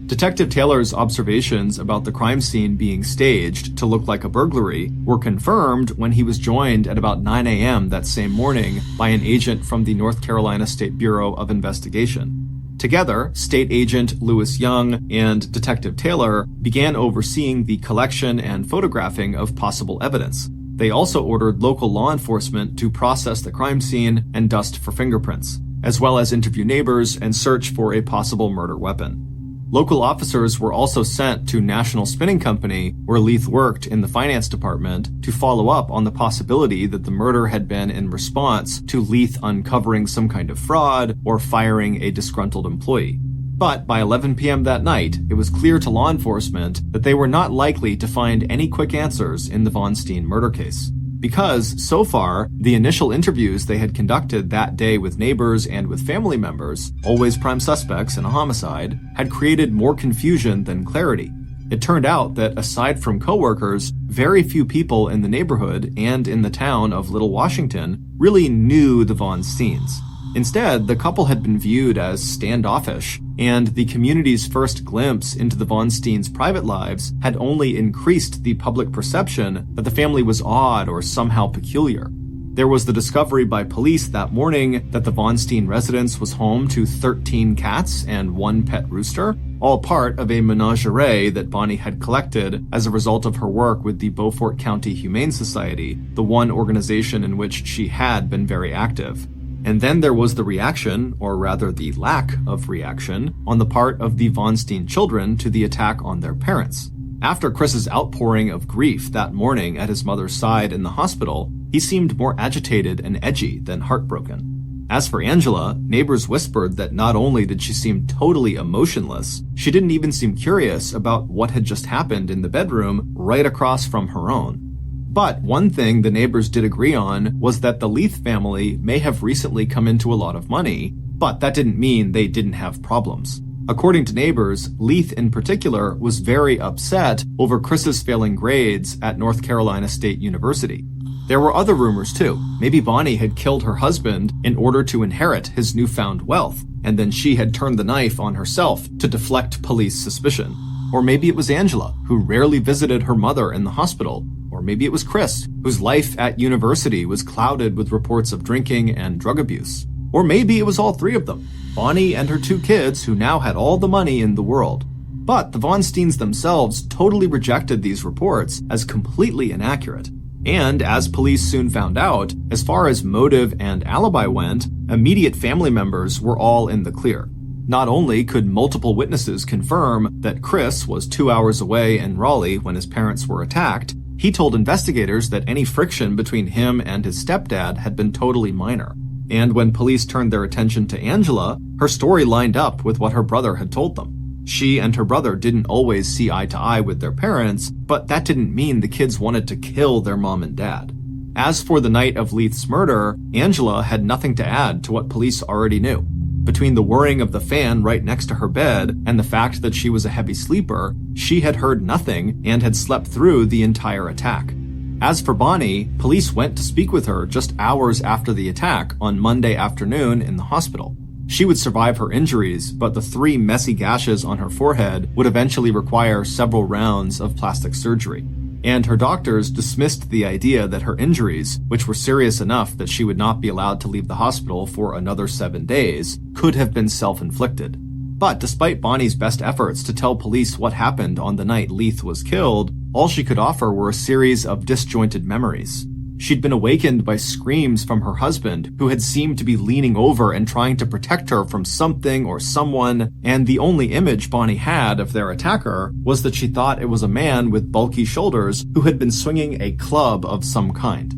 Detective Taylor's observations about the crime scene being staged to look like a burglary were confirmed when he was joined at about 9 a.m. that same morning by an agent from the North Carolina State Bureau of Investigation. Together, State Agent Lewis Young and Detective Taylor began overseeing the collection and photographing of possible evidence. They also ordered local law enforcement to process the crime scene and dust for fingerprints, as well as interview neighbors and search for a possible murder weapon. Local officers were also sent to National Spinning Company, where Leith worked in the finance department, to follow up on the possibility that the murder had been in response to Leith uncovering some kind of fraud or firing a disgruntled employee. But by 11 p.m. that night, it was clear to law enforcement that they were not likely to find any quick answers in the Von Steen murder case. Because, so far, the initial interviews they had conducted that day with neighbors and with family members, always prime suspects in a homicide, had created more confusion than clarity. It turned out that aside from coworkers, very few people in the neighborhood and in the town of Little Washington really knew the Von Steens. Instead, the couple had been viewed as standoffish, and the community's first glimpse into the Von Steens' private lives had only increased the public perception that the family was odd or somehow peculiar. There was the discovery by police that morning that the Von Steen residence was home to 13 cats and one pet rooster, all part of a menagerie that Bonnie had collected as a result of her work with the Beaufort County Humane Society, the one organization in which she had been very active. And then there was the reaction, or rather the lack of reaction, on the part of the Von Steen children to the attack on their parents. After Chris's outpouring of grief that morning at his mother's side in the hospital, he seemed more agitated and edgy than heartbroken. As for Angela, neighbors whispered that not only did she seem totally emotionless, she didn't even seem curious about what had just happened in the bedroom right across from her own. But one thing the neighbors did agree on was that the Leith family may have recently come into a lot of money, but that didn't mean they didn't have problems. According to neighbors, Leith in particular was very upset over Chris's failing grades at North Carolina State University. There were other rumors too. Maybe Bonnie had killed her husband in order to inherit his newfound wealth, and then she had turned the knife on herself to deflect police suspicion. Or maybe it was Angela, who rarely visited her mother in the hospital. Or maybe it was Chris, whose life at university was clouded with reports of drinking and drug abuse. Or maybe it was all three of them, Bonnie and her two kids who now had all the money in the world. But the Von Steens themselves totally rejected these reports as completely inaccurate. And as police soon found out, as far as motive and alibi went, immediate family members were all in the clear. Not only could multiple witnesses confirm that Chris was 2 hours away in Raleigh when his parents were attacked, he told investigators that any friction between him and his stepdad had been totally minor. And when police turned their attention to Angela, her story lined up with what her brother had told them. She and her brother didn't always see eye to eye with their parents, but that didn't mean the kids wanted to kill their mom and dad. As for the night of Leith's murder, Angela had nothing to add to what police already knew. Between the whirring of the fan right next to her bed and the fact that she was a heavy sleeper, she had heard nothing and had slept through the entire attack. As for Bonnie, police went to speak with her just hours after the attack on Monday afternoon in the hospital. She would survive her injuries, but the 3 messy gashes on her forehead would eventually require several rounds of plastic surgery. And her doctors dismissed the idea that her injuries, which were serious enough that she would not be allowed to leave the hospital for another 7 days, could have been self-inflicted. But despite Bonnie's best efforts to tell police what happened on the night Leith was killed, all she could offer were a series of disjointed memories. She'd been awakened by screams from her husband, who had seemed to be leaning over and trying to protect her from something or someone, and the only image Bonnie had of their attacker was that she thought it was a man with bulky shoulders who had been swinging a club of some kind.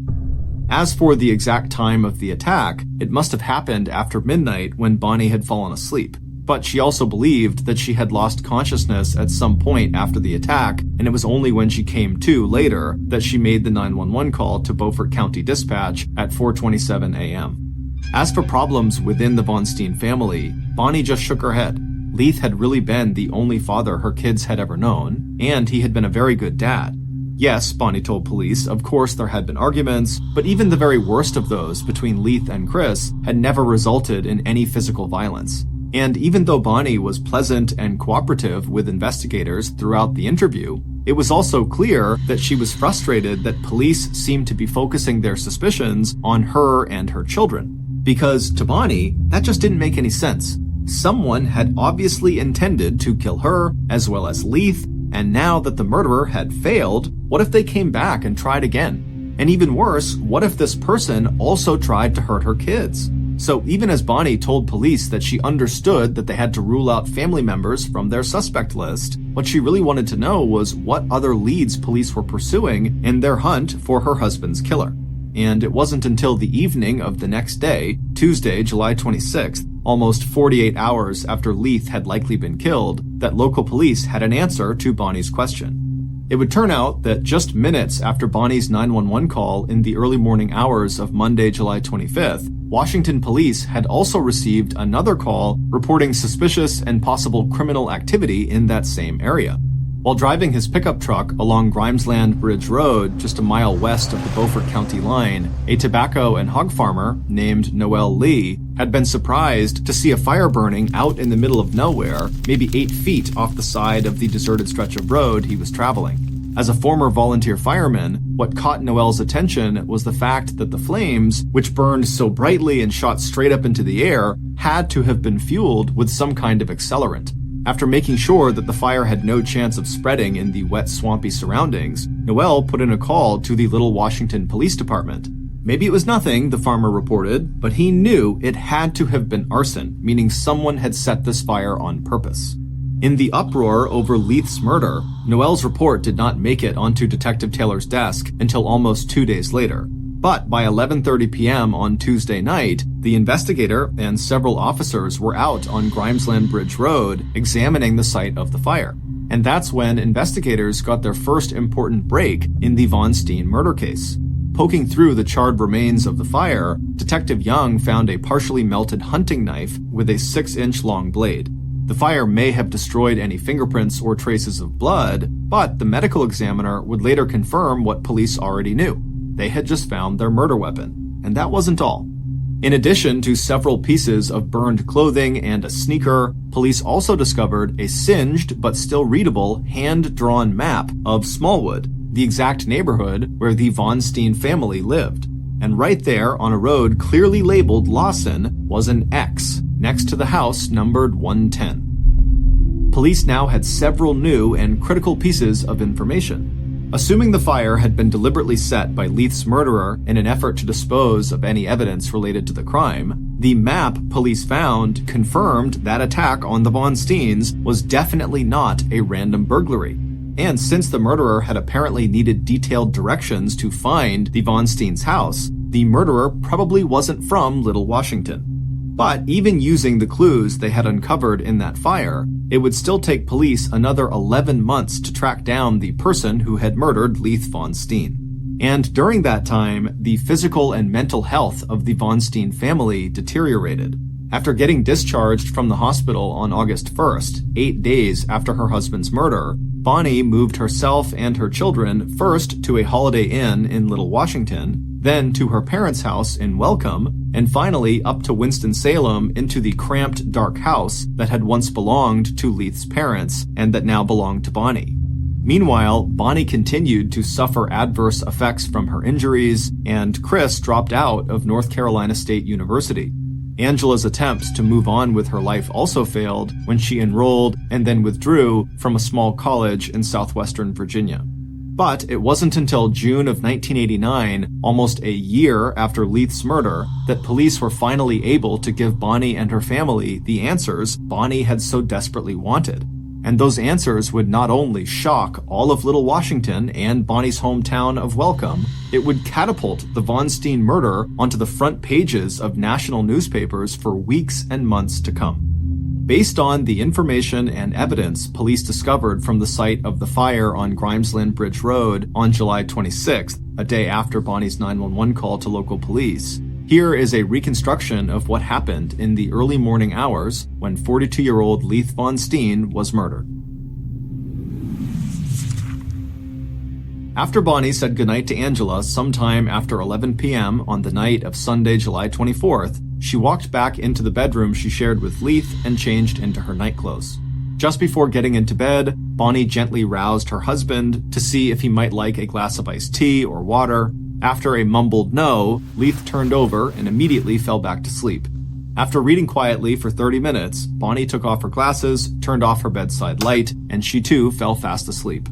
As for the exact time of the attack, it must have happened after midnight when Bonnie had fallen asleep. But she also believed that she had lost consciousness at some point after the attack, and it was only when she came to later that she made the 911 call to Beaufort County Dispatch at 4:27 a.m. As for problems within the Von Steen family, Bonnie just shook her head. Leith had really been the only father her kids had ever known, and he had been a very good dad. Yes, Bonnie told police, of course there had been arguments, but even the very worst of those between Leith and Chris had never resulted in any physical violence. And even though Bonnie was pleasant and cooperative with investigators throughout the interview, it was also clear that she was frustrated that police seemed to be focusing their suspicions on her and her children. Because to Bonnie, that just didn't make any sense. Someone had obviously intended to kill her, as well as Leith, and now that the murderer had failed, what if they came back and tried again? And even worse, what if this person also tried to hurt her kids? So even as Bonnie told police that she understood that they had to rule out family members from their suspect list, what she really wanted to know was what other leads police were pursuing in their hunt for her husband's killer. And it wasn't until the evening of the next day, Tuesday, July 26th, almost 48 hours after Leith had likely been killed, that local police had an answer to Bonnie's question. It would turn out that just minutes after Bonnie's 911 call in the early morning hours of Monday, July 25th, Washington police had also received another call reporting suspicious and possible criminal activity in that same area. While driving his pickup truck along Grimesland Bridge Road, just a mile west of the Beaufort County line, a tobacco and hog farmer named Noel Lee had been surprised to see a fire burning out in the middle of nowhere, maybe 8 feet off the side of the deserted stretch of road he was traveling. As a former volunteer fireman, what caught Noel's attention was the fact that the flames, which burned so brightly and shot straight up into the air, had to have been fueled with some kind of accelerant. After making sure that the fire had no chance of spreading in the wet, swampy surroundings, Noel put in a call to the Little Washington Police Department. Maybe it was nothing, the farmer reported, but he knew it had to have been arson, meaning someone had set this fire on purpose. In the uproar over Leith's murder, Noel's report did not make it onto Detective Taylor's desk until almost 2 days later. But by 11:30 p.m. on Tuesday night, the investigator and several officers were out on Grimesland Bridge Road examining the site of the fire. And that's when investigators got their first important break in the Von Steen murder case. Poking through the charred remains of the fire, Detective Young found a partially melted hunting knife with a 6-inch long blade. The fire may have destroyed any fingerprints or traces of blood, but the medical examiner would later confirm what police already knew. They had just found their murder weapon. And that wasn't all. In addition to several pieces of burned clothing and a sneaker, police also discovered a singed but still readable hand-drawn map of Smallwood, the exact neighborhood where the Von Steen family lived. And right there on a road clearly labeled Lawson was an X next to the house numbered 110. Police now had several new and critical pieces of information. Assuming the fire had been deliberately set by Leith's murderer in an effort to dispose of any evidence related to the crime, the map police found confirmed that attack on the Von Steens was definitely not a random burglary. And since the murderer had apparently needed detailed directions to find the Von Steens' house, the murderer probably wasn't from Little Washington. But even using the clues they had uncovered in that fire, it would still take police another 11 months to track down the person who had murdered Leith Von Steen. And during that time, the physical and mental health of the Von Steen family deteriorated. After getting discharged from the hospital on August 1st, 8 days after her husband's murder, Bonnie moved herself and her children first to a Holiday Inn in Little Washington, then to her parents' house in Welcome, and finally up to Winston-Salem into the cramped, dark house that had once belonged to Leith's parents and that now belonged to Bonnie. Meanwhile, Bonnie continued to suffer adverse effects from her injuries, and Chris dropped out of North Carolina State University. Angela's attempts to move on with her life also failed when she enrolled and then withdrew from a small college in southwestern Virginia. But it wasn't until June of 1989, almost a year after Leith's murder, that police were finally able to give Bonnie and her family the answers Bonnie had so desperately wanted. And those answers would not only shock all of Little Washington and Bonnie's hometown of Welcome, it would catapult the Von Steen murder onto the front pages of national newspapers for weeks and months to come. Based on the information and evidence police discovered from the site of the fire on Grimesland Bridge Road on July 26th, a day after Bonnie's 911 call to local police, here is a reconstruction of what happened in the early morning hours when 42-year-old Leith Von Steen was murdered. After Bonnie said goodnight to Angela sometime after 11 p.m. on the night of Sunday, July 24th, she walked back into the bedroom she shared with Leith and changed into her nightclothes. Just before getting into bed, Bonnie gently roused her husband to see if he might like a glass of iced tea or water. After a mumbled no, Leith turned over and immediately fell back to sleep. After reading quietly for 30 minutes, Bonnie took off her glasses, turned off her bedside light, and she too fell fast asleep.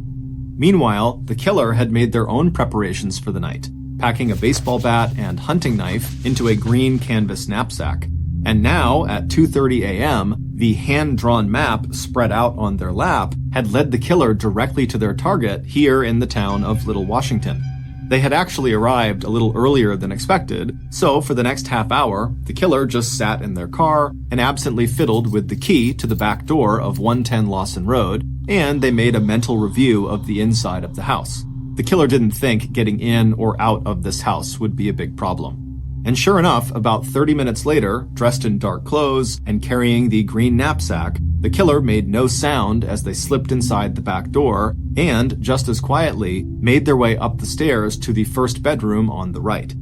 Meanwhile, the killer had made their own preparations for the night, packing a baseball bat and hunting knife into a green canvas knapsack. And now, at 2:30 a.m., the hand-drawn map spread out on their lap had led the killer directly to their target here in the town of Little Washington. They had actually arrived a little earlier than expected, so for the next half hour, the killer just sat in their car and absently fiddled with the key to the back door of 110 Lawson Road, and they made a mental review of the inside of the house. The killer didn't think getting in or out of this house would be a big problem. And sure enough, about 30 minutes later, dressed in dark clothes and carrying the green knapsack, the killer made no sound as they slipped inside the back door and, just as quietly, made their way up the stairs to the first bedroom on the right.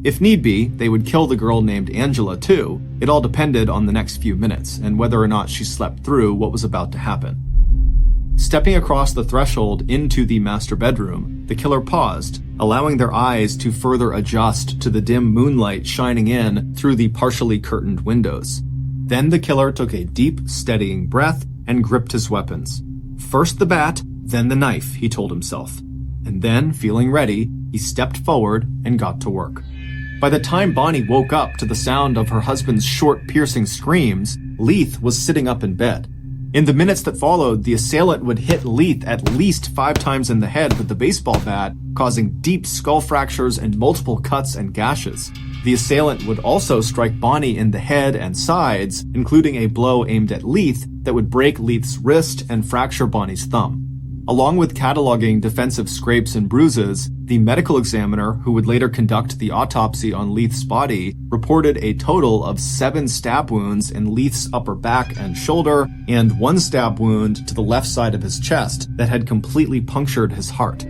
If need be, they would kill the girl named Angela too. It all depended on the next few minutes and whether or not she slept through what was about to happen. Stepping across the threshold into the master bedroom, the killer paused, allowing their eyes to further adjust to the dim moonlight shining in through the partially curtained windows. Then the killer took a deep, steadying breath and gripped his weapons. First the bat, then the knife, he told himself. And then, feeling ready, he stepped forward and got to work. By the time Bonnie woke up to the sound of her husband's short, piercing screams, Leith was sitting up in bed. In the minutes that followed, the assailant would hit Leith at least 5 times in the head with the baseball bat, causing deep skull fractures and multiple cuts and gashes. The assailant would also strike Bonnie in the head and sides, including a blow aimed at Leith that would break Leith's wrist and fracture Bonnie's thumb. Along with cataloging defensive scrapes and bruises, the medical examiner who would later conduct the autopsy on Leith's body reported a total of 7 stab wounds in Leith's upper back and shoulder, and 1 stab wound to the left side of his chest that had completely punctured his heart.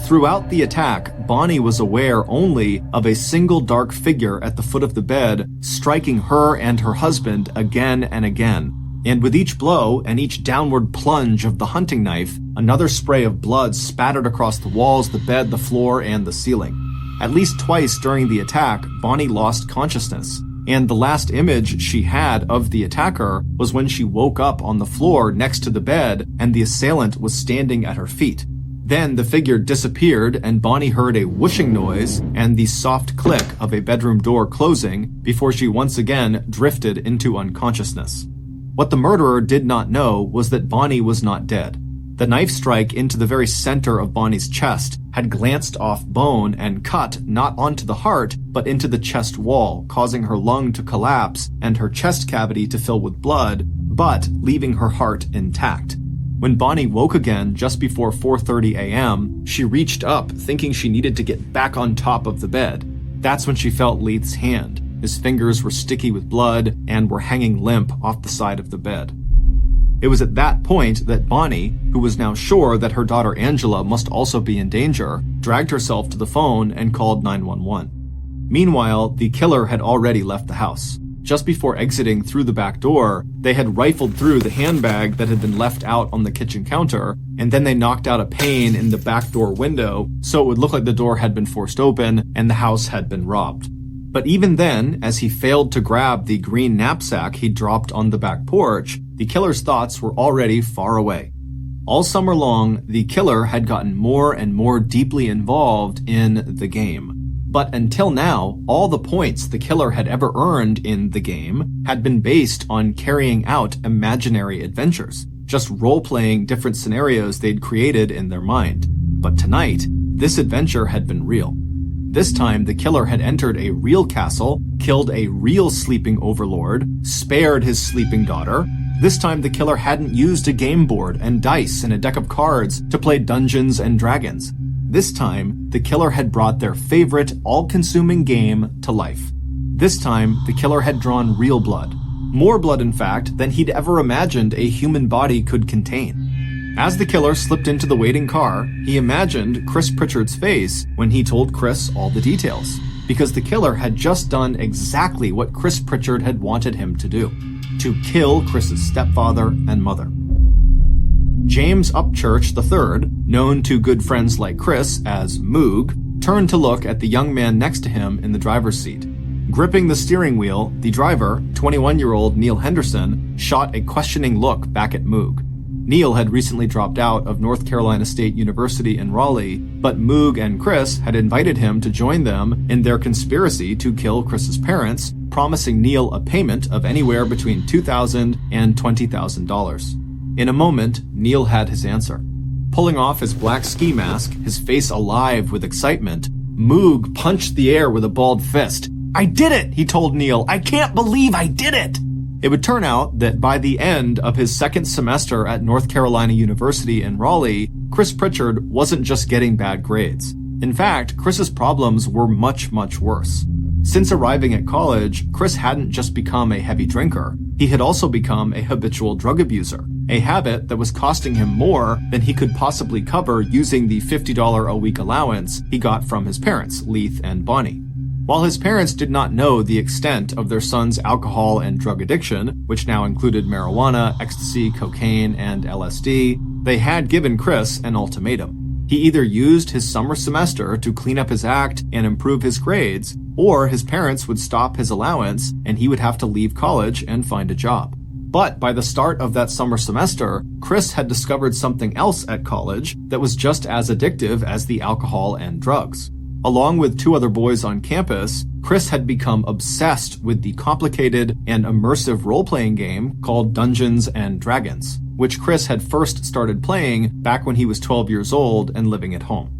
Throughout the attack, Bonnie was aware only of a single dark figure at the foot of the bed, striking her and her husband again and again. And with each blow and each downward plunge of the hunting knife, another spray of blood spattered across the walls, the bed, the floor, and the ceiling. At least twice during the attack, Bonnie lost consciousness. and the last image she had of the attacker was when she woke up on the floor next to the bed and the assailant was standing at her feet. Then the figure disappeared and Bonnie heard a whooshing noise and the soft click of a bedroom door closing before she once again drifted into unconsciousness. What the murderer did not know was that Bonnie was not dead. The knife strike into the very center of Bonnie's chest had glanced off bone and cut not onto the heart, but into the chest wall, causing her lung to collapse and her chest cavity to fill with blood, but leaving her heart intact. When Bonnie woke again just before 4:30 a.m., she reached up, thinking she needed to get back on top of the bed. That's when she felt Leith's hand. His fingers were sticky with blood and were hanging limp off the side of the bed. It was at that point that Bonnie, who was now sure that her daughter Angela must also be in danger, dragged herself to the phone and called 911. Meanwhile, the killer had already left the house. Just before exiting through the back door, they had rifled through the handbag that had been left out on the kitchen counter, and then they knocked out a pane in the back door window so it would look like the door had been forced open and the house had been robbed. But even then, as he failed to grab the green knapsack he dropped on the back porch, the killer's thoughts were already far away. All summer long, the killer had gotten more and more deeply involved in the game. But until now, all the points the killer had ever earned in the game had been based on carrying out imaginary adventures, just role-playing different scenarios they'd created in their mind. But tonight, this adventure had been real. This time, the killer had entered a real castle, killed a real sleeping overlord, spared his sleeping daughter. This time, the killer hadn't used a game board and dice and a deck of cards to play Dungeons and Dragons. This time, the killer had brought their favorite, all-consuming game to life. This time, the killer had drawn real blood. More blood, in fact, than he'd ever imagined a human body could contain. As the killer slipped into the waiting car, he imagined Chris Pritchard's face when he told Chris all the details, because the killer had just done exactly what Chris Pritchard had wanted him to do: to kill Chris's stepfather and mother. James Upchurch III, known to good friends like Chris as Moog, turned to look at the young man next to him in the driver's seat. Gripping the steering wheel, the driver, 21-year-old Neil Henderson, shot a questioning look back at Moog. Neil had recently dropped out of North Carolina State University in Raleigh, but Moog and Chris had invited him to join them in their conspiracy to kill Chris's parents, promising Neil a payment of anywhere between $2,000 and $20,000. In a moment, Neil had his answer. Pulling off his black ski mask, his face alive with excitement, Moog punched the air with a balled fist. "I did it!" he told Neil. "I can't believe I did it!" It would turn out that by the end of his second semester at North Carolina University in Raleigh, Chris Pritchard wasn't just getting bad grades. In fact, Chris's problems were much, much worse. Since arriving at college, Chris hadn't just become a heavy drinker. He had also become a habitual drug abuser, a habit that was costing him more than he could possibly cover using the $50 a week allowance he got from his parents, Leith and Bonnie. While his parents did not know the extent of their son's alcohol and drug addiction, which now included marijuana, ecstasy, cocaine, and LSD, they had given Chris an ultimatum. He either used his summer semester to clean up his act and improve his grades, or his parents would stop his allowance and he would have to leave college and find a job. But by the start of that summer semester, Chris had discovered something else at college that was just as addictive as the alcohol and drugs. Along with two other boys on campus, Chris had become obsessed with the complicated and immersive role-playing game called Dungeons and Dragons, which Chris had first started playing back when he was 12 years old and living at home.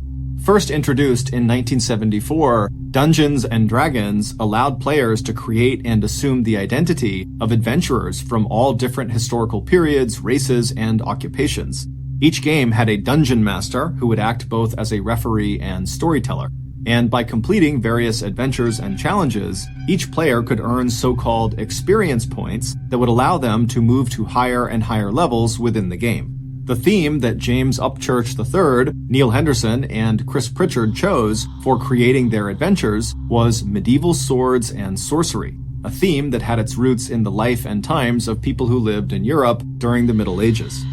First introduced in 1974, Dungeons and Dragons allowed players to create and assume the identity of adventurers from all different historical periods, races, and occupations. Each game had a dungeon master who would act both as a referee and storyteller. And by completing various adventures and challenges, each player could earn so-called experience points that would allow them to move to higher and higher levels within the game. The theme that James Upchurch III, Neil Henderson, and Chris Pritchard chose for creating their adventures was medieval swords and sorcery, a theme that had its roots in the life and times of people who lived in Europe during the Middle Ages.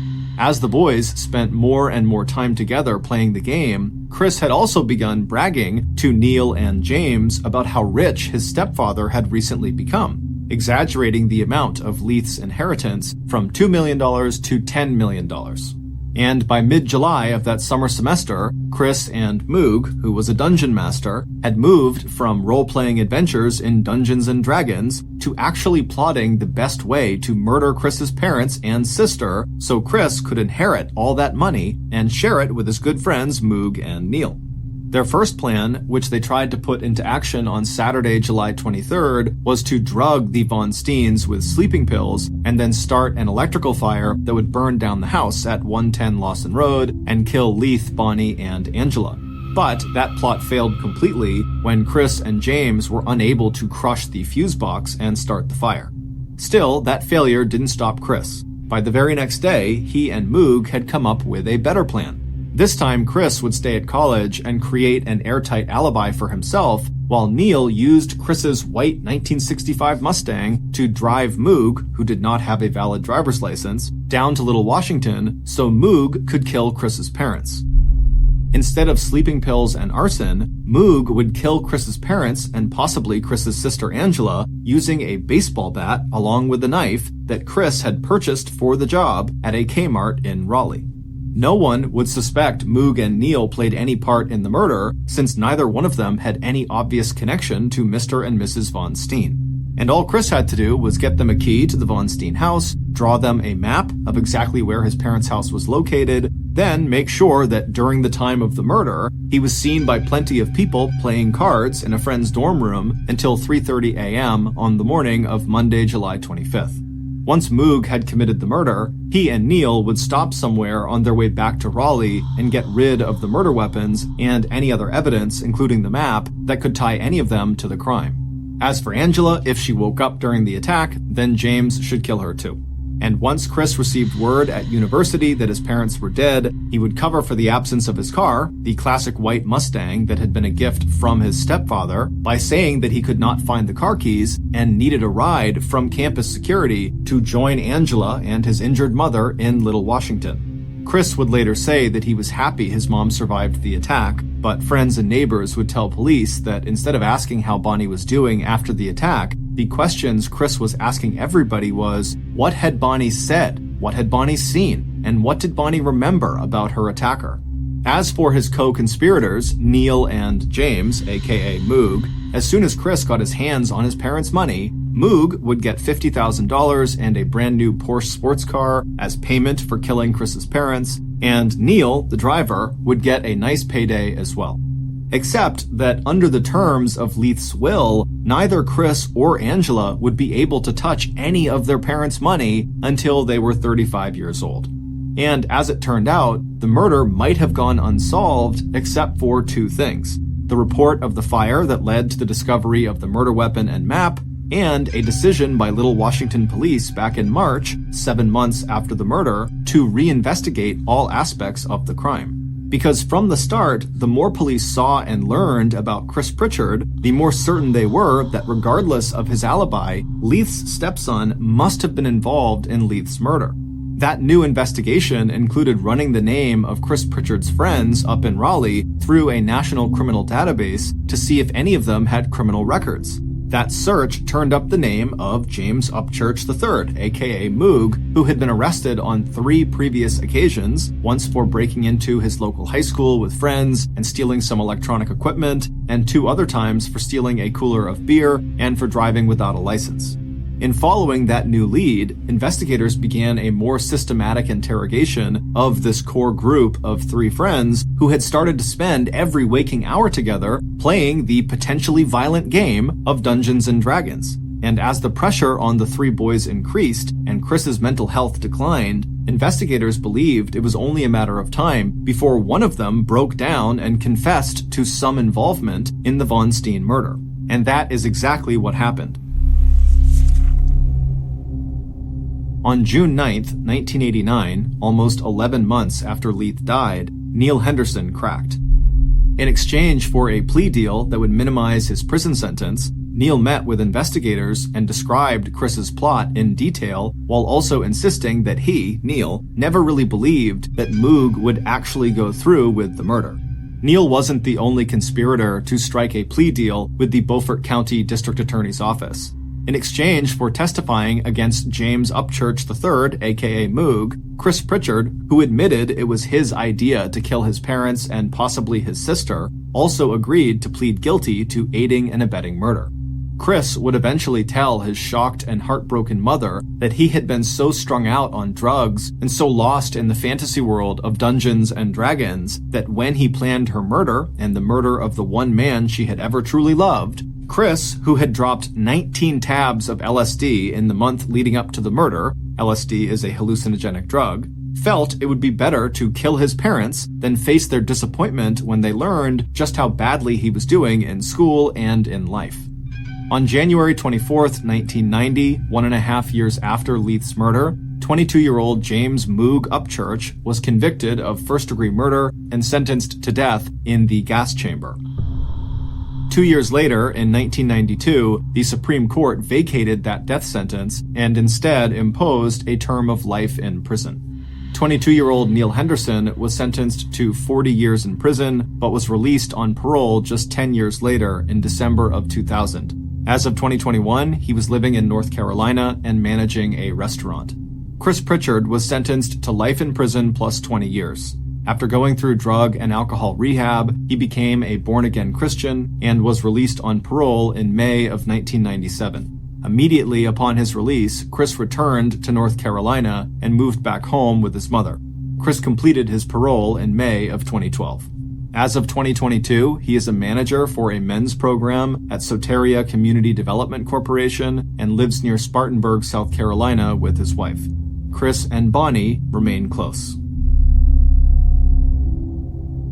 As the boys spent more and more time together playing the game, Chris had also begun bragging to Neil and James about how rich his stepfather had recently become, exaggerating the amount of Leith's inheritance from $2 million to $10 million. And by mid-July of that summer semester, Chris and Moog, who was a dungeon master, had moved from role-playing adventures in Dungeons & Dragons to actually plotting the best way to murder Chris's parents and sister so Chris could inherit all that money and share it with his good friends Moog and Neil. Their first plan, which they tried to put into action on Saturday, July 23rd, was to drug the Von Steens with sleeping pills and then start an electrical fire that would burn down the house at 110 Lawson Road and kill Leith, Bonnie, and Angela. But that plot failed completely when Chris and James were unable to crush the fuse box and start the fire. Still, that failure didn't stop Chris. By the very next day, he and Moog had come up with a better plan. This time, Chris would stay at college and create an airtight alibi for himself, while Neil used Chris's white 1965 Mustang to drive Moog, who did not have a valid driver's license, down to Little Washington so Moog could kill Chris's parents. Instead of sleeping pills and arson, Moog would kill Chris's parents and possibly Chris's sister Angela using a baseball bat along with a knife that Chris had purchased for the job at a Kmart in Raleigh. No one would suspect Moog and Neil played any part in the murder, since neither one of them had any obvious connection to Mr. and Mrs. Von Steen. And all Chris had to do was get them a key to the Von Steen house, draw them a map of exactly where his parents' house was located, then make sure that during the time of the murder, he was seen by plenty of people playing cards in a friend's dorm room until 3:30 a.m. on the morning of Monday, July 25th. Once Moog had committed the murder, he and Neil would stop somewhere on their way back to Raleigh and get rid of the murder weapons and any other evidence, including the map, that could tie any of them to the crime. As for Angela, if she woke up during the attack, then James should kill her too. And once Chris received word at university that his parents were dead, he would cover for the absence of his car, the classic white Mustang that had been a gift from his stepfather, by saying that he could not find the car keys and needed a ride from campus security to join Angela and his injured mother in Little Washington. Chris would later say that he was happy his mom survived the attack, but friends and neighbors would tell police that instead of asking how Bonnie was doing after the attack, the questions Chris was asking everybody was, what had Bonnie said? What had Bonnie seen? And what did Bonnie remember about her attacker? As for his co-conspirators, Neil and James, aka Moog, as soon as Chris got his hands on his parents' money, Moog would get $50,000 and a brand new Porsche sports car as payment for killing Chris's parents, and Neil, the driver, would get a nice payday as well. Except that under the terms of Leith's will, neither Chris or Angela would be able to touch any of their parents' money until they were 35 years old. And as it turned out, the murder might have gone unsolved except for two things: the report of the fire that led to the discovery of the murder weapon and map, and a decision by Little Washington police back in March, 7 months after the murder, to reinvestigate all aspects of the crime. Because from the start, the more police saw and learned about Chris Pritchard, the more certain they were that regardless of his alibi, Leith's stepson must have been involved in Leith's murder. That new investigation included running the name of Chris Pritchard's friends up in Raleigh through a national criminal database to see if any of them had criminal records. That search turned up the name of James Upchurch III, aka Moog, who had been arrested on 3 previous occasions, once for breaking into his local high school with friends and stealing some electronic equipment, and 2 other times for stealing a cooler of beer and for driving without a license. In following that new lead, investigators began a more systematic interrogation of this core group of 3 friends who had started to spend every waking hour together playing the potentially violent game of Dungeons & Dragons. And as the pressure on the 3 boys increased and Chris's mental health declined, investigators believed it was only a matter of time before one of them broke down and confessed to some involvement in the Von Steen murder. And that is exactly what happened. On June 9th, 1989, almost 11 months after Leith died, Neil Henderson cracked. In exchange for a plea deal that would minimize his prison sentence, Neil met with investigators and described Chris's plot in detail while also insisting that he, Neil, never really believed that Moog would actually go through with the murder. Neil wasn't the only conspirator to strike a plea deal with the Beaufort County District Attorney's Office. In exchange for testifying against James Upchurch III, aka Moog, Chris Pritchard, who admitted it was his idea to kill his parents and possibly his sister, also agreed to plead guilty to aiding and abetting murder. Chris would eventually tell his shocked and heartbroken mother that he had been so strung out on drugs and so lost in the fantasy world of Dungeons and Dragons that when he planned her murder and the murder of the one man she had ever truly loved, Chris, who had dropped 19 tabs of LSD in the month leading up to the murder — LSD is a hallucinogenic drug — felt it would be better to kill his parents than face their disappointment when they learned just how badly he was doing in school and in life. On January 24, 1990, 1.5 years after Leith's murder, 22-year-old James Moog Upchurch was convicted of first-degree murder and sentenced to death in the gas chamber. 2 years later, in 1992, the Supreme Court vacated that death sentence and instead imposed a term of life in prison. 22-year-old Neil Henderson was sentenced to 40 years in prison, but was released on parole just 10 years later in December of 2000. As of 2021, he was living in North Carolina and managing a restaurant. Chris Pritchard was sentenced to life in prison plus 20 years. After going through drug and alcohol rehab, he became a born-again Christian and was released on parole in May of 1997. Immediately upon his release, Chris returned to North Carolina and moved back home with his mother. Chris completed his parole in May of 2012. As of 2022, he is a manager for a men's program at Soteria Community Development Corporation and lives near Spartanburg, South Carolina with his wife. Chris and Bonnie remain close.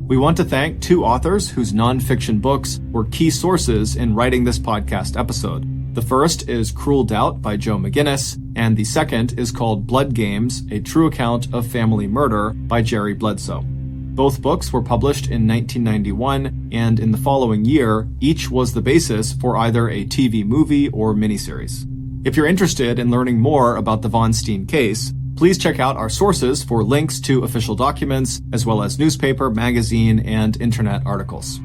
We want to thank two authors whose nonfiction books were key sources in writing this podcast episode. The first is Cruel Doubt by Joe McGinnis, and the second is called Blood Games, A True Account of Family Murder by Jerry Bledsoe. Both books were published in 1991, and in the following year, each was the basis for either a TV movie or miniseries. If you're interested in learning more about the Von Steen case, please check out our sources for links to official documents, as well as newspaper, magazine, and internet articles.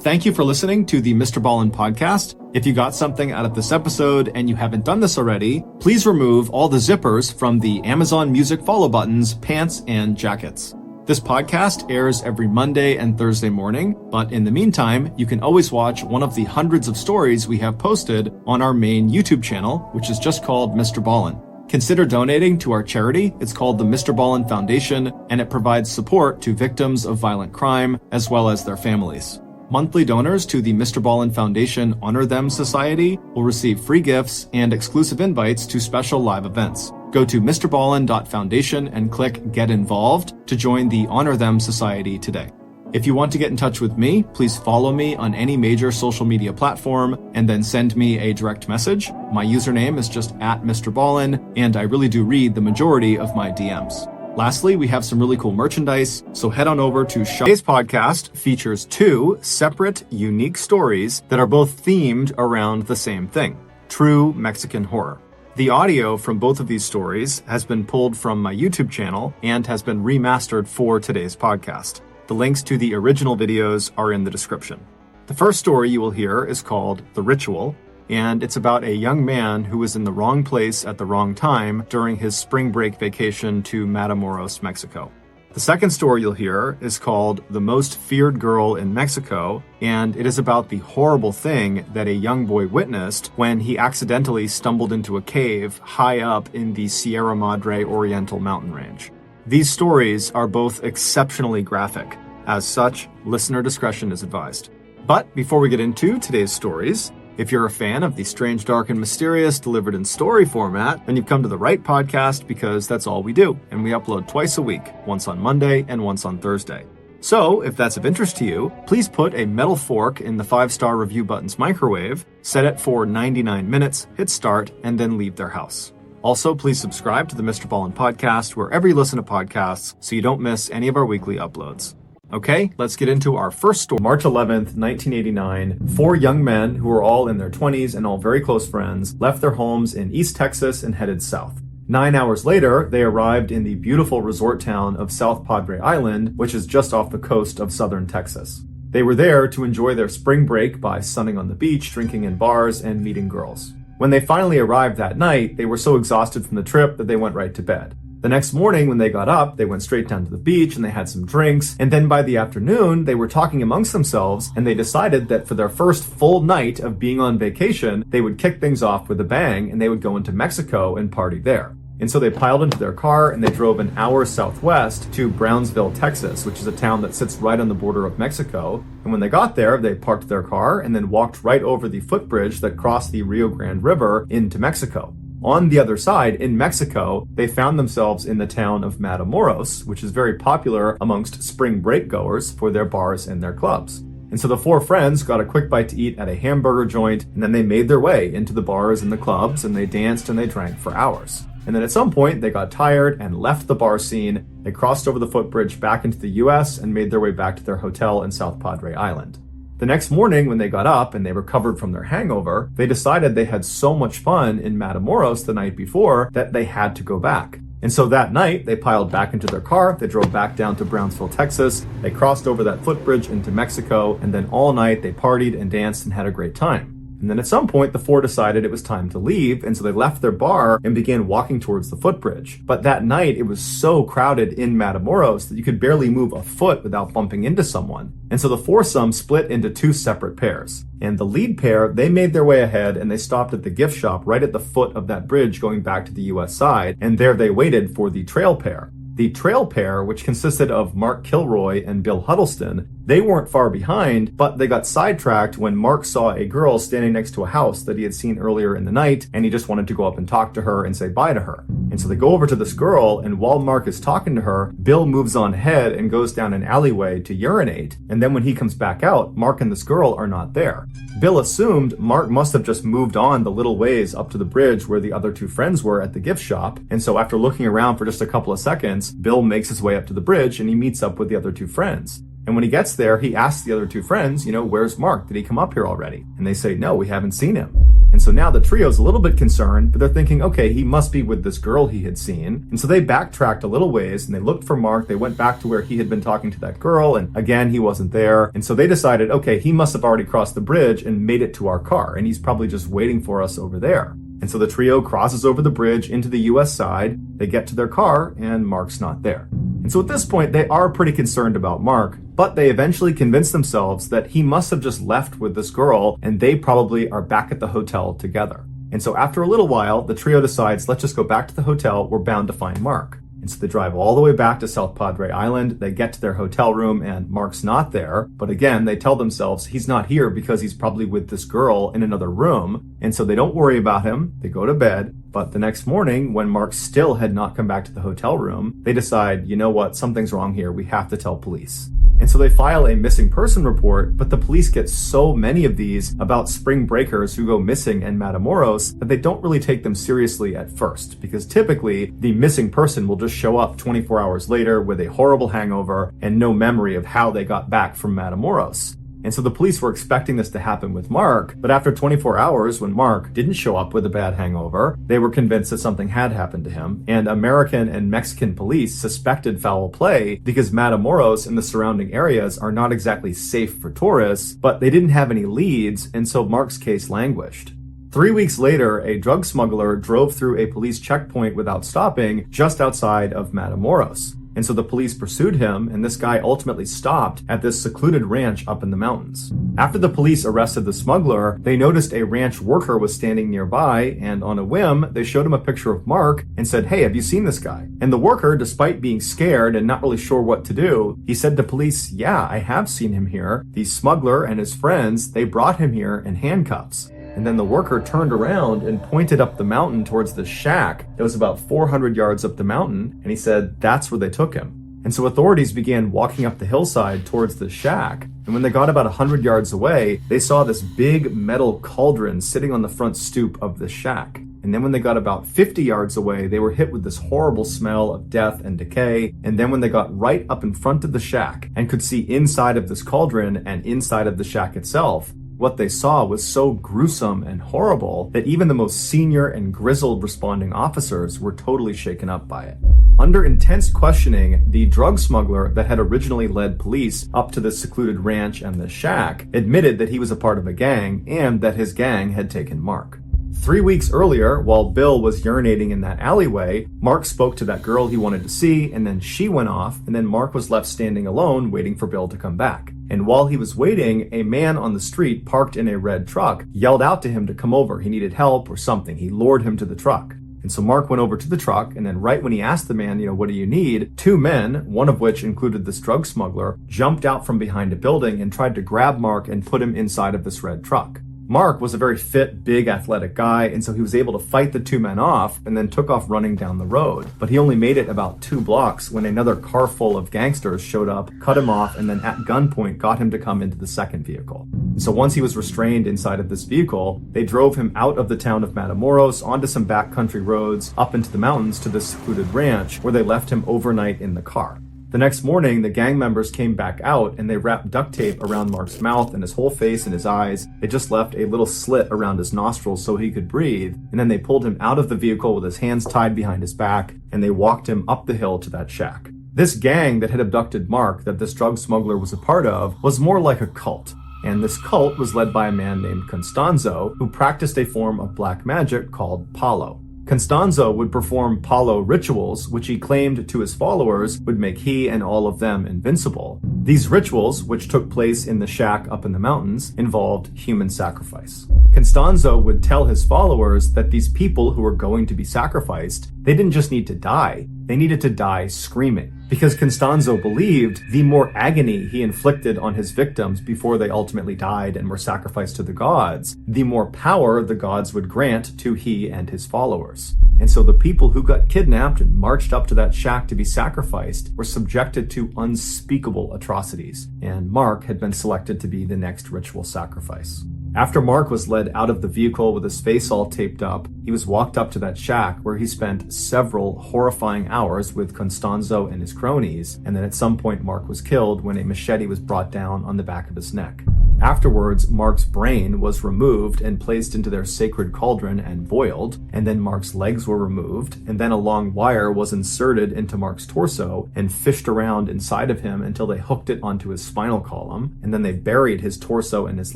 Thank you for listening to the MrBallen podcast. If you got something out of this episode and you haven't done this already, please remove all the zippers from the Amazon Music follow buttons, pants, and jackets. This podcast airs every Monday and Thursday morning, but in the meantime, you can always watch one of the hundreds of stories we have posted on our main YouTube channel, which is just called MrBallen. Consider donating to our charity. It's called the MrBallen Foundation, and it provides support to victims of violent crime as well as their families. Monthly donors to the MrBallen Foundation Honor Them Society will receive free gifts and exclusive invites to special live events. Go to mrballen.foundation and click Get Involved to join the Honor Them Society today. If you want to get in touch with me, please follow me on any major social media platform and then send me a direct message. My username is just @MrBallen, and I really do read the majority of my DMs. Lastly, we have some really cool merchandise, so head on over to shop. Today's podcast features two separate, unique stories that are both themed around the same thing: true Mexican horror. The audio from both of these stories has been pulled from my YouTube channel and has been remastered for today's podcast. The links to the original videos are in the description. The first story you will hear is called The Ritual, and it's about a young man who was in the wrong place at the wrong time during his spring break vacation to Matamoros, Mexico. The second story you'll hear is called The Most Feared Girl in Mexico, and it is about the horrible thing that a young boy witnessed when he accidentally stumbled into a cave high up in the Sierra Madre Oriental mountain range. These stories are both exceptionally graphic. As such, listener discretion is advised. But before we get into today's stories, if you're a fan of the strange, dark, and mysterious delivered in story format, then you've come to the right podcast, because that's all we do, and we upload twice a week, once on Monday and once on Thursday. So, if that's of interest to you, please put a metal fork in the 5-star review button's microwave, set it for 99 minutes, hit start, and then leave their house. Also, please subscribe to the MrBallen podcast wherever you listen to podcasts so you don't miss any of our weekly uploads. Okay, let's get into our first story. March 11th, 1989, 4 young men who were all in their 20s and all very close friends left their homes in East Texas and headed south. 9 hours later, they arrived in the beautiful resort town of South Padre Island, which is just off the coast of southern Texas. They were there to enjoy their spring break by sunning on the beach, drinking in bars, and meeting girls. When they finally arrived that night, they were so exhausted from the trip that they went right to bed. The next morning, when they got up, they went straight down to the beach and they had some drinks. And then by the afternoon, they were talking amongst themselves and they decided that for their first full night of being on vacation, they would kick things off with a bang and they would go into Mexico and party there. And so they piled into their car and they drove an hour southwest to Brownsville, Texas, which is a town that sits right on the border of Mexico. And when they got there, they parked their car and then walked right over the footbridge that crossed the Rio Grande River into Mexico. On the other side, in Mexico, they found themselves in the town of Matamoros, which is very popular amongst spring break goers for their bars and their clubs. And so the four friends got a quick bite to eat at a hamburger joint, and then they made their way into the bars and the clubs, and they danced and they drank for hours. And then at some point, they got tired and left the bar scene. They crossed over the footbridge back into the US and made their way back to their hotel in South Padre Island. The next morning, when they got up and they recovered from their hangover, they decided they had so much fun in Matamoros the night before that they had to go back. And so that night, they piled back into their car, they drove back down to Brownsville, Texas, they crossed over that footbridge into Mexico, and then all night they partied and danced and had a great time. And then at some point, the four decided it was time to leave, and so they left their bar and began walking towards the footbridge. But that night, it was so crowded in Matamoros that you could barely move a foot without bumping into someone. And so the foursome split into two separate pairs. And the lead pair, they made their way ahead and they stopped at the gift shop right at the foot of that bridge going back to the US side, and there they waited for the trail pair. The trail pair, which consisted of Mark Kilroy and Bill Huddleston, they weren't far behind, but they got sidetracked when Mark saw a girl standing next to a house that he had seen earlier in the night, and he just wanted to go up and talk to her and say bye to her. And so they go over to this girl, and while Mark is talking to her, Bill moves on ahead and goes down an alleyway to urinate, and then when he comes back out, Mark and this girl are not there. Bill assumed Mark must have just moved on the little ways up to the bridge where the other two friends were at the gift shop, and so after looking around for just a couple of seconds, Bill makes his way up to the bridge and he meets up with the other two friends. And when he gets there, he asks the other two friends, where's Mark? Did he come up here already? And they say, no, we haven't seen him. And so now the trio's a little bit concerned, but they're thinking, okay, he must be with this girl he had seen. And so they backtracked a little ways and they looked for Mark. They went back to where he had been talking to that girl, and again, he wasn't there. And so they decided, okay, he must have already crossed the bridge and made it to our car, and he's probably just waiting for us over there. And so the trio crosses over the bridge into the US side, they get to their car, and Mark's not there. And so at this point, they are pretty concerned about Mark, but they eventually convince themselves that he must have just left with this girl, and they probably are back at the hotel together. And so after a little while, the trio decides, let's just go back to the hotel, we're bound to find Mark. And so they drive all the way back to South Padre Island, they get to their hotel room, and Mark's not there. But again, they tell themselves he's not here because he's probably with this girl in another room. And so they don't worry about him, they go to bed. But the next morning, when Mark still had not come back to the hotel room, they decide, you know what, something's wrong here, we have to tell police. And so they file a missing person report, but the police get so many of these about spring breakers who go missing in Matamoros that they don't really take them seriously at first, because typically the missing person will just show up 24 hours later with a horrible hangover and no memory of how they got back from Matamoros. And so the police were expecting this to happen with Mark, but after 24 hours, when Mark didn't show up with a bad hangover, they were convinced that something had happened to him, and American and Mexican police suspected foul play because Matamoros and the surrounding areas are not exactly safe for tourists, but they didn't have any leads, and so Mark's case languished. 3 weeks later, a drug smuggler drove through a police checkpoint without stopping just outside of Matamoros. And so the police pursued him, and this guy ultimately stopped at this secluded ranch up in the mountains. After the police arrested the smuggler, they noticed a ranch worker was standing nearby, and on a whim, they showed him a picture of Mark and said, hey, have you seen this guy? And the worker, despite being scared and not really sure what to do, he said to police, yeah, I have seen him here. The smuggler and his friends, they brought him here in handcuffs. And then the worker turned around and pointed up the mountain towards the shack that was about 400 yards up the mountain, and he said that's where they took him. And so authorities began walking up the hillside towards the shack, and when they got about 100 yards away, they saw this big metal cauldron sitting on the front stoop of the shack. And then when they got about 50 yards away, they were hit with this horrible smell of death and decay. And then when they got right up in front of the shack and could see inside of this cauldron and inside of the shack itself, What they saw was so gruesome and horrible that even the most senior and grizzled responding officers were totally shaken up by it. Under intense questioning, the drug smuggler that had originally led police up to this secluded ranch and the shack admitted that he was a part of a gang and that his gang had taken Mark. 3 weeks earlier, while Bill was urinating in that alleyway, Mark spoke to that girl he wanted to see, and then she went off, and then Mark was left standing alone waiting for Bill to come back. And while he was waiting, a man on the street parked in a red truck yelled out to him to come over. He needed help or something. He lured him to the truck. And so Mark went over to the truck, and then right when he asked the man, what do you need? 2 men, one of which included this drug smuggler, jumped out from behind a building and tried to grab Mark and put him inside of this red truck. Mark was a very fit, big, athletic guy, and so he was able to fight the 2 men off and then took off running down the road. But he only made it about 2 blocks when another car full of gangsters showed up, cut him off, and then at gunpoint got him to come into the second vehicle. And so once he was restrained inside of this vehicle, they drove him out of the town of Matamoros onto some backcountry roads up into the mountains to this secluded ranch where they left him overnight in the car. The next morning, the gang members came back out and they wrapped duct tape around Mark's mouth and his whole face and his eyes. They just left a little slit around his nostrils so he could breathe. And then they pulled him out of the vehicle with his hands tied behind his back and they walked him up the hill to that shack. This gang that had abducted Mark, that this drug smuggler was a part of, was more like a cult. And this cult was led by a man named Constanzo, who practiced a form of black magic called Palo. Constanzo would perform Palo rituals, which he claimed to his followers would make he and all of them invincible. These rituals, which took place in the shack up in the mountains, involved human sacrifice. Constanzo would tell his followers that these people who were going to be sacrificed, they didn't just need to die, they needed to die screaming. Because Constanzo believed the more agony he inflicted on his victims before they ultimately died and were sacrificed to the gods, the more power the gods would grant to he and his followers. And so the people who got kidnapped and marched up to that shack to be sacrificed were subjected to unspeakable atrocities, and Mark had been selected to be the next ritual sacrifice. After Mark was led out of the vehicle with his face all taped up, he was walked up to that shack where he spent several horrifying hours with Constanzo and his cronies, and then at some point Mark was killed when a machete was brought down on the back of his neck. Afterwards, Mark's brain was removed and placed into their sacred cauldron and boiled, and then Mark's legs were removed, and then a long wire was inserted into Mark's torso and fished around inside of him until they hooked it onto his spinal column, and then they buried his torso and his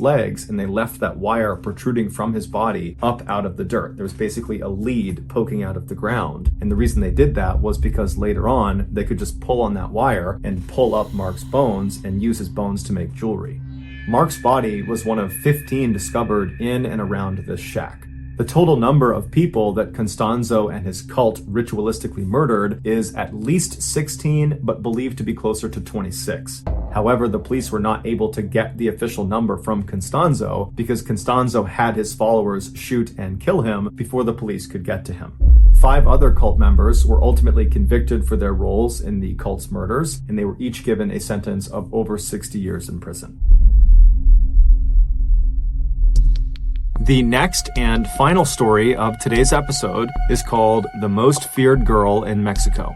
legs, and they left that wire protruding from his body up out of the dirt. There was basically a lead poking out of the ground, and the reason they did that was because later on, they could just pull on that wire and pull up Mark's bones and use his bones to make jewelry. Mark's body was one of 15 discovered in and around this shack. The total number of people that Constanzo and his cult ritualistically murdered is at least 16, but believed to be closer to 26. However, the police were not able to get the official number from Constanzo because Constanzo had his followers shoot and kill him before the police could get to him. 5 other cult members were ultimately convicted for their roles in the cult's murders, and they were each given a sentence of over 60 years in prison. The next and final story of today's episode is called The Most Feared Girl in Mexico.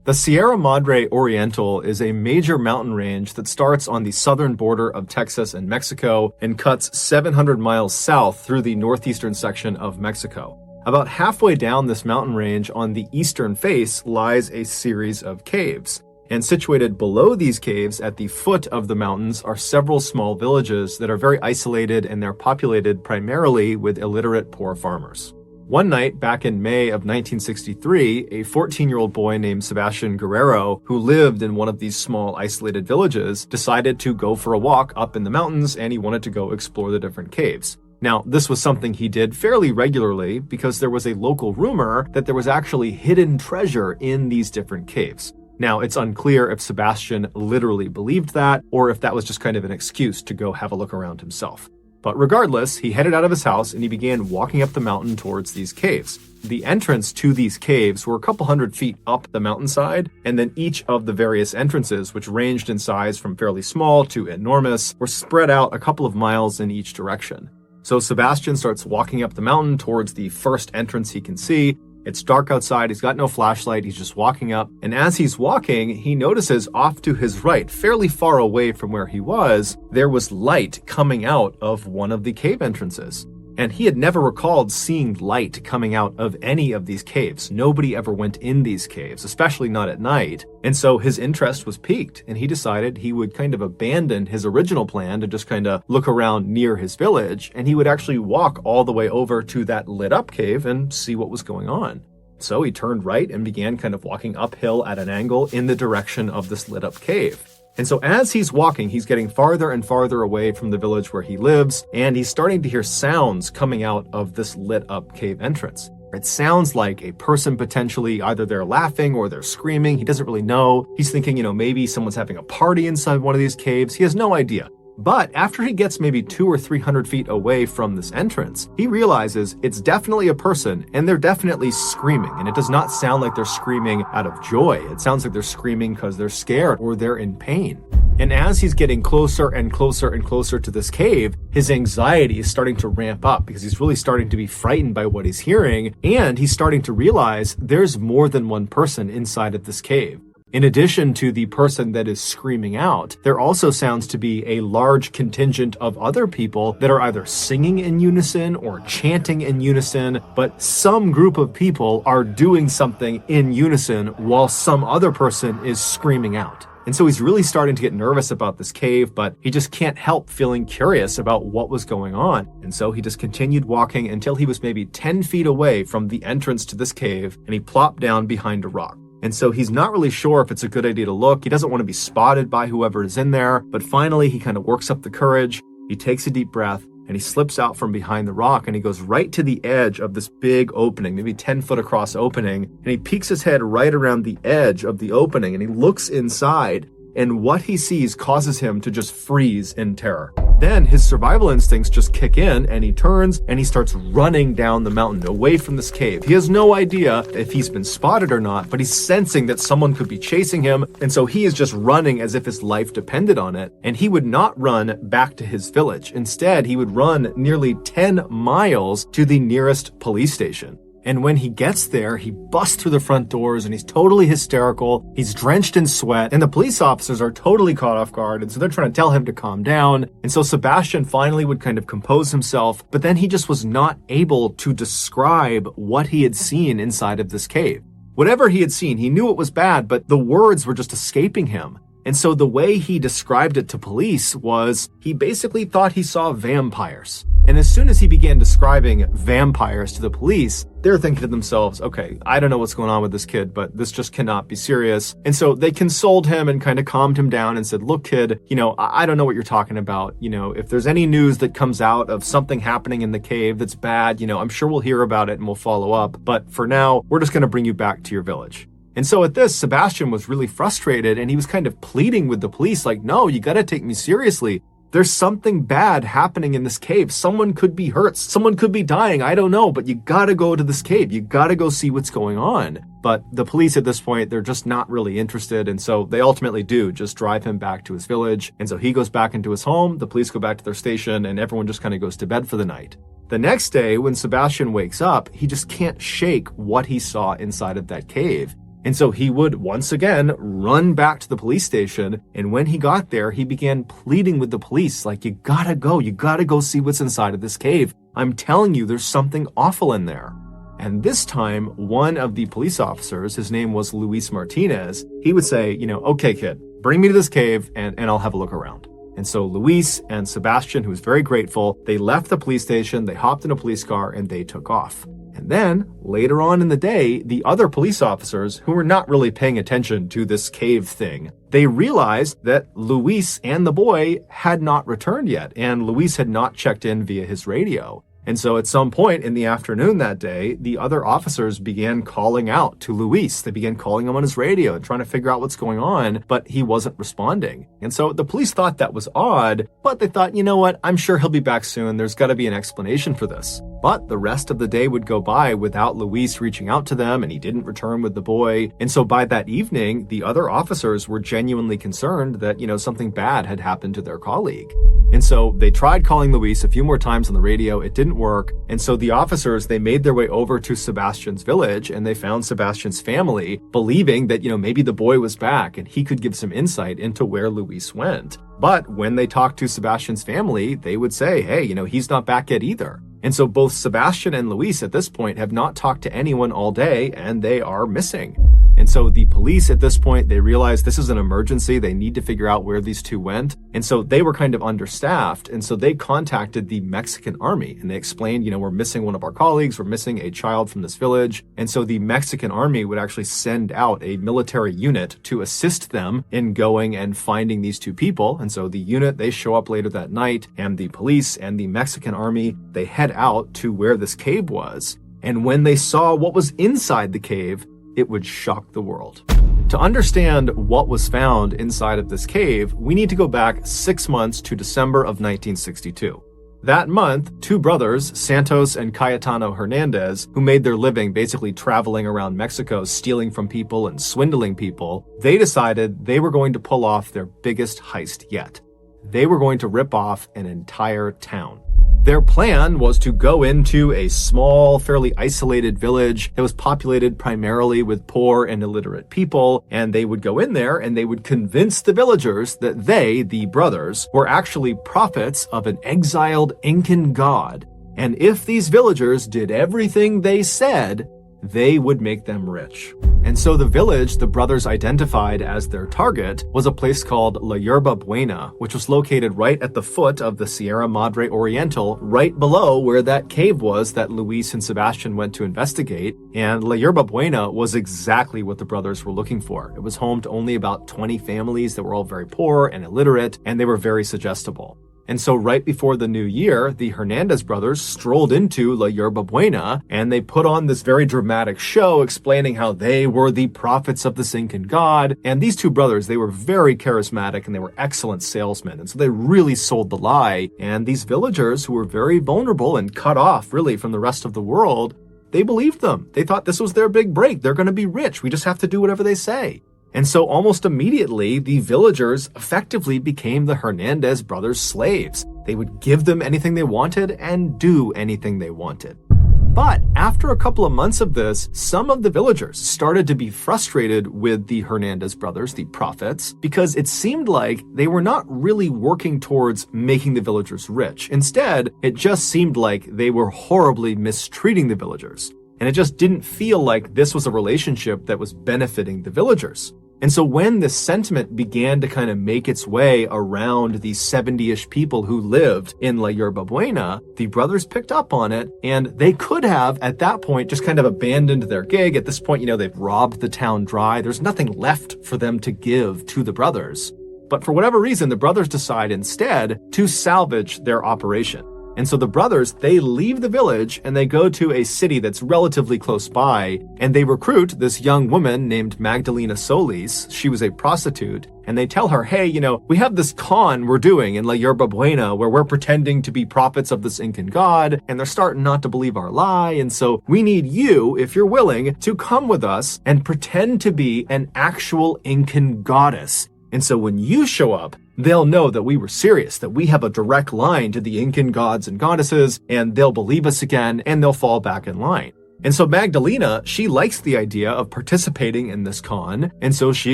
The Sierra Madre Oriental is a major mountain range that starts on the southern border of Texas and Mexico and cuts 700 miles south through the northeastern section of Mexico. About halfway down this mountain range on the eastern face lies a series of caves. And situated below these caves at the foot of the mountains are several small villages that are very isolated, and they're populated primarily with illiterate poor farmers. One night back in May of 1963, a 14-year-old boy named Sebastian Guerrero, who lived in one of these small isolated villages, decided to go for a walk up in the mountains, and he wanted to go explore the different caves. Now, this was something he did fairly regularly because there was a local rumor that there was actually hidden treasure in these different caves. Now, it's unclear if Sebastian literally believed that, or if that was just kind of an excuse to go have a look around himself. But regardless, he headed out of his house and he began walking up the mountain towards these caves. The entrance to these caves were a couple hundred feet up the mountainside, and then each of the various entrances, which ranged in size from fairly small to enormous, were spread out a couple of miles in each direction. So Sebastian starts walking up the mountain towards the first entrance he can see. It's dark outside, he's got no flashlight, he's just walking up, and as he's walking, he notices off to his right, fairly far away from where he was, there was light coming out of one of the cave entrances. And he had never recalled seeing light coming out of any of these caves. Nobody ever went in these caves, especially not at night. And so his interest was piqued, and he decided he would kind of abandon his original plan to just kind of look around near his village, and he would actually walk all the way over to that lit up cave and see what was going on. So he turned right and began kind of walking uphill at an angle in the direction of this lit up cave. And so as he's walking, he's getting farther and farther away from the village where he lives, and he's starting to hear sounds coming out of this lit up cave entrance. It sounds like a person potentially, either they're laughing or they're screaming. He doesn't really know. He's thinking, maybe someone's having a party inside one of these caves. He has no idea. But after he gets maybe 200 or 300 feet away from this entrance, he realizes it's definitely a person, and they're definitely screaming. And it does not sound like they're screaming out of joy. It sounds like they're screaming because they're scared or they're in pain. And as he's getting closer and closer and closer to this cave, his anxiety is starting to ramp up because he's really starting to be frightened by what he's hearing, and he's starting to realize there's more than one person inside of this cave. In addition to the person that is screaming out, there also sounds to be a large contingent of other people that are either singing in unison or chanting in unison, but some group of people are doing something in unison while some other person is screaming out. And so he's really starting to get nervous about this cave, but he just can't help feeling curious about what was going on. And so he just continued walking until he was maybe 10 feet away from the entrance to this cave, and he plopped down behind a rock. And so he's not really sure if it's a good idea to look. He doesn't want to be spotted by whoever is in there. But finally, he kind of works up the courage. He takes a deep breath and he slips out from behind the rock and he goes right to the edge of this big opening, maybe 10 foot across opening. And he peeks his head right around the edge of the opening and he looks inside. And what he sees causes him to just freeze in terror. Then his survival instincts just kick in and he turns and he starts running down the mountain away from this cave. He has no idea if he's been spotted or not, but he's sensing that someone could be chasing him. And so he is just running as if his life depended on it. And he would not run back to his village. Instead, he would run nearly 10 miles to the nearest police station. And when he gets there, he busts through the front doors and he's totally hysterical. He's drenched in sweat and the police officers are totally caught off guard. And so they're trying to tell him to calm down. And so Sebastian finally would kind of compose himself, but then he just was not able to describe what he had seen inside of this cave. Whatever he had seen, he knew it was bad, but the words were just escaping him. And so the way he described it to police was he basically thought he saw vampires. And as soon as he began describing vampires to the police, they're thinking to themselves, okay, I don't know what's going on with this kid, but this just cannot be serious. And so they consoled him and kind of calmed him down and said, look, kid, I don't know what you're talking about. If there's any news that comes out of something happening in the cave that's bad, I'm sure we'll hear about it and we'll follow up. But for now, we're just going to bring you back to your village. And so at this, Sebastian was really frustrated and he was kind of pleading with the police like, no, you got to take me seriously. There's something bad happening in this cave. Someone could be hurt. Someone could be dying. I don't know, but you gotta go to this cave. You gotta go see what's going on. But the police at this point, they're just not really interested. And so they ultimately do just drive him back to his village. And so he goes back into his home. The police go back to their station and everyone just kind of goes to bed for the night. The next day, when Sebastian wakes up, he just can't shake what he saw inside of that cave. And so he would once again run back to the police station. And when he got there, he began pleading with the police like, you gotta go see what's inside of this cave. I'm telling you, there's something awful in there. And this time, one of the police officers, his name was Luis Martinez, he would say, okay, kid, bring me to this cave and I'll have a look around. And so Luis and Sebastian, who was very grateful, they left the police station, they hopped in a police car and they took off. And then, later on in the day, the other police officers, who were not really paying attention to this cave thing, they realized that Luis and the boy had not returned yet, and Luis had not checked in via his radio. And so at some point in the afternoon that day, the other officers began calling out to Luis. They began calling him on his radio and trying to figure out what's going on, but he wasn't responding. And so the police thought that was odd, but they thought, you know what, I'm sure he'll be back soon. There's got to be an explanation for this. But the rest of the day would go by without Luis reaching out to them, and he didn't return with the boy. And so by that evening, the other officers were genuinely concerned that, something bad had happened to their colleague. And so they tried calling Luis a few more times on the radio. It didn't work. And so the officers, they made their way over to Sebastian's village, and they found Sebastian's family, believing that, maybe the boy was back and he could give some insight into where Luis went. But when they talked to Sebastian's family, they would say, hey, he's not back yet either. And so both Sebastian and Luis at this point have not talked to anyone all day, and they are missing. And so the police at this point, they realized this is an emergency. They need to figure out where these two went. And so they were kind of understaffed. And so they contacted the Mexican army, and they explained, we're missing one of our colleagues. We're missing a child from this village. And so the Mexican army would actually send out a military unit to assist them in going and finding these two people. And so the unit, they show up later that night, and the police and the Mexican army, they head out to where this cave was. And when they saw what was inside the cave, it would shock the world. To understand what was found inside of this cave, we need to go back 6 months to December of 1962. That month, two brothers, Santos and Cayetano Hernandez, who made their living basically traveling around Mexico, stealing from people and swindling people, they decided they were going to pull off their biggest heist yet. They were going to rip off an entire town. Their plan was to go into a small, fairly isolated village that was populated primarily with poor and illiterate people, and they would go in there and they would convince the villagers that they, the brothers, were actually prophets of an exiled Incan god, and if these villagers did everything they said, they would make them rich. And so the village the brothers identified as their target was a place called La Yerba Buena, which was located right at the foot of the Sierra Madre Oriental, right below where that cave was that Luis and Sebastian went to investigate. And La Yerba Buena was exactly what the brothers were looking for. It was home to only about 20 families that were all very poor and illiterate, and they were very suggestible. And so right before the new year, the Hernandez brothers strolled into La Yerba Buena, and they put on this very dramatic show explaining how they were the prophets of the Incan god. And these two brothers, they were very charismatic and they were excellent salesmen. And so they really sold the lie. And these villagers, who were very vulnerable and cut off really from the rest of the world, they believed them. They thought this was their big break. They're going to be rich. We just have to do whatever they say. And so almost immediately, the villagers effectively became the Hernandez brothers' slaves. They would give them anything they wanted and do anything they wanted. But after a couple of months of this, some of the villagers started to be frustrated with the Hernandez brothers, the prophets, because it seemed like they were not really working towards making the villagers rich. Instead, it just seemed like they were horribly mistreating the villagers. And it just didn't feel like this was a relationship that was benefiting the villagers. And so when this sentiment began to kind of make its way around the 70-ish people who lived in La Yerba Buena, the brothers picked up on it, and they could have, at that point, just kind of abandoned their gig. At this point, they've robbed the town dry. There's nothing left for them to give to the brothers. But for whatever reason, the brothers decide instead to salvage their operation. And so the brothers, they leave the village and they go to a city that's relatively close by, and they recruit this young woman named Magdalena Solis. She was a prostitute, and they tell her, hey, we have this con we're doing in La Yerba Buena where we're pretending to be prophets of this Incan god, and they're starting not to believe our lie, and so we need you, if you're willing, to come with us and pretend to be an actual Incan goddess. And so when you show up, they'll know that we were serious, that we have a direct line to the Incan gods and goddesses, and they'll believe us again, and they'll fall back in line. And so Magdalena, she likes the idea of participating in this con, and so she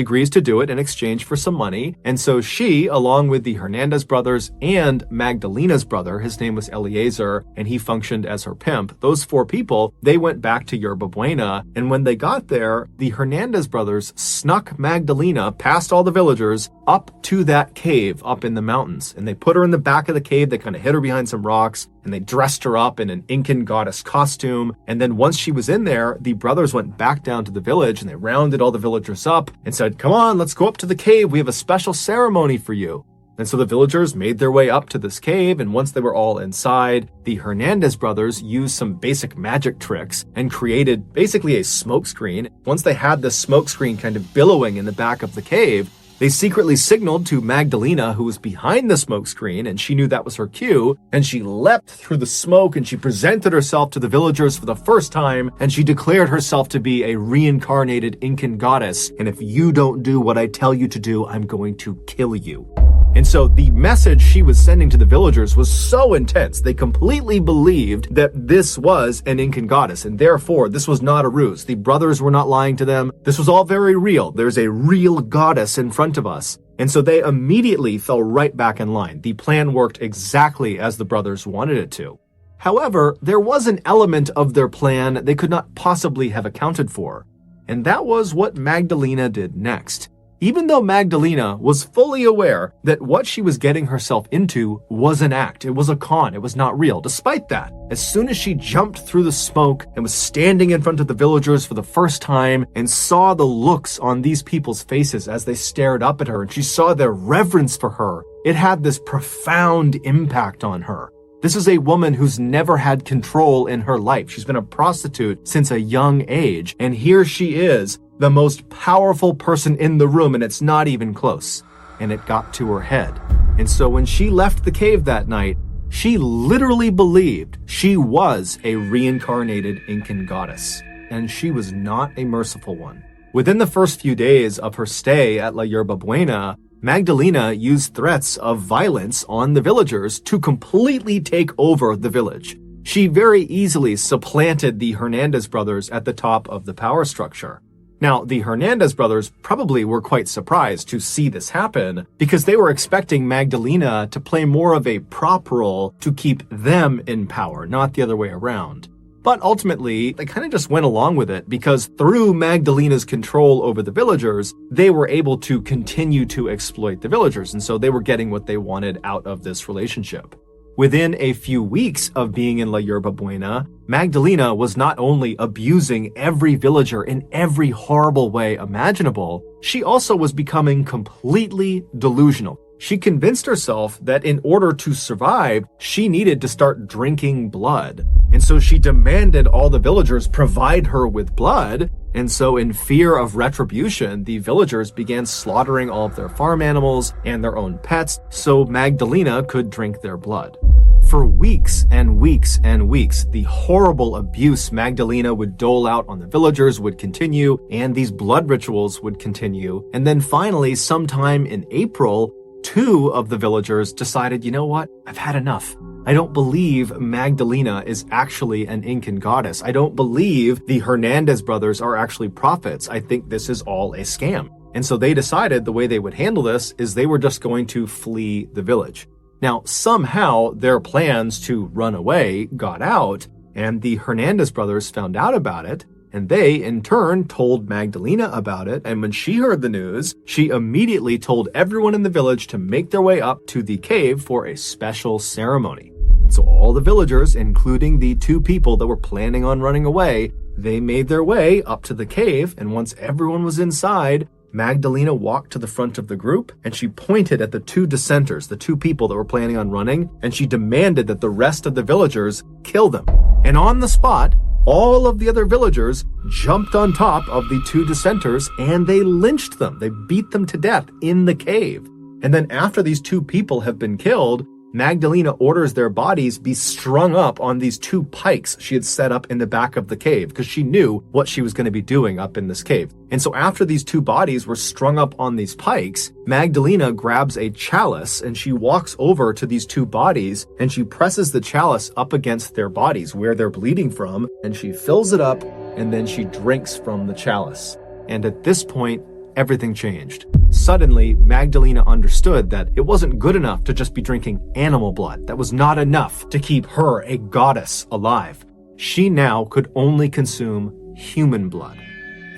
agrees to do it in exchange for some money. And so she, along with the Hernandez brothers and Magdalena's brother, his name was Eliezer, and he functioned as her pimp, those four people, they went back to Yerba Buena, and when they got there, the Hernandez brothers snuck Magdalena past all the villagers up to that cave up in the mountains, and they put her in the back of the cave. They kind of hid her behind some rocks, and they dressed her up in an Incan goddess costume. And then once she was in there, the brothers went back down to the village and they rounded all the villagers up and said, come on, let's go up to the cave. We have a special ceremony for you. And so the villagers made their way up to this cave, and once they were all inside, the Hernandez brothers used some basic magic tricks and created basically a smoke screen. Once they had the smoke screen kind of billowing in the back of the cave, They secretly signaled to Magdalena, who was behind the smoke screen, and she knew that was her cue, and she leapt through the smoke and she presented herself to the villagers for the first time, and she declared herself to be a reincarnated Incan goddess, and if you don't do what I tell you to do, I'm going to kill you. And so the message she was sending to the villagers was so intense, they completely believed that this was an Incan goddess, and therefore this was not a ruse. The brothers were not lying to them. This was all very real. There's a real goddess in front of us. And so they immediately fell right back in line. The plan worked exactly as the brothers wanted it to. However, there was an element of their plan they could not possibly have accounted for, and that was what Magdalena did next. Even though Magdalena was fully aware that what she was getting herself into was an act, it was a con, it was not real. Despite that, as soon as she jumped through the smoke and was standing in front of the villagers for the first time and saw the looks on these people's faces as they stared up at her and she saw their reverence for her, it had this profound impact on her. This is a woman who's never had control in her life. She's been a prostitute since a young age, and here she is, the most powerful person in the room, and it's not even close. And it got to her head. And so when she left the cave that night, she literally believed she was a reincarnated Incan goddess. And she was not a merciful one. Within the first few days of her stay at La Yerba Buena, Magdalena used threats of violence on the villagers to completely take over the village. She very easily supplanted the Hernandez brothers at the top of the power structure. Now, the Hernandez brothers probably were quite surprised to see this happen because they were expecting Magdalena to play more of a prop role to keep them in power, not the other way around. But ultimately, they kind of just went along with it because through Magdalena's control over the villagers, they were able to continue to exploit the villagers, and so they were getting what they wanted out of this relationship. Within a few weeks of being in La Yerba Buena, Magdalena was not only abusing every villager in every horrible way imaginable, she also was becoming completely delusional. She convinced herself that in order to survive, she needed to start drinking blood. And so she demanded all the villagers provide her with blood. And so in fear of retribution, the villagers began slaughtering all of their farm animals and their own pets so Magdalena could drink their blood. For weeks and weeks and weeks, the horrible abuse Magdalena would dole out on the villagers would continue, and these blood rituals would continue. And then finally, sometime in April, 2 of the villagers decided, you know what, I've had enough. I don't believe Magdalena is actually an Incan goddess. I don't believe the Hernandez brothers are actually prophets. I think this is all a scam. And so they decided the way they would handle this is they were just going to flee the village. Now, somehow their plans to run away got out, and the Hernandez brothers found out about it, and they, in turn, told Magdalena about it, and when she heard the news, she immediately told everyone in the village to make their way up to the cave for a special ceremony. So all the villagers, including the 2 people that were planning on running away, they made their way up to the cave, and once everyone was inside, Magdalena walked to the front of the group and she pointed at the 2 dissenters, the 2 people that were planning on running, and she demanded that the rest of the villagers kill them. And on the spot, all of the other villagers jumped on top of the 2 dissenters and they lynched them. They beat them to death in the cave. And then after these 2 people have been killed, Magdalena orders their bodies be strung up on these 2 pikes she had set up in the back of the cave because she knew what she was going to be doing up in this cave. And so after these 2 bodies were strung up on these pikes, Magdalena grabs a chalice and she walks over to these 2 bodies and she presses the chalice up against their bodies where they're bleeding from, and she fills it up and then she drinks from the chalice. And at this point, everything changed. Suddenly, Magdalena understood that it wasn't good enough to just be drinking animal blood. That was not enough to keep her, a goddess, alive. She now could only consume human blood.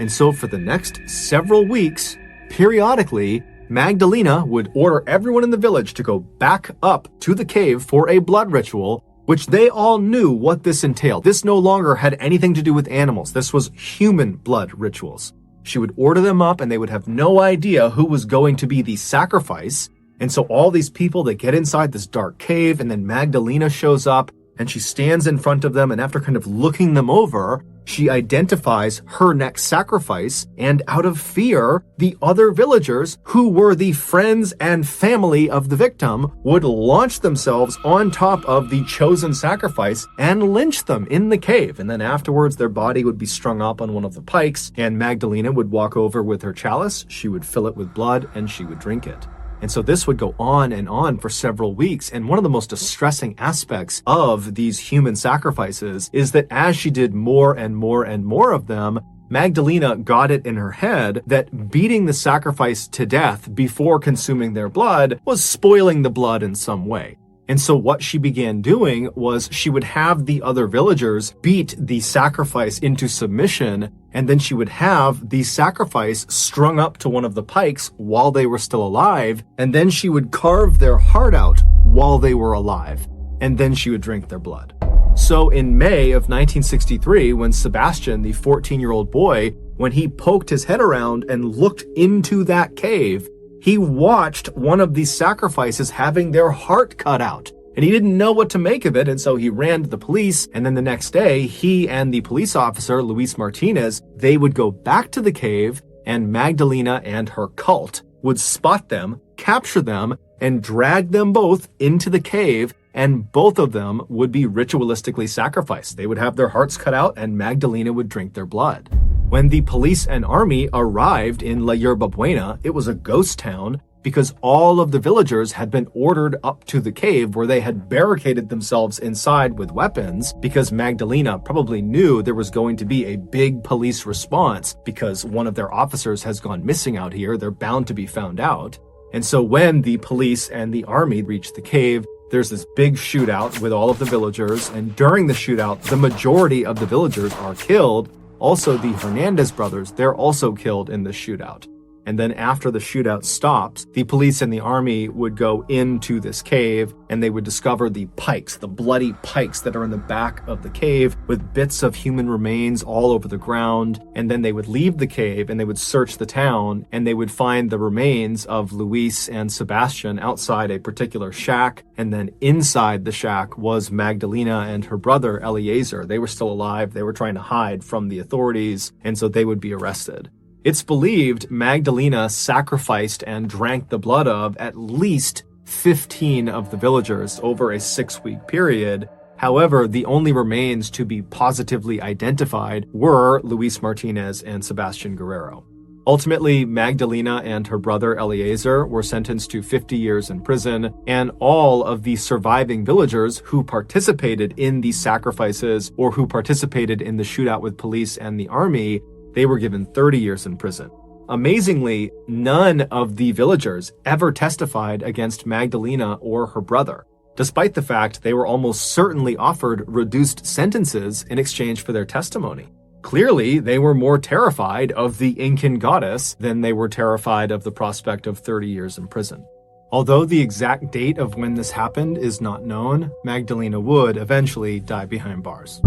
And so for the next several weeks, periodically, Magdalena would order everyone in the village to go back up to the cave for a blood ritual, which they all knew what this entailed. This no longer had anything to do with animals. This was human blood rituals. She would order them up and they would have no idea who was going to be the sacrifice. And so all these people, they get inside this dark cave and then Magdalena shows up and she stands in front of them, and after kind of looking them over, she identifies her next sacrifice, and out of fear, the other villagers, who were the friends and family of the victim, would launch themselves on top of the chosen sacrifice and lynch them in the cave. And then afterwards, their body would be strung up on one of the pikes, and Magdalena would walk over with her chalice, she would fill it with blood, and she would drink it. And so this would go on and on for several weeks. And one of the most distressing aspects of these human sacrifices is that as she did more and more and more of them, Magdalena got it in her head that beating the sacrifice to death before consuming their blood was spoiling the blood in some way. And so what she began doing was she would have the other villagers beat the sacrifice into submission, and then she would have the sacrifice strung up to one of the pikes while they were still alive, and then she would carve their heart out while they were alive, and then she would drink their blood. So in May of 1963, when Sebastian, the 14-year-old boy, when he poked his head around and looked into that cave, he watched one of these sacrifices having their heart cut out, and he didn't know what to make of it, and so he ran to the police, and then the next day, he and the police officer, Luis Martinez, they would go back to the cave, and Magdalena and her cult would spot them, capture them, and drag them both into the cave, and both of them would be ritualistically sacrificed. They would have their hearts cut out, and Magdalena would drink their blood. When the police and army arrived in La Yerba Buena, it was a ghost town because all of the villagers had been ordered up to the cave where they had barricaded themselves inside with weapons because Magdalena probably knew there was going to be a big police response because one of their officers has gone missing out here. They're bound to be found out. And so when the police and the army reached the cave, there's this big shootout with all of the villagers, and during the shootout, the majority of the villagers are killed. Also, the Hernandez brothers, they're also killed in this shootout. And then after the shootout stops, the police and the army would go into this cave and they would discover the pikes, the bloody pikes that are in the back of the cave with bits of human remains all over the ground. And then they would leave the cave and they would search the town and they would find the remains of Luis and Sebastian outside a particular shack. And then inside the shack was Magdalena and her brother Eliezer. They were still alive. They were trying to hide from the authorities, and so they would be arrested. It's believed Magdalena sacrificed and drank the blood of at least 15 of the villagers over a 6-week period. However, the only remains to be positively identified were Luis Martinez and Sebastian Guerrero. Ultimately, Magdalena and her brother Eliezer were sentenced to 50 years in prison, and all of the surviving villagers who participated in these sacrifices or who participated in the shootout with police and the army, they were given 30 years in prison. Amazingly, none of the villagers ever testified against Magdalena or her brother, despite the fact they were almost certainly offered reduced sentences in exchange for their testimony. Clearly, they were more terrified of the Incan goddess than they were terrified of the prospect of 30 years in prison. Although the exact date of when this happened is not known, Magdalena would eventually die behind bars.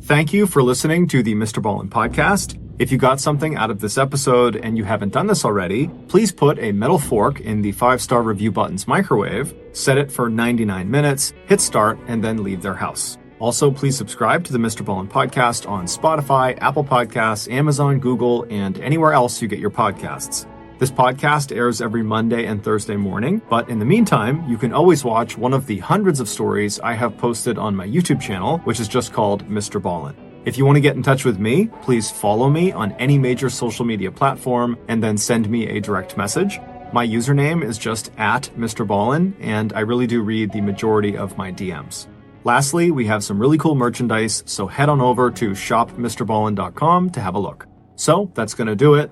Thank you for listening to the MrBallen podcast. If you got something out of this episode and you haven't done this already, please put a metal fork in the 5-star review button's microwave, set it for 99 minutes, hit start, and then leave their house. Also, please subscribe to the MrBallen podcast on Spotify, Apple Podcasts, Amazon, Google, and anywhere else you get your podcasts. This podcast airs every Monday and Thursday morning, but in the meantime, you can always watch one of the hundreds of stories I have posted on my YouTube channel, which is just called MrBallen. If you want to get in touch with me, please follow me on any major social media platform and then send me a direct message. My username is just @MrBallen, and I really do read the majority of my DMs. Lastly, we have some really cool merchandise, so head on over to shopmrballen.com to have a look. So that's going to do it.